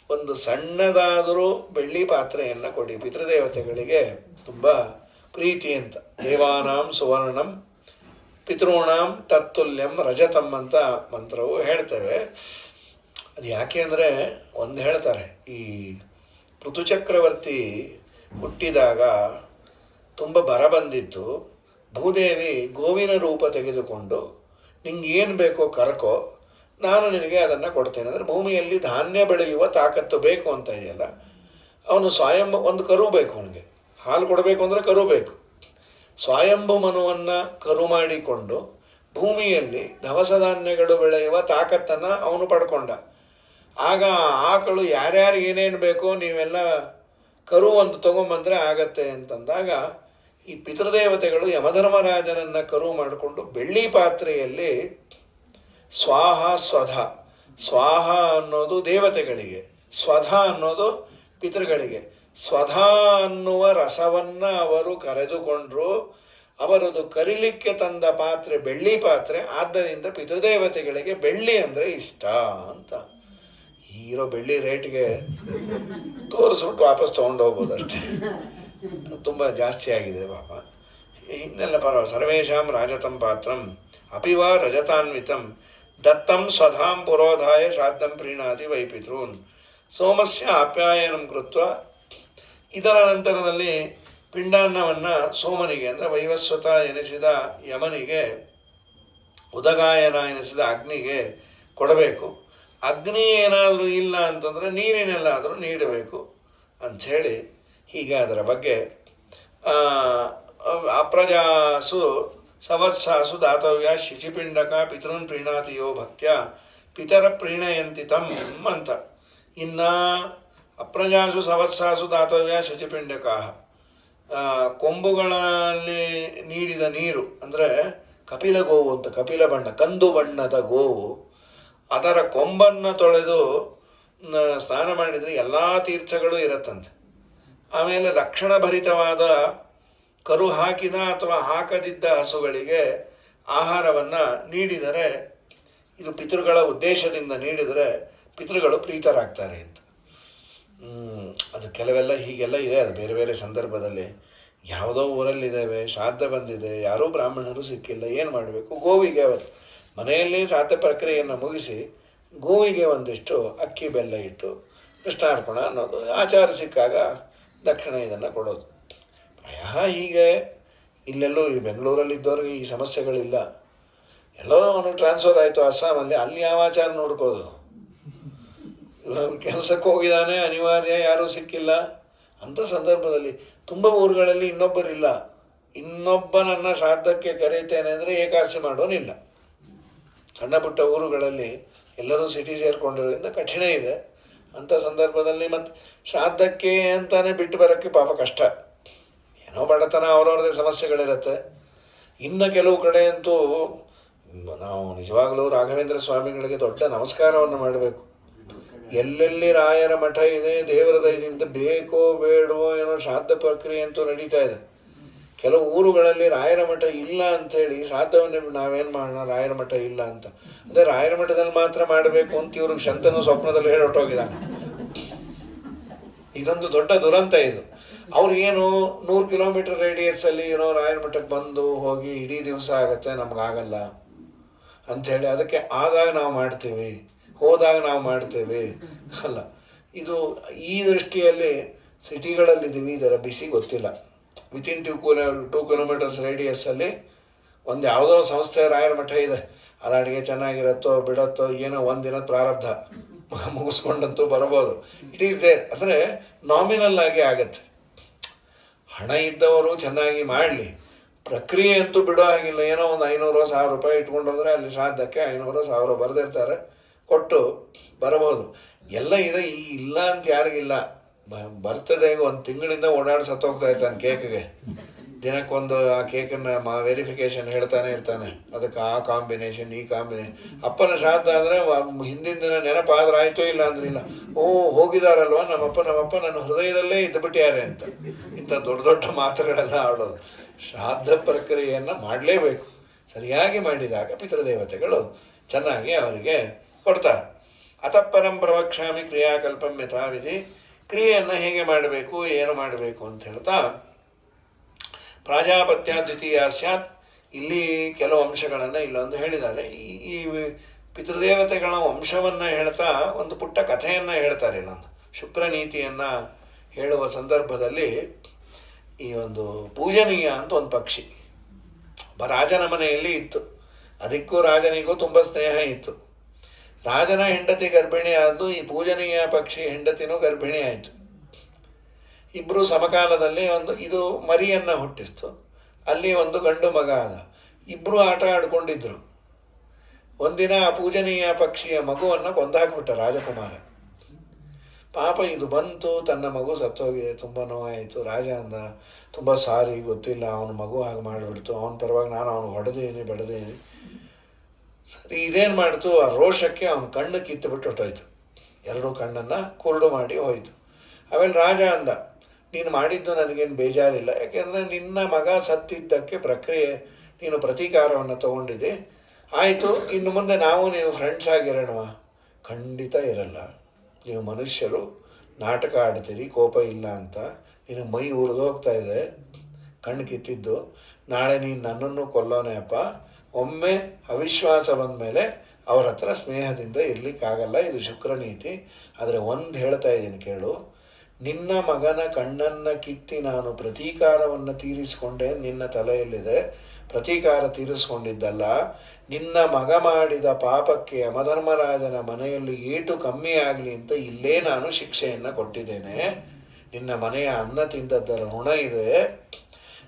ಒಂದು ಸಣ್ಣದಾದರೂ ಬೆಳ್ಳಿ ಪಾತ್ರೆಯನ್ನು ಕೊಡಿ, ಪಿತೃದೇವತೆಗಳಿಗೆ ತುಂಬ ಪ್ರೀತಿ ಅಂತ. ದೇವಾನಾಂ ಸುವರ್ಣಂ ಪಿತೃಣಾಂ ತತ್ತುಲ್ಯಂ ರಜತಂ ಅಂತ ಮಂತ್ರವು ಹೇಳ್ತೇವೆ. ಅದು ಯಾಕೆ ಅಂದರೆ, ಒಂದು ಹೇಳ್ತಾರೆ, ಈ ಋತುಚಕ್ರವರ್ತಿ ಹುಟ್ಟಿದಾಗ ತುಂಬ ಬರ ಬಂದಿತ್ತು. ಭೂದೇವಿ ಗೋವಿನ ರೂಪ ತೆಗೆದುಕೊಂಡು ನಿಂಗೆ ಏನು ಬೇಕೋ ಕರ್ಕೋ, ನಾನು ನಿನಗೆ ಅದನ್ನು ಕೊಡ್ತೇನೆ. ಅಂದರೆ ಭೂಮಿಯಲ್ಲಿ ಧಾನ್ಯ ಬೆಳೆಯುವ ತಾಕತ್ತು ಬೇಕು ಅಂತ ಇದೆಯಲ್ಲ, ಅವನು ಒಂದು ಕರು ಬೇಕು, ಅವನಿಗೆ ಹಾಲು ಕೊಡಬೇಕು ಅಂದರೆ ಕರು ಬೇಕು. ಸ್ವಯಂಭು ಮನುವನ್ನು ಕರು ಮಾಡಿಕೊಂಡು ಭೂಮಿಯಲ್ಲಿ ದವಸ ಧಾನ್ಯಗಳು ಬೆಳೆಯುವ ತಾಕತ್ತನ್ನು ಅವನು ಪಡ್ಕೊಂಡ. ಆಗ ಆಕಳು ಯಾರ್ಯಾರಿಗೆ ಏನೇನು ಬೇಕೋ ನೀವೆಲ್ಲ ಕರು ಒಂದು ತೊಗೊಂಬಂದರೆ ಆಗತ್ತೆ ಅಂತಂದಾಗ, ಈ ಪಿತೃದೇವತೆಗಳು ಯಮಧರ್ಮರಾಜನನ್ನು ಕರು ಮಾಡಿಕೊಂಡು ಬೆಳ್ಳಿ ಪಾತ್ರೆಯಲ್ಲಿ ಸ್ವಾಹ ಸ್ವಧ, ಸ್ವಾಹ ಅನ್ನೋದು ದೇವತೆಗಳಿಗೆ, ಸ್ವಧ ಅನ್ನೋದು ಪಿತೃಗಳಿಗೆ, ಸ್ವಧ ಅನ್ನುವ ರಸವನ್ನು ಅವರು ಕರೆದುಕೊಂಡ್ರು. ಅವರದು ಕರಿಲಿಕ್ಕೆ ತಂದ ಪಾತ್ರೆ ಬೆಳ್ಳಿ ಪಾತ್ರೆ, ಆದ್ದರಿಂದ ಪಿತೃದೇವತೆಗಳಿಗೆ ಬೆಳ್ಳಿ ಅಂದರೆ ಇಷ್ಟ ಅಂತ. ಇರೋ ಬೆಳ್ಳಿ ರೇಟ್ಗೆ ತೋರಿಸ್ಬಿಟ್ಟು ವಾಪಸ್ ತೊಗೊಂಡು ಹೋಗ್ಬೋದು ಅಷ್ಟೇ, ತುಂಬ ಜಾಸ್ತಿ ಆಗಿದೆ ಪಾಪ. ಇನ್ನೆಲ್ಲ ಪರವಾಗಿ ಸರ್ವೇಷಾಂ ರಾಜತಂ ಪಾತ್ರಂ ಅಪಿವಾ ರಜತಾನ್ವಿತಂ ದತ್ತಂ ಸ್ವಧಾಂ ಪುರೋಧಾಯ ಶ್ರಾದ್ದಂ ಪ್ರೀಣಾತಿ ವೈಪಿತೃನ್ ಸೋಮಸ್ಯ ಆಪ್ಯಾಯನಂ ಕೃತ್ವ. ಇದರ ನಂತರದಲ್ಲಿ ಪಿಂಡಾನ್ನವನ್ನು ಸೋಮನಿಗೆ ಅಂದರೆ ವೈವಸ್ವತ ಎನಿಸಿದ ಯಮನಿಗೆ, ಉದಗಾಯನ ಎನಿಸಿದ ಅಗ್ನಿಗೆ ಕೊಡಬೇಕು. ಅಗ್ನಿ ಏನಾದರೂ ಇಲ್ಲ ಅಂತಂದರೆ ನೀರಿನೆಲ್ಲಾದರೂ ನೀಡಬೇಕು ಅಂಥೇಳಿ ಹೀಗೆ ಅದರ ಬಗ್ಗೆ ಅಪ್ರಜಾಸು ಸವತ್ಸಾಸು ದಾತವ್ಯ ಶಿಚಿಪಿಂಡಕ ಪಿತೃನ್ ಪ್ರೀಣಾತಿಯೋ ಭಕ್ತ್ಯ ಪಿತರ ಪ್ರೀಣಯಂತಿ ತಂ ಅಂತ. ಇನ್ನು ಅಪ್ರಜಾಸು ಸವತ್ಸಾಸು ದಾತವ್ಯ ಶುಚಿಪಿಂಡಕ, ಕೊಂಬುಗಳಲ್ಲಿ ನೀಡಿದ ನೀರು ಅಂದರೆ ಕಪಿಲ ಗೋವು ಅಂತ, ಕಪಿಲ ಬಣ್ಣ ಕಂದು ಬಣ್ಣದ ಗೋವು, ಅದರ ಕೊಂಬನ್ನು ತೊಳೆದು ಸ್ನಾನ ಮಾಡಿದರೆ ಎಲ್ಲ ತೀರ್ಥಗಳು ಇರುತ್ತಂತೆ. ಆಮೇಲೆ ಲಕ್ಷಣಭರಿತವಾದ ಕರು ಹಾಕಿದ ಅಥವಾ ಹಾಕದಿದ್ದ ಹಸುಗಳಿಗೆ ಆಹಾರವನ್ನು ನೀಡಿದರೆ, ಇದು ಪಿತೃಗಳ ಉದ್ದೇಶದಿಂದ ನೀಡಿದರೆ ಪಿತೃಗಳು ಪ್ರೀತರಾಗ್ತಾರೆ ಅಂತ. ಅದು ಕೆಲವೆಲ್ಲ ಹೀಗೆಲ್ಲ ಇದೆ. ಅದು ಬೇರೆ ಬೇರೆ ಸಂದರ್ಭದಲ್ಲಿ ಯಾವುದೋ ಊರಲ್ಲಿದ್ದೇವೆ, ಶ್ರಾದ್ದ ಬಂದಿದೆ, ಯಾರೂ ಬ್ರಾಹ್ಮಣರು ಸಿಕ್ಕಿಲ್ಲ, ಏನು ಮಾಡಬೇಕು, ಗೋವಿಗೆ ಅವರು ಮನೆಯಲ್ಲಿ ಶ್ರಾದ್ದ ಪ್ರಕ್ರಿಯೆಯನ್ನು ಮುಗಿಸಿ ಗೋವಿಗೆ ಒಂದಿಷ್ಟು ಅಕ್ಕಿ ಬೆಲ್ಲ ಇಟ್ಟು ಕೃಷ್ಣಾರ್ಪಣ ಅನ್ನೋದು ಆಚಾರ ಸಿಕ್ಕಾಗ ದಕ್ಷಿಣ ಇದನ್ನು ಕೊಡೋದು. ಪ್ರಾಯಃ ಹೀಗೆ ಇಲ್ಲೆಲ್ಲೂ ಈ ಬೆಂಗಳೂರಲ್ಲಿದ್ದವ್ರಿಗೆ ಈ ಸಮಸ್ಯೆಗಳಿಲ್ಲ. ಎಲ್ಲೋ ಅವನು ಟ್ರಾನ್ಸ್ಫರ್ ಆಯಿತು ಅಸ್ಸಾಮಲ್ಲಿ, ಅಲ್ಲಿ ಯಾವ ಆಚಾರ ನೋಡ್ಕೋದು. ಕೆಲಸಕ್ಕೆ ಹೋಗಿದ್ದಾನೆ, ಅನಿವಾರ್ಯ, ಯಾರೂ ಸಿಕ್ಕಿಲ್ಲ. ಅಂಥ ಸಂದರ್ಭದಲ್ಲಿ ತುಂಬ ಊರುಗಳಲ್ಲಿ ಇನ್ನೊಬ್ಬರಿಲ್ಲ. ಇನ್ನೊಬ್ಬ ನನ್ನ ಶ್ರಾದ್ದಕ್ಕೆ ಕರೀತೇನೆ ಅಂದರೆ ಏಕಾದಶಿ ಮಾಡೋನಿಲ್ಲ. ಸಣ್ಣ ಪುಟ್ಟ ಊರುಗಳಲ್ಲಿ ಎಲ್ಲರೂ ಸಿಟಿ ಸೇರಿಕೊಂಡಿರೋದ್ರಿಂದ ಕಠಿಣ ಇದೆ. ಅಂಥ ಸಂದರ್ಭದಲ್ಲಿ ಮತ್ತು ಶ್ರಾದ್ದಕ್ಕೆ ಅಂತಾನೆ ಬಿಟ್ಟು ಬರೋಕ್ಕೆ ಪಾಪ ಕಷ್ಟ. ಏನೋ ಬಡತನ, ಅವ್ರವ್ರದ್ದೇ ಸಮಸ್ಯೆಗಳಿರುತ್ತೆ. ಇನ್ನು ಕೆಲವು ಕಡೆ ಅಂತೂ ನಾವು ನಿಜವಾಗಲೂ ರಾಘವೇಂದ್ರ ಸ್ವಾಮಿಗಳಿಗೆ ದೊಡ್ಡ ನಮಸ್ಕಾರವನ್ನು ಮಾಡಬೇಕು. ಎಲ್ಲೆಲ್ಲಿ ರಾಯರ ಮಠ ಇದೆ, ದೇವರ ದಯದಿಂದ ಬೇಕೋ ಬೇಡವೋ ಏನೋ ಶ್ರಾದ್ದ ಪ್ರಕ್ರಿಯೆ ಅಂತೂ ನಡೀತಾ ಇದೆ. ಕೆಲವು ಊರುಗಳಲ್ಲಿ ರಾಯರ ಮಠ ಇಲ್ಲ ಅಂಥೇಳಿ ಶ್ರಾದ್ದವನ್ನು ನಾವೇನು ಮಾಡೋಣ, ರಾಯರ ಮಠ ಇಲ್ಲ ಅಂತ. ಅಂದರೆ ರಾಯರ ಮಠದಲ್ಲಿ ಮಾತ್ರ ಮಾಡಬೇಕು ಅಂತ ಇವ್ರಿಗೆ ಶಂತನು ಸ್ವಪ್ನದಲ್ಲಿ ಹೇಳೊಟ್ಟೋಗಿದ್ದಾನೆ. ಇದೊಂದು ದೊಡ್ಡ ದುರಂತ ಇದು. ಅವ್ರಿಗೇನು 100 ಕಿಲೋಮೀಟರ್ ರೇಡಿಯಸ್ಸಲ್ಲಿ ಏನೋ ರಾಯರ ಮಠಕ್ಕೆ ಬಂದು ಹೋಗಿ ಇಡೀ ದಿವಸ ಆಗುತ್ತೆ, ನಮಗಾಗಲ್ಲ ಅಂಥೇಳಿ ಅದಕ್ಕೆ ಆದಾಗ ನಾವು ಮಾಡ್ತೀವಿ, ಹೋದಾಗ ನಾವು ಮಾಡ್ತೇವೆ ಅಲ್ಲ. ಇದು ಈ ದೃಷ್ಟಿಯಲ್ಲಿ ಸಿಟಿಗಳಲ್ಲಿದ್ದೀವಿ, ಇದರ ಬಿಸಿ ಗೊತ್ತಿಲ್ಲ. ವಿತಿನ್ 2 ಕಿಲೋಮೀಟರ್ಸ್ ರೇಡಿಯಸ್ಸಲ್ಲಿ ಒಂದು ಯಾವುದೋ ಸಂಸ್ಥೆ ರಾಯರ ಮಠ ಇದೆ. ಅದು ಅಡುಗೆ ಚೆನ್ನಾಗಿರುತ್ತೋ ಬಿಡುತ್ತೋ ಏನೋ ಒಂದಿನದ ಪ್ರಾರಬ್ಧ ಮುಗಿಸ್ಕೊಂಡಂತೂ ಬರ್ಬೋದು. It is there. ಅಂದರೆ ನಾಮಿನಲ್ ಆಗಿ ಆಗತ್ತೆ. ಹಣ ಇದ್ದವರು ಚೆನ್ನಾಗಿ ಮಾಡಲಿ, ಪ್ರಕ್ರಿಯೆ ಅಂತೂ ಬಿಡೋ ಹಾಗಿಲ್ಲ. ಏನೋ ಒಂದು 500-1000 ರೂಪಾಯಿ ಇಟ್ಕೊಂಡು ಹೋದರೆ ಅಲ್ಲಿ ಶ್ರಾದ್ದಕ್ಕೆ 500-1000 ಬರೆದಿರ್ತಾರೆ, ಕೊಟ್ಟು ಬರಬಹುದು. ಎಲ್ಲ ಇದೆ, ಈ ಇಲ್ಲ ಅಂತ ಯಾರಿಗಿಲ್ಲ. ಬರ್ತ್ಡೇಗೆ 1 ತಿಂಗಳಿಂದ ಓಡಾಡಿ ಸತ್ತೋಗ್ತಾ ಇರ್ತಾನೆ ಕೇಕ್ಗೆ. ದಿನಕ್ಕೊಂದು ಆ ಕೇಕನ್ನು ವೆರಿಫಿಕೇಷನ್ ಹೇಳ್ತಾನೆ ಇರ್ತಾನೆ, ಅದಕ್ಕೆ ಆ ಕಾಂಬಿನೇಷನ್ ಈ ಕಾಂಬಿನೇಷನ್. ಅಪ್ಪನ ಶ್ರಾದ್ದ ಅಂದರೆ ಹಿಂದಿನ ದಿನ ನೆನಪಾದ್ರೆ ಆಯಿತು, ಇಲ್ಲ ಅಂದ್ರೆ ಇಲ್ಲ. ಓ ಹೋಗಿದಾರಲ್ವ ನಮ್ಮಪ್ಪ ನನ್ನ ಹೃದಯದಲ್ಲೇ ಇದ್ದುಬಿಟ್ಟ್ಯಾರೆ ಅಂತ ಇಂಥ ದೊಡ್ಡ ದೊಡ್ಡ ಮಾತುಗಳೆಲ್ಲ ಆಡೋದು. ಶ್ರಾದ್ದ ಪ್ರಕ್ರಿಯೆಯನ್ನು ಮಾಡಲೇಬೇಕು. ಸರಿಯಾಗಿ ಮಾಡಿದಾಗ ಪಿತೃದೇವತೆಗಳು ಚೆನ್ನಾಗಿ ಅವರಿಗೆ ಕೊಡ್ತಾರೆ. ಅತಃಪರಂ ಪ್ರವಕ್ಷ್ಯಾಮಿ ಕ್ರಿಯಾಕಲ್ಪಂ ಯಥಾವಿಧಿ. ಕ್ರಿಯೆಯನ್ನು ಹೇಗೆ ಮಾಡಬೇಕು, ಏನು ಮಾಡಬೇಕು ಅಂತ ಹೇಳ್ತಾ ಪ್ರಾಜಾಪತ್ಯ ದ್ವಿತೀಯ ಸ್ಯಾತ್. ಇಲ್ಲಿ ಕೆಲವು ಅಂಶಗಳನ್ನು ಇಲ್ಲೊಂದು ಹೇಳಿದ್ದಾರೆ. ಈ ಪಿತೃದೇವತೆಗಳ ವಂಶವನ್ನು ಹೇಳ್ತಾ ಒಂದು ಪುಟ್ಟ ಕಥೆಯನ್ನು ಹೇಳ್ತಾರೆ. ಇಲ್ಲೊಂದು ಶುಕ್ರ ನೀತಿಯನ್ನು ಹೇಳುವ ಸಂದರ್ಭದಲ್ಲಿ ಈ ಒಂದು ಪೂಜನೀಯ ಅಂತ ಒಂದು ಪಕ್ಷಿ ರಾಜನ ಮನೆಯಲ್ಲಿ ಇತ್ತು. ಅದಕ್ಕೂ ರಾಜನಿಗೂ ತುಂಬ ಸ್ನೇಹ ಇತ್ತು. ರಾಜನ ಹೆಂಡತಿ ಗರ್ಭಿಣಿ ಆದ್ದು, ಈ ಪೂಜನೀಯ ಪಕ್ಷಿ ಹೆಂಡತಿನೂ ಗರ್ಭಿಣಿ ಆಯಿತು. ಇಬ್ಬರು ಸಮಕಾಲದಲ್ಲಿ ಇದು ಮರಿಯನ್ನು ಹುಟ್ಟಿಸ್ತು. ಅಲ್ಲಿ ಒಂದು ಗಂಡು ಮಗ ಆದ. ಇಬ್ಬರು ಆಟ ಆಡ್ಕೊಂಡಿದ್ರು. ಒಂದಿನ ಆ ಪೂಜನೀಯ ಪಕ್ಷಿಯ ಮಗುವನ್ನು ಕೊಂದಾಕ್ಬಿಟ್ಟ ರಾಜಕುಮಾರ. ಪಾಪ ಇದು ಬಂತು, ತನ್ನ ಮಗು ಸತ್ತೋಗಿದೆ, ತುಂಬ ನೋವಾಯಿತು. ರಾಜ ಅಂದ, ತುಂಬ ಸಾರಿ, ಗೊತ್ತಿಲ್ಲ, ಅವನ ಮಗು ಹಾಗೆ ಮಾಡಿಬಿಡ್ತು, ಅವನ ಪರವಾಗಿ ನಾನು ಅವನು ಹೊಡೆದೇನೆ ಬಡ್ದೇನೆ. ಸರಿ, ಇದೇನು ಮಾಡ್ತು, ಆ ರೋಷಕ್ಕೆ ಅವನ ಕಣ್ಣು ಕಿತ್ತುಬಿಟ್ಟು ಹೊಟ್ಟೋಯ್ತು. 2 ಕಣ್ಣನ್ನು ಕುರುಡು ಮಾಡಿ ಹೋಯಿತು. ಆಮೇಲೆ ರಾಜ ಅಂದ, ನೀನು ಮಾಡಿದ್ದು ನನಗೇನು ಬೇಜಾರಿಲ್ಲ, ಯಾಕೆಂದರೆ ನಿನ್ನ ಮಗ ಸತ್ತಿದ್ದಕ್ಕೆ ಪ್ರಕ್ರಿಯೆ ನೀನು ಪ್ರತೀಕಾರವನ್ನು ತಗೊಂಡಿದ್ದೆ, ಆಯಿತು, ಇನ್ನು ಮುಂದೆ ನೀವು ಫ್ರೆಂಡ್ಸ್ ಆಗಿರೋಣವಾ? ಖಂಡಿತ ಇರಲ್ಲ. ನೀವು ಮನುಷ್ಯರು ನಾಟಕ ಆಡ್ತೀರಿ, ಕೋಪ ಇಲ್ಲ ಅಂತ. ನಿನಗೆ ಮೈ ಉರಿದು ಹೋಗ್ತಾ ಇದೆ, ಕಣ್ಣು ಕಿತ್ತಿದ್ದು. ನಾಳೆ ನೀನು ನನ್ನನ್ನು ಕೊಲ್ಲೋನೆ ಅಪ್ಪ. ಒಮ್ಮೆ ಅವಿಶ್ವಾಸ ಬಂದ ಮೇಲೆ ಅವ್ರ ಹತ್ರ ಸ್ನೇಹದಿಂದ ಇರಲಿಕ್ಕಾಗಲ್ಲ. ಇದು ಶುಕ್ರ ನೀತಿ. ಆದರೆ ಒಂದು ಹೇಳ್ತಾ ಇದ್ದೀನಿ ಕೇಳು, ನಿನ್ನ ಮಗನ ಕಣ್ಣನ್ನು ಕಿತ್ತಿ ನಾನು ಪ್ರತೀಕಾರವನ್ನು ತೀರಿಸಿಕೊಂಡೆ, ನಿನ್ನ ತಲೆಯಲ್ಲಿದೆ. ಪ್ರತೀಕಾರ ತೀರಿಸ್ಕೊಂಡಿದ್ದಲ್ಲ, ನಿನ್ನ ಮಗ ಮಾಡಿದ ಪಾಪಕ್ಕೆ ಯಮಧರ್ಮರಾಜನ ಮನೆಯಲ್ಲಿ ಏಟು ಕಮ್ಮಿ ಆಗಲಿ ಅಂತ ಇಲ್ಲೇ ನಾನು ಶಿಕ್ಷೆಯನ್ನು ಕೊಟ್ಟಿದ್ದೇನೆ. ನಿನ್ನ ಮನೆಯ ಅನ್ನ ತಿಂದದ್ದರ ಋಣ ಇದೆ.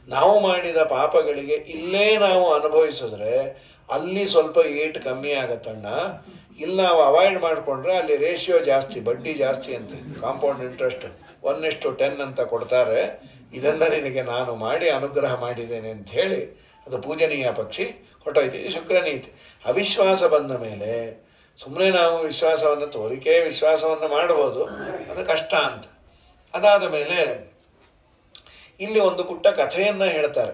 ನಾವು ಮಾಡಿದ ಪಾಪಗಳಿಗೆ ಇಲ್ಲೇ ನಾವು ಅನುಭವಿಸಿದ್ರೆ ಅಲ್ಲಿ ಸ್ವಲ್ಪ ಏಟು ಕಮ್ಮಿ ಆಗತ್ತಣ್ಣ. ಇಲ್ಲಿ ನಾವು ಅವಾಯ್ಡ್ ಮಾಡಿಕೊಂಡ್ರೆ ಅಲ್ಲಿ ರೇಷಿಯೋ ಜಾಸ್ತಿ, ಬಡ್ಡಿ ಜಾಸ್ತಿ ಅಂತೆ. ಕಾಂಪೌಂಡ್ ಇಂಟ್ರೆಸ್ಟ್ 1:10 ಅಂತ ಕೊಡ್ತಾರೆ. ಇದನ್ನು ನಿನಗೆ ನಾನು ಮಾಡಿ ಅನುಗ್ರಹ ಮಾಡಿದ್ದೇನೆ ಅಂತ ಹೇಳಿ ಅದು ಪೂಜನೀಯ ಪಕ್ಷಿ ಹೊಟ್ಟೋಯ್ತು. ಈ ಶುಕ್ರನೀತಿ. ಅವಿಶ್ವಾಸ ಬಂದ ಮೇಲೆ ಸುಮ್ಮನೆ ನಾವು ವಿಶ್ವಾಸವನ್ನು ಮಾಡ್ಬೋದು, ಅದು ಕಷ್ಟ ಅಂತ. ಅದಾದ ಮೇಲೆ ಇಲ್ಲಿ ಒಂದು ಪುಟ್ಟ ಕಥೆಯನ್ನು ಹೇಳ್ತಾರೆ.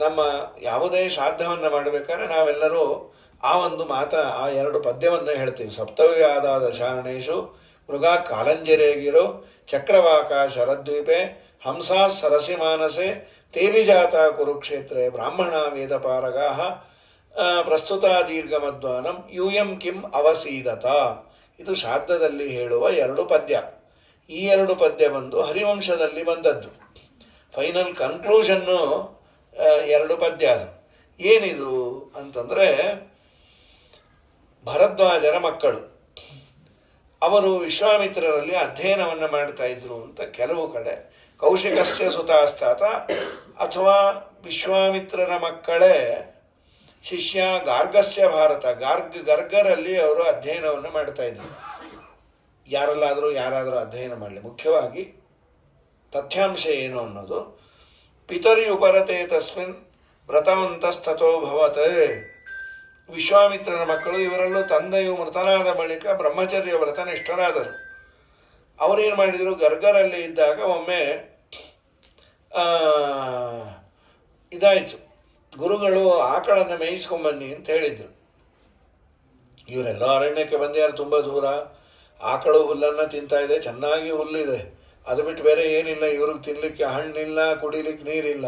ನಮ್ಮ ಯಾವುದೇ ಶ್ರಾದ್ದವನ್ನು ಮಾಡಬೇಕಾದ್ರೆ ನಾವೆಲ್ಲರೂ ಆ ಒಂದು ಆ 2 ಪದ್ಯವನ್ನು ಹೇಳ್ತೀವಿ. ಸಪ್ತವ್ಯಾದಾದ ಶಾರಣೇಶು ಮೃಗ ಕಾಲಂಜರೇಗಿರೋ ಚಕ್ರವಾಕ ಶರದ್ವೀಪೆ ಹಂಸಾ ಸರಸಿ ಮಾನಸೆ ತೇಬಿಜಾತ ಕುರುಕ್ಷೇತ್ರೆ ಬ್ರಾಹ್ಮಣ ವೇದಪಾರಗಾ ಪ್ರಸ್ತುತ ದೀರ್ಘಮಧ್ವಾನಂ ಯೂಯಂ ಕಿಂ ಅವಸೀದತ. ಇದು ಶ್ರಾದ್ದದಲ್ಲಿ ಹೇಳುವ 2 ಪದ್ಯ. ಈ 2 ಪದ್ಯ ಬಂದು ಹರಿವಂಶದಲ್ಲಿ ಬಂದದ್ದು. ಫೈನಲ್ ಕನ್ಕ್ಲೂಷನ್ನು 2 ಪದ್ಯ. ಅದು ಏನಿದು ಅಂತಂದರೆ, ಭರದ್ವಾಜರ ಮಕ್ಕಳು ಅವರು ವಿಶ್ವಾಮಿತ್ರರಲ್ಲಿ ಅಧ್ಯಯನವನ್ನು ಮಾಡ್ತಾ ಇದ್ರು ಅಂತ ಕೆಲವು ಕಡೆ, ಕೌಶಿಕಸ್ಯ ಸುತಾಸ್ತಾತ ಅಥವಾ ವಿಶ್ವಾಮಿತ್ರರ ಮಕ್ಕಳೇ ಶಿಷ್ಯ ಗಾರ್ಗಸ್ಯ ಭಾರತ, ಗರ್ಗರಲ್ಲಿ ಅವರು ಅಧ್ಯಯನವನ್ನು ಮಾಡ್ತಾ ಇದ್ರು. ಯಾರಾದರೂ ಅಧ್ಯಯನ ಮಾಡಲಿ, ಮುಖ್ಯವಾಗಿ ತಥ್ಯಾಂಶ ಏನು ಅನ್ನೋದು, ಪಿತರಿ ಉಪರತೆ ತಸ್ಮಿನ್ ವ್ರತವಂತಸ್ತಥೋ ಭವತೆ. ವಿಶ್ವಾಮಿತ್ರನ ಮಕ್ಕಳು ಇವರಲ್ಲೂ ತಂದೆಯು ಮೃತನಾದ ಬಳಿಕ ಬ್ರಹ್ಮಚರ್ಯ ವ್ರತ ನಿಷ್ಠರಾದರು. ಅವರೇನು ಮಾಡಿದರು, ಗರ್ಗರಲ್ಲಿ ಇದ್ದಾಗ ಒಮ್ಮೆ ಇದಾಯಿತು, ಗುರುಗಳು ಆಕಳನ್ನು ಮೇಯಿಸ್ಕೊಂಬನ್ನಿ ಅಂತ ಹೇಳಿದರು. ಇವರೆಲ್ಲ ಅರಣ್ಯಕ್ಕೆ ಬಂದ್ಯಾರು, ತುಂಬ ದೂರ. ಆಕಳು ಹುಲ್ಲನ್ನು ತಿಂತಾ ಇದೆ, ಚೆನ್ನಾಗಿ ಹುಲ್ಲಿದೆ, ಅದು ಬಿಟ್ಟು ಬೇರೆ ಏನಿಲ್ಲ. ಇವ್ರಿಗೆ ತಿನ್ನಲಿಕ್ಕೆ ಹಣ್ಣಿಲ್ಲ, ಕುಡಿಲಿಕ್ಕೆ ನೀರಿಲ್ಲ,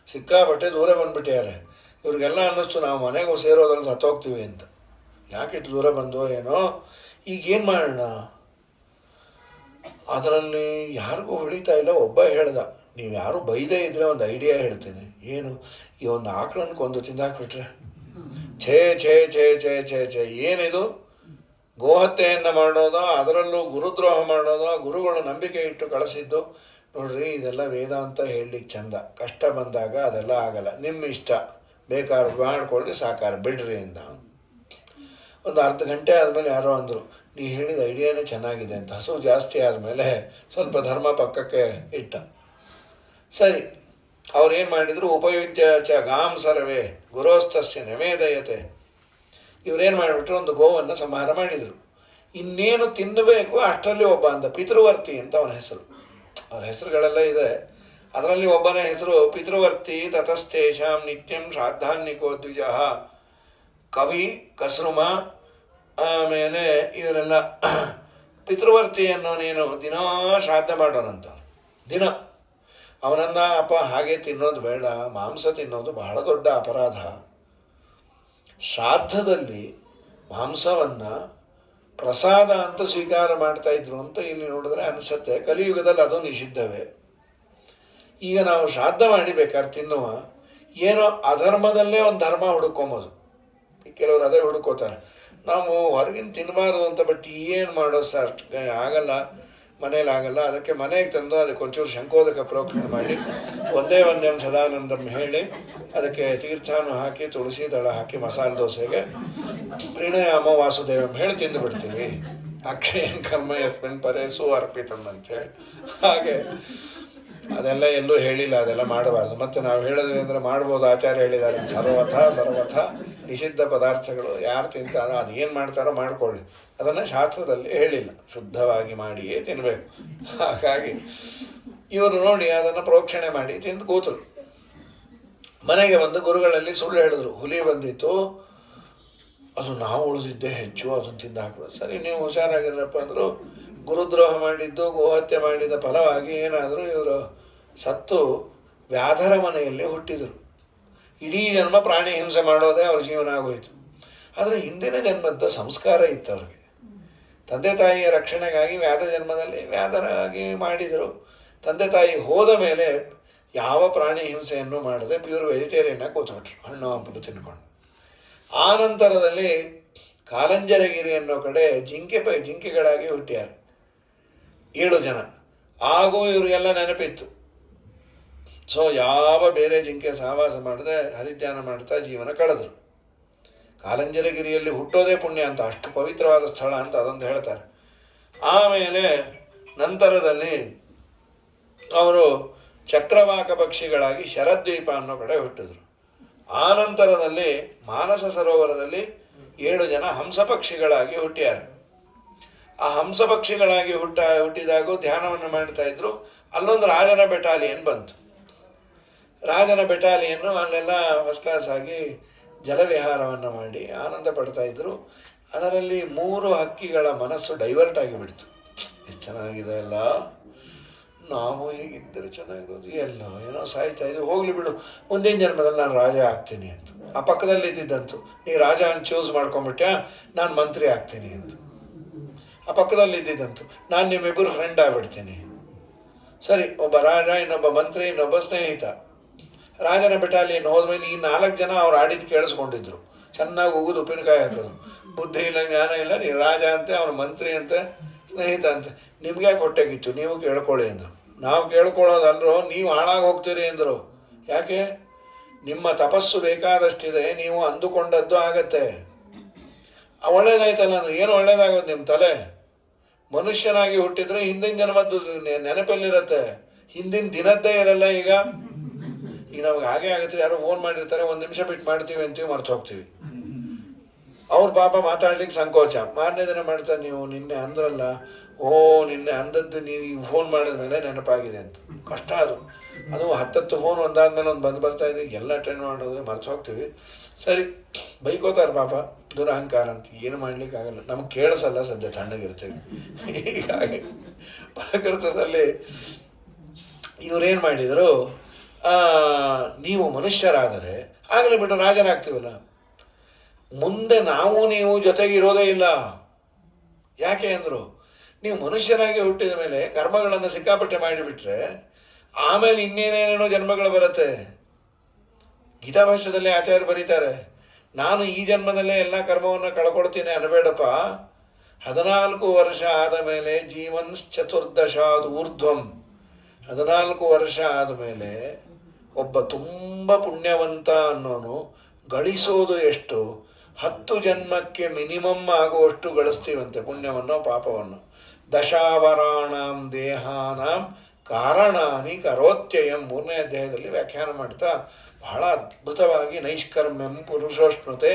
ಸಿಕ್ಕಾಪಟ್ಟೆ ದೂರ ಬಂದುಬಿಟ್ಟಾರೆ. ಇವ್ರಿಗೆಲ್ಲ ಅನ್ನಿಸ್ತು ನಾವು ಮನೆಗೂ ಸೇರೋದ್ರಲ್ಲಿ ಸತ್ತೋಗ್ತೀವಿ ಅಂತ. ಯಾಕಿಟ್ಟು ದೂರ ಬಂದೋ ಏನೋ. ಈಗೇನು ಮಾಡೋಣ? ಅದರಲ್ಲಿ ಯಾರಿಗೂ ಹೊಳಿತಾ ಇಲ್ಲ. ಒಬ್ಬ ಹೇಳ್ದ, ನೀವು ಯಾರು ಬೈದೇ ಇದ್ದರೆ ಒಂದು ಐಡಿಯಾ ಹೇಳ್ತೀನಿ. ಏನು? ಈ ಒಂದು ಆಕಳನ್ನು ಕೊಂದು ತಿಂದಾಕ್ಬಿಟ್ರೆ ಛೇ ಛೇ ಛೇ ಛೇ ಛೇ ಛೇ, ಏನಿದು? ಗೋಹತ್ಯೆಯನ್ನು ಮಾಡೋದೋ, ಅದರಲ್ಲೂ ಗುರುದ್ರೋಹ ಮಾಡೋದೋ, ಗುರುಗಳು ನಂಬಿಕೆ ಇಟ್ಟು ಕಳಿಸಿದ್ದು. ನೋಡ್ರಿ, ಇದೆಲ್ಲ ವೇದಾಂತ ಹೇಳಲಿಕ್ಕೆ ಚಂದ, ಕಷ್ಟ ಬಂದಾಗ ಅದೆಲ್ಲ ಆಗಲ್ಲ. ನಿಮ್ಮ ಇಷ್ಟ, ಬೇಕಾದ್ರೆ ಮಾಡ್ಕೊಳ್ಳಿ, ಸಾಕಾರ ಬಿಡ್ರಿ ಅಂತ. ಒಂದು ಅರ್ಧ ಗಂಟೆ ಆದಮೇಲೆ ಯಾರೋ ಅಂದರು, ನೀ ಹೇಳಿದ ಐಡಿಯಾನೇ ಚೆನ್ನಾಗಿದೆ ಅಂತ. ಹಸು ಜಾಸ್ತಿ ಆದಮೇಲೆ ಸ್ವಲ್ಪ ಧರ್ಮ ಪಕ್ಕಕ್ಕೆ ಇಟ್ಟ. ಸರಿ, ಅವ್ರೇನು ಮಾಡಿದರು, ಉಪಯುಜ್ಯ ಚ ಗಾಂ ಸರ್ವೇ ಗುರೋಸ್ತಸ್ಯ ನಿವೇದಯತೆ. ಇವರೇನು ಮಾಡಿಬಿಟ್ರು, ಒಂದು ಗೋವನ್ನು ಸಂಹಾರ ಮಾಡಿದರು. ಇನ್ನೇನು ತಿನ್ನಬೇಕು ಅಷ್ಟರಲ್ಲಿ ಒಬ್ಬ ಅಂದ, ಪಿತೃವರ್ತಿ ಅಂತ ಅವನ ಹೆಸರು. ಅವರ ಹೆಸರುಗಳೆಲ್ಲ ಇದೆ. ಅದರಲ್ಲಿ ಒಬ್ಬನ ಹೆಸರು ಪಿತೃವರ್ತಿ ತತಸ್ತೇಷಾಂ ನಿತ್ಯಂ ಶ್ರಾದ್ದಾನ್ನಿಕೋ ದ್ವಿಜ. ಕವಿ ಕಸ್ರುಮ, ಆಮೇಲೆ ಇವರೆಲ್ಲ ಪಿತೃವರ್ತಿಯನ್ನು ನೀನು ದಿನಾ ಶ್ರಾದ್ದ ಮಾಡೋನಂತ. ದಿನ ಅವನನ್ನ, ಅಪ್ಪ ಹಾಗೆ ತಿನ್ನೋದು ಬೇಡ, ಮಾಂಸ ತಿನ್ನೋದು ಬಹಳ ದೊಡ್ಡ ಅಪರಾಧ. ಶ್ರಾದ್ದದಲ್ಲಿ ಮಾಂಸವನ್ನು ಪ್ರಸಾದ ಅಂತ ಸ್ವೀಕಾರ ಮಾಡ್ತಾಯಿದ್ರು ಅಂತ ಇಲ್ಲಿ ನೋಡಿದ್ರೆ ಅನಿಸುತ್ತೆ. ಕಲಿಯುಗದಲ್ಲಿ ಅದು ನಿಷಿದ್ಧವೇ. ಈಗ ನಾವು ಶ್ರಾದ್ದ ಮಾಡಿ ಬೇಕಾದ್ರೆ ತಿನ್ನುವ, ಏನೋ ಅಧರ್ಮದಲ್ಲೇ ಒಂದು ಧರ್ಮ ಹುಡುಕೊಂಬೋದು. ಕೆಲವರು ಅದೇ ಹುಡುಕೋತಾರೆ, ನಾವು ಹೊರಗಿನ ತಿನ್ನಬಾರ್ದು ಅಂತ. ಬಟ್ ಏನು ಮಾಡೋದು ಸರ್, ಆಗಲ್ಲ, ಮನೇಲಿ ಆಗಲ್ಲ. ಅದಕ್ಕೆ ಮನೆಗೆ ತಂದು ಅದಕ್ಕೆ ಒಂಚೂರು ಶಂಕೋದಕ ಪ್ರೋಕ್ಷಣೆ ಮಾಡಿ ಒಂದೇ ಸದಾನಂದಂ ಹೇಳಿ ಅದಕ್ಕೆ ತೀರ್ಥಾನು ಹಾಕಿ ತುಳಸಿ ದಳ ಹಾಕಿ ಮಸಾಲೆ ದೋಸೆಗೆ ಪ್ರಣಯಾಮ ವಾಸುದೇವಂ ಹೇಳಿ ತಿಂದು ಬಿಡ್ತೀವಿ. ಅಕ್ಷಯನ್ ಕರ್ಮ ಯಸ್ಮಿನ್ ಪರೇಸು ಅರ್ಪಿತಂ ಅಂತೇಳಿ. ಹಾಗೆ ಅದೆಲ್ಲ ಎಲ್ಲೂ ಹೇಳಿಲ್ಲ, ಅದೆಲ್ಲ ಮಾಡಬಾರ್ದು. ಮತ್ತು ನಾವು ಹೇಳೋದು ಅಂದರೆ ಮಾಡ್ಬೋದು, ಆಚಾರ್ಯ ಹೇಳಿದ್ದಾರೆ, ಸರ್ವಥ ನಿಷಿದ್ಧ ಪದಾರ್ಥಗಳು ಯಾರು ತಿಂತಾರೋ ಅದು ಏನು ಮಾಡ್ತಾರೋ ಮಾಡ್ಕೊಳ್ಳಿ, ಅದನ್ನು ಶಾಸ್ತ್ರದಲ್ಲಿ ಹೇಳಿಲ್ಲ. ಶುದ್ಧವಾಗಿ ಮಾಡಿಯೇ ತಿನ್ನಬೇಕು. ಹಾಗಾಗಿ ಇವರು ನೋಡಿ ಅದನ್ನು ಪ್ರೋಕ್ಷಣೆ ಮಾಡಿ ತಿಂದು ಕೂತರು. ಮನೆಗೆ ಬಂದು ಗುರುಗಳಲ್ಲಿ ಸುಳ್ಳು ಹೇಳಿದ್ರು, ಹುಲಿ ಬಂದಿತ್ತು, ಅದು ನಾವು ಉಳಿದಿದ್ದೇ ಹೆಚ್ಚು, ಅದನ್ನು ತಿಂದು ಹಾಕ್ಬೋದು. ಸರಿ, ನೀವು ಹುಷಾರಾಗಿರಪ್ಪ ಅಂದರು. ಗುರುದ್ರೋಹ ಮಾಡಿದ್ದು, ಗೋಹತ್ಯೆ ಮಾಡಿದ ಫಲವಾಗಿ ಏನಾದರೂ ಇವರು ಸತ್ತು ವ್ಯಾಧರ ಮನೆಯಲ್ಲಿ ಹುಟ್ಟಿದರು. ಇಡೀ ಜನ್ಮ ಪ್ರಾಣಿ ಹಿಂಸೆ ಮಾಡೋದೇ ಅವ್ರ ಜೀವನ ಆಗೋಯಿತು. ಆದರೆ ಹಿಂದಿನ ಜನ್ಮದ ಸಂಸ್ಕಾರ ಇತ್ತು ಅವ್ರಿಗೆ. ತಂದೆ ತಾಯಿಯ ರಕ್ಷಣೆಗಾಗಿ ವ್ಯಾಧ ಜನ್ಮದಲ್ಲಿ ವ್ಯಾಧರಾಗಿ ಮಾಡಿದರು. ತಂದೆ ತಾಯಿ ಹೋದ ಮೇಲೆ ಯಾವ ಪ್ರಾಣಿ ಹಿಂಸೆಯನ್ನು ಮಾಡದೆ ಪ್ಯೂರ್ ವೆಜಿಟೇರಿಯನ್ನಾಗಿ ಕೂತ್ಬಿಟ್ರು, ಹಣ್ಣು ಹಂಪಲು ತಿನ್ಕೊಂಡು. ಆ ನಂತರದಲ್ಲಿ ಕಾಲಂಜರಗಿರಿ ಅನ್ನೋ ಕಡೆ ಜಿಂಕೆಗಳಾಗಿ ಹುಟ್ಟಿಯಾರು 7 ಜನ. ಹಾಗೂ ಇವರಿಗೆಲ್ಲ ನೆನಪಿತ್ತು. ಸೊ ಯಾವ ಬೇರೆ ಜಿಂಕೆ ಸಹವಾಸ ಮಾಡದೆ ಹರಿಧ್ಯಾನ ಮಾಡ್ತಾ ಜೀವನ ಕಳೆದರು. ಕಾಲಂಜರಗಿರಿಯಲ್ಲಿ ಹುಟ್ಟೋದೇ ಪುಣ್ಯ ಅಂತ, ಅಷ್ಟು ಪವಿತ್ರವಾದ ಸ್ಥಳ ಅಂತ ಅದೊಂದು ಹೇಳ್ತಾರೆ. ಆಮೇಲೆ ನಂತರದಲ್ಲಿ ಅವರು ಚಕ್ರವಾಕ ಪಕ್ಷಿಗಳಾಗಿ ಶರದ್ವೀಪ ಅನ್ನೋ ಕಡೆ ಹುಟ್ಟಿದ್ರು. ಆ ನಂತರದಲ್ಲಿ ಮಾನಸ ಸರೋವರದಲ್ಲಿ 7 ಜನ ಹಂಸ ಪಕ್ಷಿಗಳಾಗಿ ಹುಟ್ಟಿಯಾರೆ. ಆ ಹಂಸ ಪಕ್ಷಿಗಳಾಗಿ ಹುಟ್ಟಿದಾಗ ಧ್ಯಾನವನ್ನು ಮಾಡ್ತಾ ಇದ್ರು. ಅಲ್ಲೊಂದು ರಾಜನ ಬೆಟಾಲಿಯನ್ ಬಂತು. ರಾಜನ ಬೆಟಾಲಿಯನ್ನು ಅಲ್ಲೆಲ್ಲ ಫಸ್ಟ್ ಕ್ಲಾಸ್ ಆಗಿ ಜಲವಿಹಾರವನ್ನು ಮಾಡಿ ಆನಂದ ಪಡ್ತಾ ಇದ್ರು. ಅದರಲ್ಲಿ 3 ಹಕ್ಕಿಗಳ ಮನಸ್ಸು ಡೈವರ್ಟ್ ಆಗಿಬಿಡ್ತು. ಎಷ್ಟು ಚೆನ್ನಾಗಿದೆ ಅಲ್ಲ. ನಾವು ಹೀಗಿದ್ದರೆ ಚೆನ್ನಾಗಿರೋದು, ಎಲ್ಲ ಏನೋ ಸಾಯ್ತಾ ಇದು, ಹೋಗ್ಲಿ ಬಿಡು, ಮುಂದಿನ ಜನ್ಮದಲ್ಲಿ ನಾನು ರಾಜ ಆಗ್ತೀನಿ ಅಂತ. ಆ ಪಕ್ಕದಲ್ಲಿ ಇದ್ದಿದ್ದಂತು, ನೀ ರಾಜ ಅಂತ ಚೂಸ್ ಮಾಡ್ಕೊಂಬಿಟ್ಯಾ, ನಾನು ಮಂತ್ರಿ ಆಗ್ತೀನಿ ಅಂತ. ಆ ಪಕ್ಕದಲ್ಲಿ ಇದ್ದಿದ್ದಂತು, ನಾನು ನಿಮ್ಮಿಬ್ಬರು ಫ್ರೆಂಡ್ ಆಗಿಬಿಡ್ತೀನಿ. ಸರಿ, ಒಬ್ಬ ರಾಜ, ಇನ್ನೊಬ್ಬ ಮಂತ್ರಿ, ಇನ್ನೊಬ್ಬ ಸ್ನೇಹಿತ. ರಾಜನ ಬೆಟಾಲಿಯನ್ ಹೋದ್ಮೇಲೆ ಈ 4 ಜನ ಅವ್ರು ಆಡಿದ್ದು ಕೇಳಿಸ್ಕೊಂಡಿದ್ರು, ಚೆನ್ನಾಗಿ ಉಗಿದು ಉಪ್ಪಿನಕಾಯಿ ಹಾಕೋದು. ಬುದ್ಧಿ ಇಲ್ಲ, ಜ್ಞಾನ ಇಲ್ಲ, ನೀ ರಾಜ ಅಂತೆ, ಅವನು ಮಂತ್ರಿ ಅಂತೆ, ಸ್ನೇಹಿತ ಅಂತೆ, ನಿಮ್ಗೆ ಯಾಕೆ ಹೊಟ್ಟೆಗಿತ್ತು, ನೀವು ಕೇಳ್ಕೊಳ್ಳಿ ಅಂದರು. ನಾವು ಕೇಳ್ಕೊಳ್ಳೋದಲ್ರೋ, ನೀವು ಹಾಳಾಗಿ ಹೋಗ್ತೀರಿ ಅಂದರು. ಯಾಕೆ? ನಿಮ್ಮ ತಪಸ್ಸು ಬೇಕಾದಷ್ಟಿದೆ, ನೀವು ಅಂದುಕೊಂಡದ್ದು ಆಗತ್ತೆ. ಒಳ್ಳೇದಾಯ್ತಲ್ಲ ಅಂದ್ರೆ ಏನು ಒಳ್ಳೇದಾಗೋದು? ನಿಮ್ಮ ತಲೆ ಮನುಷ್ಯನಾಗಿ ಹುಟ್ಟಿದ್ರೆ ಹಿಂದಿನ ಜನ್ಮದ್ದು ನೆನಪಲ್ಲಿರುತ್ತೆ, ಹಿಂದಿನ ದಿನದ್ದೇ ಇರಲ್ಲ. ಈಗ ನಮ್ಗೆ ಹಾಗೆ ಆಗುತ್ತೆ, ಯಾರೋ ಫೋನ್ ಮಾಡಿರ್ತಾರೆ, 1 ನಿಮಿಷ ಬಿಟ್ಟು ಮಾಡ್ತೀವಿ ಅಂತೀವಿ, ಮರ್ತು ಹೋಗ್ತೀವಿ. ಅವ್ರ ಪಾಪ ಮಾತಾಡ್ಲಿಕ್ಕೆ ಸಂಕೋಚ. ಮಾರನೇ ದಿನ ಮಾಡ್ತಾರೆ, ನೀವು ನಿನ್ನೆ ಅಂದ್ರಲ್ಲ, ಓ ನಿನ್ನೆ ಅಂದದ್ದು ನೀವು ಫೋನ್ ಮಾಡಿದ ಮೇಲೆ ನೆನಪಾಗಿದೆ ಅಂತ. ಕಷ್ಟ ಅದು. 10 ಫೋನ್ ಒಂದಾದ್ಮೇಲೆ ಒಂದು ಬರ್ತಾ ಇದೆ, ಎಲ್ಲ ಅಟೆಂಡ್ ಮಾಡೋದು, ಮರ್ತು ಹೋಗ್ತೀವಿ. ಸರಿ, ಬೈಕೋತಾರೆ ಪಾಪ, ದುರಹಂಕಾರ ಅಂತ. ಏನು ಮಾಡ್ಲಿಕ್ಕಾಗಲ್ಲ, ನಮಗೆ ಕೇಳಿಸಲ್ಲ, ಸದ್ಯ ತಣ್ಣಗಿರ್ತೀವಿ. ಹೀಗಾಗಿ ಪ್ರಾಕೃತದಲ್ಲಿ ಇವರೇನು ಮಾಡಿದರು, ನೀವು ಮನುಷ್ಯರಾದರೆ ಆಗಲಿ ಬಿಟ್ಟು ರಾಜನಾಗ್ತೀವಲ್ಲ, ಮುಂದೆ ನಾವು ನೀವು ಜೊತೆಗಿರೋದೇ ಇಲ್ಲ. ಯಾಕೆ ಅಂದರು, ನೀವು ಮನುಷ್ಯನಾಗಿ ಹುಟ್ಟಿದ ಮೇಲೆ ಕರ್ಮಗಳನ್ನು ಸಿಕ್ಕಾಪಟ್ಟೆ ಮಾಡಿಬಿಟ್ರೆ ಆಮೇಲೆ ಇನ್ನೇನೇನೇನೋ ಜನ್ಮಗಳು ಬರುತ್ತೆ. ಗೀತಾಭಾಷ್ಯದಲ್ಲಿ ಆಚಾರ್ಯ ಬರೀತಾರೆ, ನಾನು ಈ ಜನ್ಮದಲ್ಲೇ ಎಲ್ಲ ಕರ್ಮವನ್ನು ಕಳ್ಕೊಳ್ತೀನಿ ಅನ್ನಬೇಡಪ್ಪ. 14 ವರ್ಷ ಆದ ಮೇಲೆ ಜೀವನ್ಶ್ಚತುರ್ದಶಾದ್ ಊರ್ಧ್ವಂ, 14 ವರ್ಷ ಆದಮೇಲೆ ಒಬ್ಬ ತುಂಬ ಪುಣ್ಯವಂತ ಅನ್ನೋನು ಗಳಿಸೋದು ಎಷ್ಟು? 10 ಜನ್ಮಕ್ಕೆ ಮಿನಿಮಮ್ ಆಗುವಷ್ಟು ಗಳಿಸ್ತೀವಂತೆ, ಪುಣ್ಯವನ್ನು ಪಾಪವನ್ನು. ದಶಾವರಾಣಾಂ ದೇಹಾನಾಂ ಕಾರಣಾನಿ ಕರೋತ್ಯಯಂ, 3ನೇ ಅಧ್ಯಾಯದಲ್ಲಿ ವ್ಯಾಖ್ಯಾನ ಮಾಡ್ತಾ ಬಹಳ ಅದ್ಭುತವಾಗಿ, ನೈಷ್ಕರ್ಮ್ಯಂ ಪುರುಷೋಷ್ಣುತೆ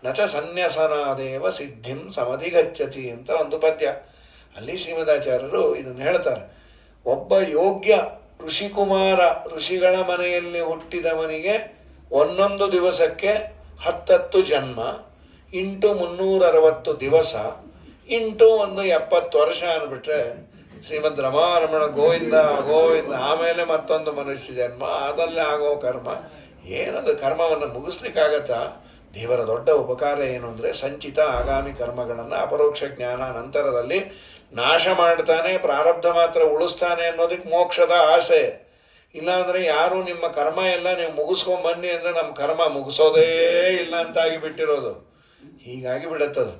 ನಚ ಸನ್ಯಸನಾದೇವ ಸಿದ್ಧಿಂ ಸಮಧಿಗಚ್ಚತಿ ಅಂತ ಒಂದು ಪದ್ಯ. ಅಲ್ಲಿ ಶ್ರೀಮದಾಚಾರ್ಯರು ಇದನ್ನು ಹೇಳ್ತಾರೆ. ಒಬ್ಬ ಯೋಗ್ಯ ಋಷಿಕುಮಾರ, ಋಷಿಗಳ ಮನೆಯಲ್ಲಿ ಹುಟ್ಟಿದವನಿಗೆ 1 ದಿವಸಕ್ಕೆ 10 ಜನ್ಮ ಇಂಟು 360 ದಿವಸ ಇಂಟು 70 ವರ್ಷ ಅಂದ್ಬಿಟ್ರೆ ಶ್ರೀಮದ್ ರಮಾರಮಣ ಗೋವಿಂದ ಗೋವಿಂದ. ಆಮೇಲೆ ಮತ್ತೊಂದು ಮನುಷ್ಯ ಜನ್ಮ, ಅದಲ್ಲೇ ಆಗೋ ಕರ್ಮ. ಏನದು ಕರ್ಮವನ್ನು ಮುಗಿಸ್ಲಿಕ್ಕಾಗತ್ತಾ? ದೇವರ ದೊಡ್ಡ ಉಪಕಾರ ಏನು ಅಂದರೆ, ಸಂಚಿತ ಆಗಾಮಿ ಕರ್ಮಗಳನ್ನು ಅಪರೋಕ್ಷ ಜ್ಞಾನ ನಂತರದಲ್ಲಿ ನಾಶ ಮಾಡ್ತಾನೆ, ಪ್ರಾರಬ್ಧ ಮಾತ್ರ ಉಳಿಸ್ತಾನೆ ಅನ್ನೋದಕ್ಕೆ ಮೋಕ್ಷದ ಆಸೆ. ಇಲ್ಲಾಂದರೆ ಯಾರು ನಿಮ್ಮ ಕರ್ಮ ಎಲ್ಲ ನೀವು ಮುಗಿಸ್ಕೊಂಬನ್ನಿ ಅಂದರೆ ನಮ್ಮ ಕರ್ಮ ಮುಗಿಸೋದೇ ಇಲ್ಲ ಅಂತಾಗಿ ಬಿಟ್ಟಿರೋದು. ಹೀಗಾಗಿ ಬಿಡುತ್ತದು.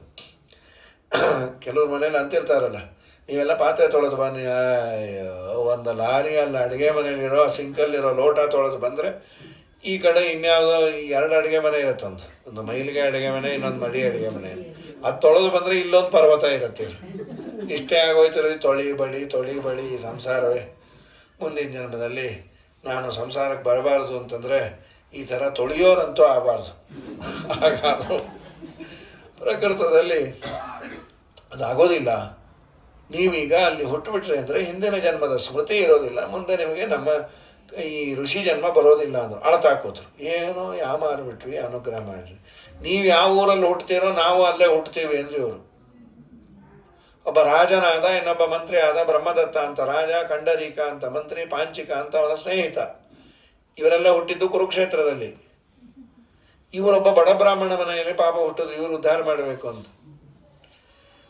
ಕೆಲವ್ರ ಮನೇಲಿ ಅಂತಿರ್ತಾರಲ್ಲ, ನೀವೆಲ್ಲ ಪಾತ್ರೆ ತೊಳೆದು ಬನ್ನಿ. ಒಂದು ಲಾರಿಯಲ್ಲಿ ಅಡುಗೆ ಮನೆಯಲ್ಲಿರೋ ಸಿಂಕಲ್ಲಿರೋ ಲೋಟ ತೊಳೆದು ಬಂದರೆ ಈ ಕಡೆ ಇನ್ಯಾವುದೋ 2 ಅಡುಗೆ ಮನೆ ಇರುತ್ತೆ, ಒಂದು ಮೈಲಿಗೆ ಅಡುಗೆ ಮನೆ, ಇನ್ನೊಂದು ಮಡಿ ಅಡುಗೆ ಮನೆ. ಅದು ತೊಳೆದು ಬಂದರೆ ಇಲ್ಲೊಂದು ಪರ್ವತ ಇರುತ್ತೆ. ಇಷ್ಟೇ ಆಗೋಯ್ತು ತೊಳಿ ಬಳಿ ಈ ಸಂಸಾರವೇ. ಮುಂದಿನ ಜನ್ಮದಲ್ಲಿ ನಾನು ಸಂಸಾರಕ್ಕೆ ಬರಬಾರ್ದು ಅಂತಂದರೆ ಈ ಥರ ತೊಳೆಯೋರಂತೂ ಆಗಬಾರ್ದು. ಹಾಗಾದರೂ ಪ್ರಕೃತದಲ್ಲಿ ಅದಾಗೋದಿಲ್ಲ. ನೀವೀಗ ಅಲ್ಲಿ ಹುಟ್ಟುಬಿಟ್ರಿ ಅಂದರೆ ಹಿಂದಿನ ಜನ್ಮದ ಸ್ಮೃತಿ ಇರೋದಿಲ್ಲ, ಮುಂದೆ ನಿಮಗೆ ನಮ್ಮ ಈ ಋಷಿ ಜನ್ಮ ಬರೋದಿಲ್ಲ ಅಂದರು. ಅಳತಾಕೋದ್ರು, ಏನೋ ಯಾವ ಮಾರಿಬಿಟ್ವಿ, ಅನುಗ್ರಹ ಮಾಡಿರಿ. ನೀವು ಯಾವ ಊರಲ್ಲಿ ಹುಟ್ತೀರೋ ನಾವು ಅಲ್ಲೇ ಹುಟ್ತೀವಿ ಅಂದ್ರಿ ಇವರು. ಒಬ್ಬ ರಾಜನಾದ, ಇನ್ನೊಬ್ಬ ಮಂತ್ರಿ ಆದ. ಬ್ರಹ್ಮದತ್ತ ಅಂತ ರಾಜ, ಕಂಡರೀಕ ಅಂತ ಮಂತ್ರಿ, ಪಾಂಚಿಕ ಅಂತ ಅವನ ಸ್ನೇಹಿತ. ಇವರೆಲ್ಲ ಹುಟ್ಟಿದ್ದು ಕುರುಕ್ಷೇತ್ರದಲ್ಲಿ. ಇವರೊಬ್ಬ ಬಡ ಬ್ರಾಹ್ಮಣ ಮನೆಯಲ್ಲಿ ಪಾಪ ಹುಟ್ಟಿದ್ರು, ಇವರು ಉದ್ಧಾರ ಮಾಡಬೇಕು ಅಂತ.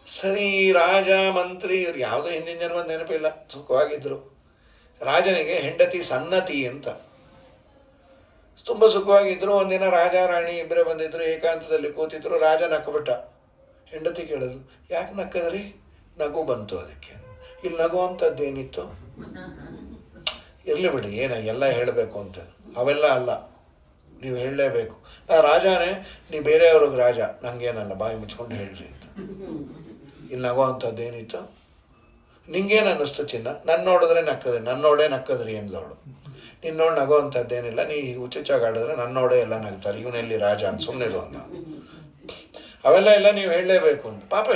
ಸರಿ, ರಾಜ ಮಂತ್ರಿ ಇವ್ರು ಯಾವುದೋ ಹಿಂದಿನ ಜನ್ಮದ ನೆನಪಿಲ್ಲ, ಸುಖವಾಗಿದ್ದರು. ರಾಜನಿಗೆ ಹೆಂಡತಿ ಸನ್ನತಿ ಅಂತ, ತುಂಬ ಸುಖವಾಗಿದ್ದರು. ಒಂದಿನ ರಾಜ ರಾಣಿ ಇಬ್ಬರೇ ಬಂದಿದ್ರು, ಏಕಾಂತದಲ್ಲಿ ಕೂತಿದ್ರು. ರಾಜ ನಕ್ಕಬಿಟ್ಟ. ಹೆಂಡತಿ ಕೇಳಿದ್ರು, ಯಾಕೆ ನಕ್ಕದ್ರಿ? ನಗು ಬಂತು ಅದಕ್ಕೆ. ಇಲ್ಲಿ ನಗು ಅಂಥದ್ದೇನಿತ್ತು? ಇರಲಿ ಬಿಡಿ, ಎಲ್ಲ ಹೇಳಬೇಕು ಅಂತ. ಅವೆಲ್ಲ ಅಲ್ಲ, ನೀವು ಹೇಳಲೇಬೇಕು. ರಾಜಾನೇ, ನೀ ಬೇರೆಯವ್ರಿಗೆ ರಾಜ, ನನಗೇನಲ್ಲ, ಬಾಯಿ ಮುಚ್ಕೊಂಡು ಹೇಳ್ರಿ ಅಂತ. ಇಲ್ಲಿ ನಗೋ ಅಂಥದ್ದೇನಿತ್ತು? ನಿಂಗೇನು ಅನ್ನಿಸ್ತು ಚಿನ್ನ? ನೋಡಿದ್ರೆ ನಕ್ಕದ್ರಿ, ನನ್ನೋಡೇ ನಕ್ಕದ್ರಿ ಎಂದವಳು. ನಿನ್ನ ನೋಡಿ ನಗೋ ಅಂಥದ್ದೇನಿಲ್ಲ, ನೀ ಹುಚ್ಚುಚ್ಚಾಗಾಡಿದ್ರೆ ನನ್ನೋಡೇ ಎಲ್ಲ ನಗ್ತಾರೆ, ಇವನೆಲ್ಲಿ ರಾಜ ಅಂತ ಸುಮ್ಮನಿರು ಅಂದ. ಅವೆಲ್ಲ ಎಲ್ಲ ನೀವು ಹೇಳಲೇಬೇಕು ಅಂತ. ಪಾಪ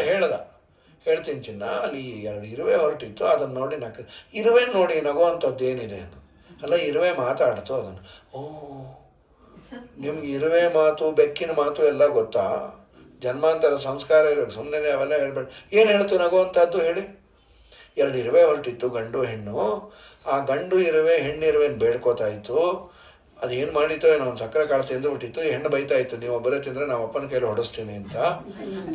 ಹೇಳ್ತೀನಿ ಚಿನ್ನ, ಅಲ್ಲಿ 2 ಇರುವೆ ಹೊರಟಿತ್ತು, ಅದನ್ನು ನೋಡಿ ನಕ್ಕ. ಇರುವೆ ನೋಡಿ ನಗೋ ಅಂಥದ್ದು ಏನಿದೆ ಅಂತ. ಅಲ್ಲ, ಇರುವೆ ಮಾತಾಡ್ತು ಅದನ್ನು. ಓ, ನಿಮ್ಗೆ ಇರುವೆ ಮಾತು, ಬೆಕ್ಕಿನ ಮಾತು ಎಲ್ಲ ಗೊತ್ತಾ? ಜನ್ಮಾಂತರ ಸಂಸ್ಕಾರ ಇರಬೇಕು, ಸುಮ್ಮನೆ ಅವೆಲ್ಲ ಹೇಳ್ಬೇಡಿ. ಏನು ಹೇಳ್ತು ನಗುವಂಥದ್ದು ಹೇಳಿ? 2 ಇರುವೆ ಹೊರಟಿತ್ತು, ಗಂಡು ಹೆಣ್ಣು. ಆ ಗಂಡು ಇರುವೆ ಹೆಣ್ಣಿರುವೆನ ಬೇಡ್ಕೋತಾ ಇತ್ತು. ಅದೇನು ಮಾಡಿತ್ತೋ ಏನೋ ಒಂದು ಸಕ್ಕರೆ ಕಾಳು ತಿಂದು ಬಿಟ್ಟಿತ್ತು. ಹೆಣ್ಣು ಬೈತಾ ಇತ್ತು, ನೀವು ಒಬ್ಬರೇ ತಿಂದರೆ ನಾವು ಅಪ್ಪನ ಕೈಯಲ್ಲಿ ಹೊಡಿಸ್ತೀನಿ ಅಂತ.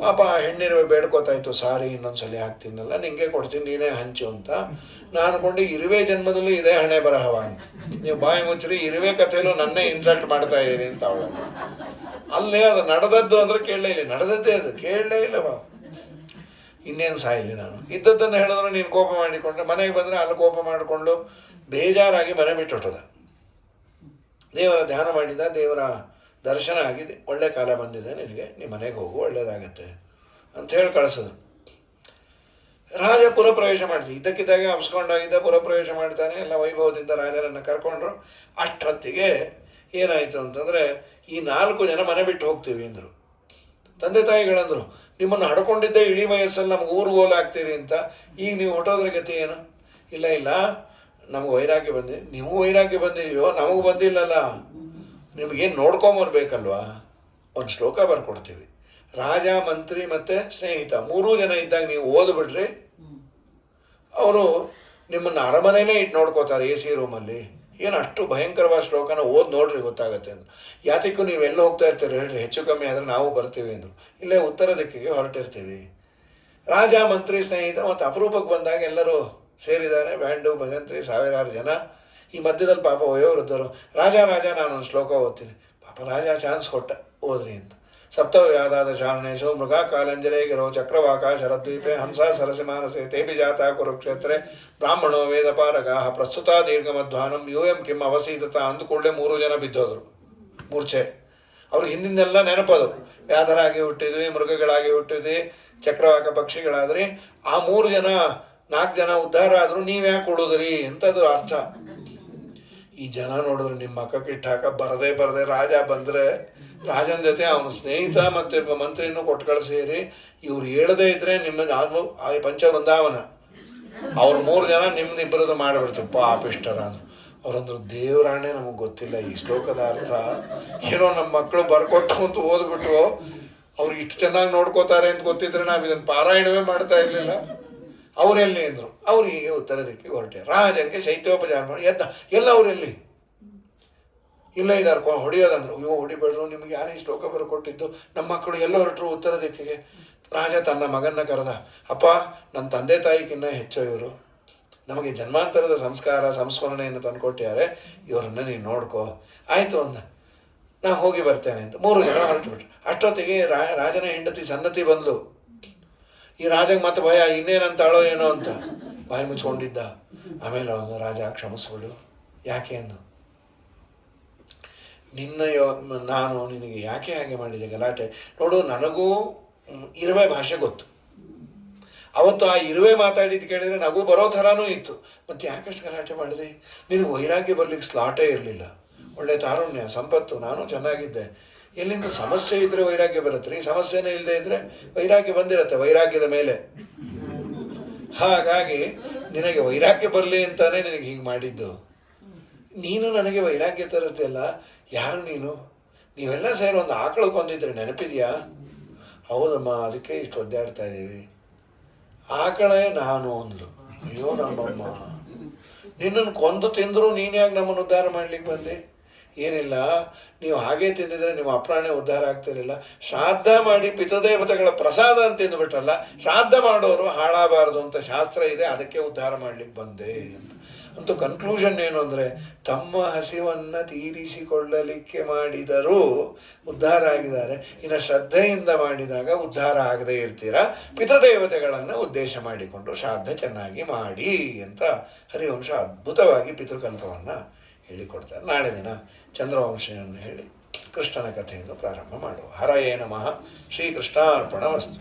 ಪಾಪ ಹೆಣ್ಣಿರುವೆ ಬೇಡ್ಕೋತಾ ಇತ್ತು, ಸಾರಿ ಇನ್ನೊಂದ್ಸಲಿ ಹಾಕ್ತೀನಲ್ಲ, ನಿಂಗೆ ಕೊಡ್ತೀನಿ, ನೀನೇ ಹಂಚು ಅಂತ. ನಾನು ಅನ್ಕೊಂಡು ಇರುವೆ ಜನ್ಮದಲ್ಲೂ ಇದೇ ಹಣೆ ಬರಹವ ಅಂತ. ನೀವು ಬಾಯಿ ಮುಚ್ಚ್ರಿ, ಇರುವೆ ಕಥೆಯಲ್ಲೂ ನನ್ನೇ ಇನ್ಸಲ್ಟ್ ಮಾಡ್ತಾ ಇದ್ದೀರಿ ಅಂತ ಅವಳು. ಅಲ್ಲೇ ಅದು ನಡೆದದ್ದು ಅಂದ್ರೆ ಕೇಳಲೇ ಇಲ್ಲ, ನಡೆದದ್ದೇ ಅದು ಕೇಳಲೇ ಇಲ್ಲವ. ಇನ್ನೇನು ಸಾಯಿಲಿ ನಾನು. ಇದ್ದದ್ದನ್ನು ಹೇಳಿದ್ರು ನೀನು ಕೋಪ ಮಾಡಿಕೊಂಡ್ರೆ, ಮನೆಗೆ ಬಂದರೆ ಅಲ್ಲಿ ಕೋಪ ಮಾಡಿಕೊಂಡು ಬೇಜಾರಾಗಿ ಮನೆ ಬಿಟ್ಟು ಹೊಟ್ಟದ. ದೇವರ ಧ್ಯಾನ ಮಾಡಿದ, ದೇವರ ದರ್ಶನ ಆಗಿದೆ, ಒಳ್ಳೆ ಕಾಲ ಬಂದಿದೆ ನಿನಗೆ, ನೀ ಮನೆಗೆ ಹೋಗು, ಒಳ್ಳೇದಾಗತ್ತೆ ಅಂತ ಹೇಳಿ ಕಳಿಸಿದ್ರು. ರಾಜ ಪುರಪ್ರವೇಶ ಮಾಡ್ತೀವಿ, ಇದ್ದಕ್ಕಿದ್ದಾಗೆ ಹಬ್ಸ್ಕೊಂಡಾಗಿದ್ದ ಪುರಪ್ರವೇಶ ಮಾಡ್ತಾನೆ. ಎಲ್ಲ ವೈಭವದಿಂದ ರಾಜರನ್ನು ಕರ್ಕೊಂಡ್ರು. ಅಷ್ಟೊತ್ತಿಗೆ ಏನಾಯಿತು ಅಂತಂದರೆ, ಈ 4 ಜನ ಮನೆ ಬಿಟ್ಟು ಹೋಗ್ತೀವಿ ಅಂದರು. ತಂದೆ ತಾಯಿಗಳಂದರು, ನಿಮ್ಮನ್ನು ಹಡ್ಕೊಂಡಿದ್ದೆ ಇಳಿ ವಯಸ್ಸಲ್ಲಿ ನಮ್ಗೆ ಊರುಗೋಲು ಆಗ್ತೀರಿ ಅಂತ, ಈಗ ನೀವು ಹೊಟ್ಟೋದ್ರ ಗತಿ ಏನು? ಇಲ್ಲ ಇಲ್ಲ, ನಮ್ಗೆ ವೈರಾಗ್ಯ ಬಂದಿದೆ. ನೀವು ವೈರಾಗ್ಯ ಬಂದಿದೆಯೋ, ನಮಗೆ ಬಂದಿಲ್ಲಲ್ಲ, ನಿಮಗೇನು ನೋಡ್ಕೊಂಬರ್ಬೇಕಲ್ವಾ? ಒಂದು ಶ್ಲೋಕ ಬರ್ಕೊಡ್ತೀವಿ. ರಾಜ, ಮಂತ್ರಿ ಮತ್ತು ಸ್ನೇಹಿತ 3 ಜನ ಇದ್ದಾಗ ನೀವು ಓದ್ಬಿಟ್ರಿ, ಅವರು ನಿಮ್ಮನ್ನು ಅರಮನೆಯಲ್ಲೇ ಇಟ್ಟು ನೋಡ್ಕೋತಾರೆ ಎ ಸಿ ರೂಮಲ್ಲಿ. ಏನು ಅಷ್ಟು ಭಯಂಕರವಾದ ಶ್ಲೋಕನ ಓದಿ ನೋಡ್ರಿ, ಗೊತ್ತಾಗತ್ತೆ ಅಂದರು. ಯಾತಕ್ಕೂ ನೀವೆಲ್ಲ ಹೋಗ್ತಾ ಇರ್ತೀರಿ ಹೇಳ್ರಿ, ಹೆಚ್ಚು ಕಮ್ಮಿ ಆದರೆ ನಾವು ಬರ್ತೀವಿ ಅಂದರು. ಇಲ್ಲೇ ಉತ್ತರ ದಿಕ್ಕಿಗೆ ಹೊರಟಿರ್ತೀವಿ. ರಾಜ, ಮಂತ್ರಿ, ಸ್ನೇಹಿತ ಮತ್ತು ಅಪರೂಪಕ್ಕೆ ಬಂದಾಗ ಎಲ್ಲರೂ ಸೇರಿದ್ದಾರೆ. ಬ್ಯಾಂಡು, ಭಜಂತ್ರಿ, 1000 ಜನ. ಈ ಮಧ್ಯದಲ್ಲಿ ಪಾಪ ವಯೋವೃದ್ಧರು, ರಾಜ ನಾನೊಂದು ಶ್ಲೋಕ ಓದ್ತೀನಿ. ಪಾಪ ರಾಜ ಚಾನ್ಸ್ ಕೊಟ್ಟ, ಓದ್ರಿ ಅಂತ. ಸಪ್ತವ್ಯಾದಾದ ಚಾರಣೇಶು ಮೃಗ ಕಾಲಂಜರೆ ಗಿರೋ ಚಕ್ರವಾಕ ಶರದ್ವೀಪೆ ಹಂಸ ಸರಸಿ ಮಾನಸೆ ತೇಪಿ ಜಾತ ಕುರುಕ್ಷೇತ್ರೆ ಬ್ರಾಹ್ಮಣೋ ವೇದಪಾರಗಾ ಪ್ರಸ್ತುತ ದೀರ್ಘಮಧ್ವಾನಂ ಯೂಯಂ ಕಿಂ ಅವಸೀದತ ಅಂದ ಕೂಡಲೇ 3 ಜನ ಬಿದ್ದೋದ್ರು ಮೂರ್ಛೆ. ಅವ್ರು ಹಿಂದಿಂದೆಲ್ಲ ನೆನಪದು, ವ್ಯಾಧರಾಗಿ ಹುಟ್ಟಿದ್ವಿ, ಮೃಗಗಳಾಗಿ ಹುಟ್ಟಿದ್ವಿ, ಚಕ್ರವಾಕ ಪಕ್ಷಿಗಳಾದ್ರಿ. ಆ 3 ಜನ 4 ಜನ ಉದ್ಧಾರ ಆದರೂ ನೀವ್ಯಾಕೆ ಕೊಡೋದ್ರಿ ಅಂತದು ಅರ್ಥ. ಈ ಜನ ನೋಡಿದ್ರೆ ನಿಮ್ಮ ಮಕ್ಕಕ್ಕಿಟ್ಟು ಹಾಕ ಬರದೇ ರಾಜ ಬಂದರೆ ರಾಜನ ಜೊತೆ ಅವನ ಸ್ನೇಹಿತ ಮತ್ತು ಮಂತ್ರಿನೂ ಕೊಟ್ಟು ಕಳಿಸಿರಿ. ಇವ್ರು ಹೇಳದೇ ಇದ್ದರೆ ನಿಮ್ಮ ನಾನು ಆ ಪಂಚವೃಂದಾವನ ಅವ್ರು 3 ಜನ ನಿಮ್ದು ಇಬ್ಬರದ್ದು ಮಾಡಿಬಿಡ್ತೀವಿ ಪಾಪಿಷ್ಟರ ಅಂದರು. ಅವರಂದ್ರು, ದೇವರಾಣೆ ನಮಗೆ ಗೊತ್ತಿಲ್ಲ ಈ ಶ್ಲೋಕದ ಅರ್ಥ, ಏನೋ ನಮ್ಮ ಮಕ್ಕಳು ಬರ್ಕೊಟ್ಟು ಅಂತ ಓದ್ಬಿಟ್ಟು ಅವ್ರು ಇಷ್ಟು ಚೆನ್ನಾಗಿ ನೋಡ್ಕೋತಾರೆ ಅಂತ ಗೊತ್ತಿದ್ರೆ ನಾವು ಇದನ್ನು ಪಾರಾಯಣವೇ ಮಾಡ್ತಾ ಇರಲಿಲ್ಲ. ಅವರೆಲ್ಲಿ ಅಂದರು. ಅವ್ರು ಹೀಗೆ ಉತ್ತರ ದಿಕ್ಕಿಗೆ ಹೊರಟೆ. ರಾಜನಿಗೆ ಶೈತ್ಯೋಪಚಾರ ಮಾಡಿ ಎದ್ದ. ಎಲ್ಲ ಅವರೆಲ್ಲಿ ಇಲ್ಲ ಇದ್ದಾರೆ, ಹೊಡೆಯೋದಂದ್ರು. ಅಯ್ಯೋ ಹೊಡಿಬೇಡ್ರು, ನಿಮಗೆ ಯಾರೇ ಶ್ಲೋಕ ಬರ್ಕೊಟ್ಟಿದ್ದು, ನಮ್ಮ ಮಕ್ಕಳು ಎಲ್ಲ ಹೊರಟರು ಉತ್ತರ ದಿಕ್ಕಿಗೆ. ರಾಜ ತನ್ನ ಮಗನ್ನ ಕರೆದ, ಅಪ್ಪ ನನ್ನ ತಂದೆ ತಾಯಿಗಿನ್ನ ಹೆಚ್ಚು ಇವರು, ನಮಗೆ ಜನ್ಮಾಂತರದ ಸಂಸ್ಕಾರ ಸಂಸ್ಮರಣೆಯನ್ನು ತಂದುಕೊಟ್ಟಿದ್ದಾರೆ, ಇವರನ್ನು ನೀನು ನೋಡ್ಕೋ. ಆಯಿತು ಅಂದ. ನಾ ಹೋಗಿ ಬರ್ತೇನೆ ಅಂತ 3 ಜನ ಹೊರಟುಬಿಟ್ರು. ಅಷ್ಟೊತ್ತಿಗೆ ರಾಜನ ಹೆಂಡತಿ ಸನ್ನತಿ ಬಂದಳು. ಈ ರಾಜಗೆ ಮತ್ತೆ ಭಯ, ಇನ್ನೇನಂತಾಳೋ ಏನೋ ಅಂತ ಬಾಯಿ ಮುಚ್ಕೊಂಡಿದ್ದ. ಆಮೇಲೆ ಅವನು, ರಾಜ ಕ್ಷಮಿಸ್ಬಿಡು. ಯಾಕೆ ಅಂದು, ನಾನು ನಿನಗೆ ಯಾಕೆ ಹಾಗೆ ಮಾಡಿದೆ ಗಲಾಟೆ ನೋಡು, ನನಗೂ ಇರುವೆ ಭಾಷೆ ಗೊತ್ತು. ಅವತ್ತು ಆ ಇರುವೆ ಮಾತಾಡಿದ್ದು ಕೇಳಿದರೆ ನಗು ಬರೋ ಥರನೂ ಇತ್ತು. ಮತ್ತು ಯಾಕಷ್ಟು ಗಲಾಟೆ ಮಾಡಿದೆ? ನಿನಗೆ ವೈರಾಗ್ಯ ಬರಲಿಕ್ಕೆ ಸ್ಲಾಟೇ ಇರಲಿಲ್ಲ. ಒಳ್ಳೆ ತಾರುಣ್ಯ, ಸಂಪತ್ತು, ನಾನು ಚೆನ್ನಾಗಿದ್ದೆ. ಎಲ್ಲಿಂದ ಸಮಸ್ಯೆ ಇದ್ದರೆ ವೈರಾಗ್ಯ ಬರುತ್ತೆ ರೀ, ಸಮಸ್ಯೆನೇ ಇಲ್ಲದೆ ಇದ್ದರೆ ವೈರಾಗ್ಯ ಬಂದಿರುತ್ತೆ, ವೈರಾಗ್ಯದ ಮೇಲೆ. ಹಾಗಾಗಿ ನಿನಗೆ ವೈರಾಗ್ಯ ಬರಲಿ ಅಂತಾನೆ ನಿನಗೆ ಹೀಗೆ ಮಾಡಿದ್ದು. ನೀನು ನನಗೆ ವೈರಾಗ್ಯ ತರಿಸ್ದೆಲ್ಲ, ಯಾರು ನೀನು? ನೀವೆಲ್ಲ ಸೇರಿ ಒಂದು ಆಕಳು ಕೊಂದಿದ್ರೆ ನೆನಪಿದೆಯಾ? ಹೌದಮ್ಮ, ಅದಕ್ಕೆ ಇಷ್ಟು ಒದ್ದಾಡ್ತಾ ಇದ್ದೀವಿ. ಆಕಳೇ ನಾನು ಅಂದ್ಲು. ಅಯ್ಯೋ ನಮ್ಮಮ್ಮ, ನಿನ್ನನ್ನು ಕೊಂದು ತಿಂದರೂ ನೀನು ಯಾಕೆ ನಮ್ಮನ್ನು ಉದ್ಧಾರ ಮಾಡ್ಲಿಕ್ಕೆ ಬಂದೆ? ಏನಿಲ್ಲ, ನೀವು ಹಾಗೆ ತಿಂದಿದ್ರೆ ನಿಮ್ಮ ಅಪ್ರಾಣೆ ಉದ್ಧಾರ ಆಗ್ತಿರಲಿಲ್ಲ. ಶ್ರಾದ್ದ ಮಾಡಿ ಪಿತೃದೇವತೆಗಳ ಪ್ರಸಾದ ಅಂತ ತಿಂದುಬಿಟ್ರಲ್ಲ, ಶ್ರಾದ್ದ ಮಾಡೋರು ಹಾಳಾಗಬಾರ್ದು ಅಂತ ಶಾಸ್ತ್ರ ಇದೆ, ಅದಕ್ಕೆ ಉದ್ಧಾರ ಮಾಡ್ಲಿಕ್ಕೆ ಬಂದೆ ಅಂತ. ಅಂತೂ ಕನ್ಕ್ಲೂಷನ್ ಏನು ಅಂದರೆ, ತಮ್ಮ ಹಸಿವನ್ನು ತೀರಿಸಿಕೊಳ್ಳಲಿಕ್ಕೆ ಮಾಡಿದರೂ ಉದ್ಧಾರ ಆಗಿದ್ದಾರೆ. ಇನ್ನು ಶ್ರದ್ಧೆಯಿಂದ ಮಾಡಿದಾಗ ಉದ್ಧಾರ ಆಗದೇ ಇರ್ತೀರ. ಪಿತೃದೇವತೆಗಳನ್ನು ಉದ್ದೇಶ ಮಾಡಿಕೊಂಡು ಶ್ರಾದ್ದ ಚೆನ್ನಾಗಿ ಮಾಡಿ ಅಂತ ಹರಿವಂಶ ಅದ್ಭುತವಾಗಿ ಪಿತೃಕಲ್ಪವನ್ನು ಹೇಳಿಕೊಡ್ತಾರೆ. ನಾಳೆ ದಿನ ಚಂದ್ರವಂಶವನ್ನು ಹೇಳಿ ಕೃಷ್ಣನ ಕಥೆಯನ್ನು ಪ್ರಾರಂಭ ಮಾಡುವ. ಹರಯೇ ನಮಃ. ಶ್ರೀಕೃಷ್ಣಾರ್ಪಣಮಸ್ತು.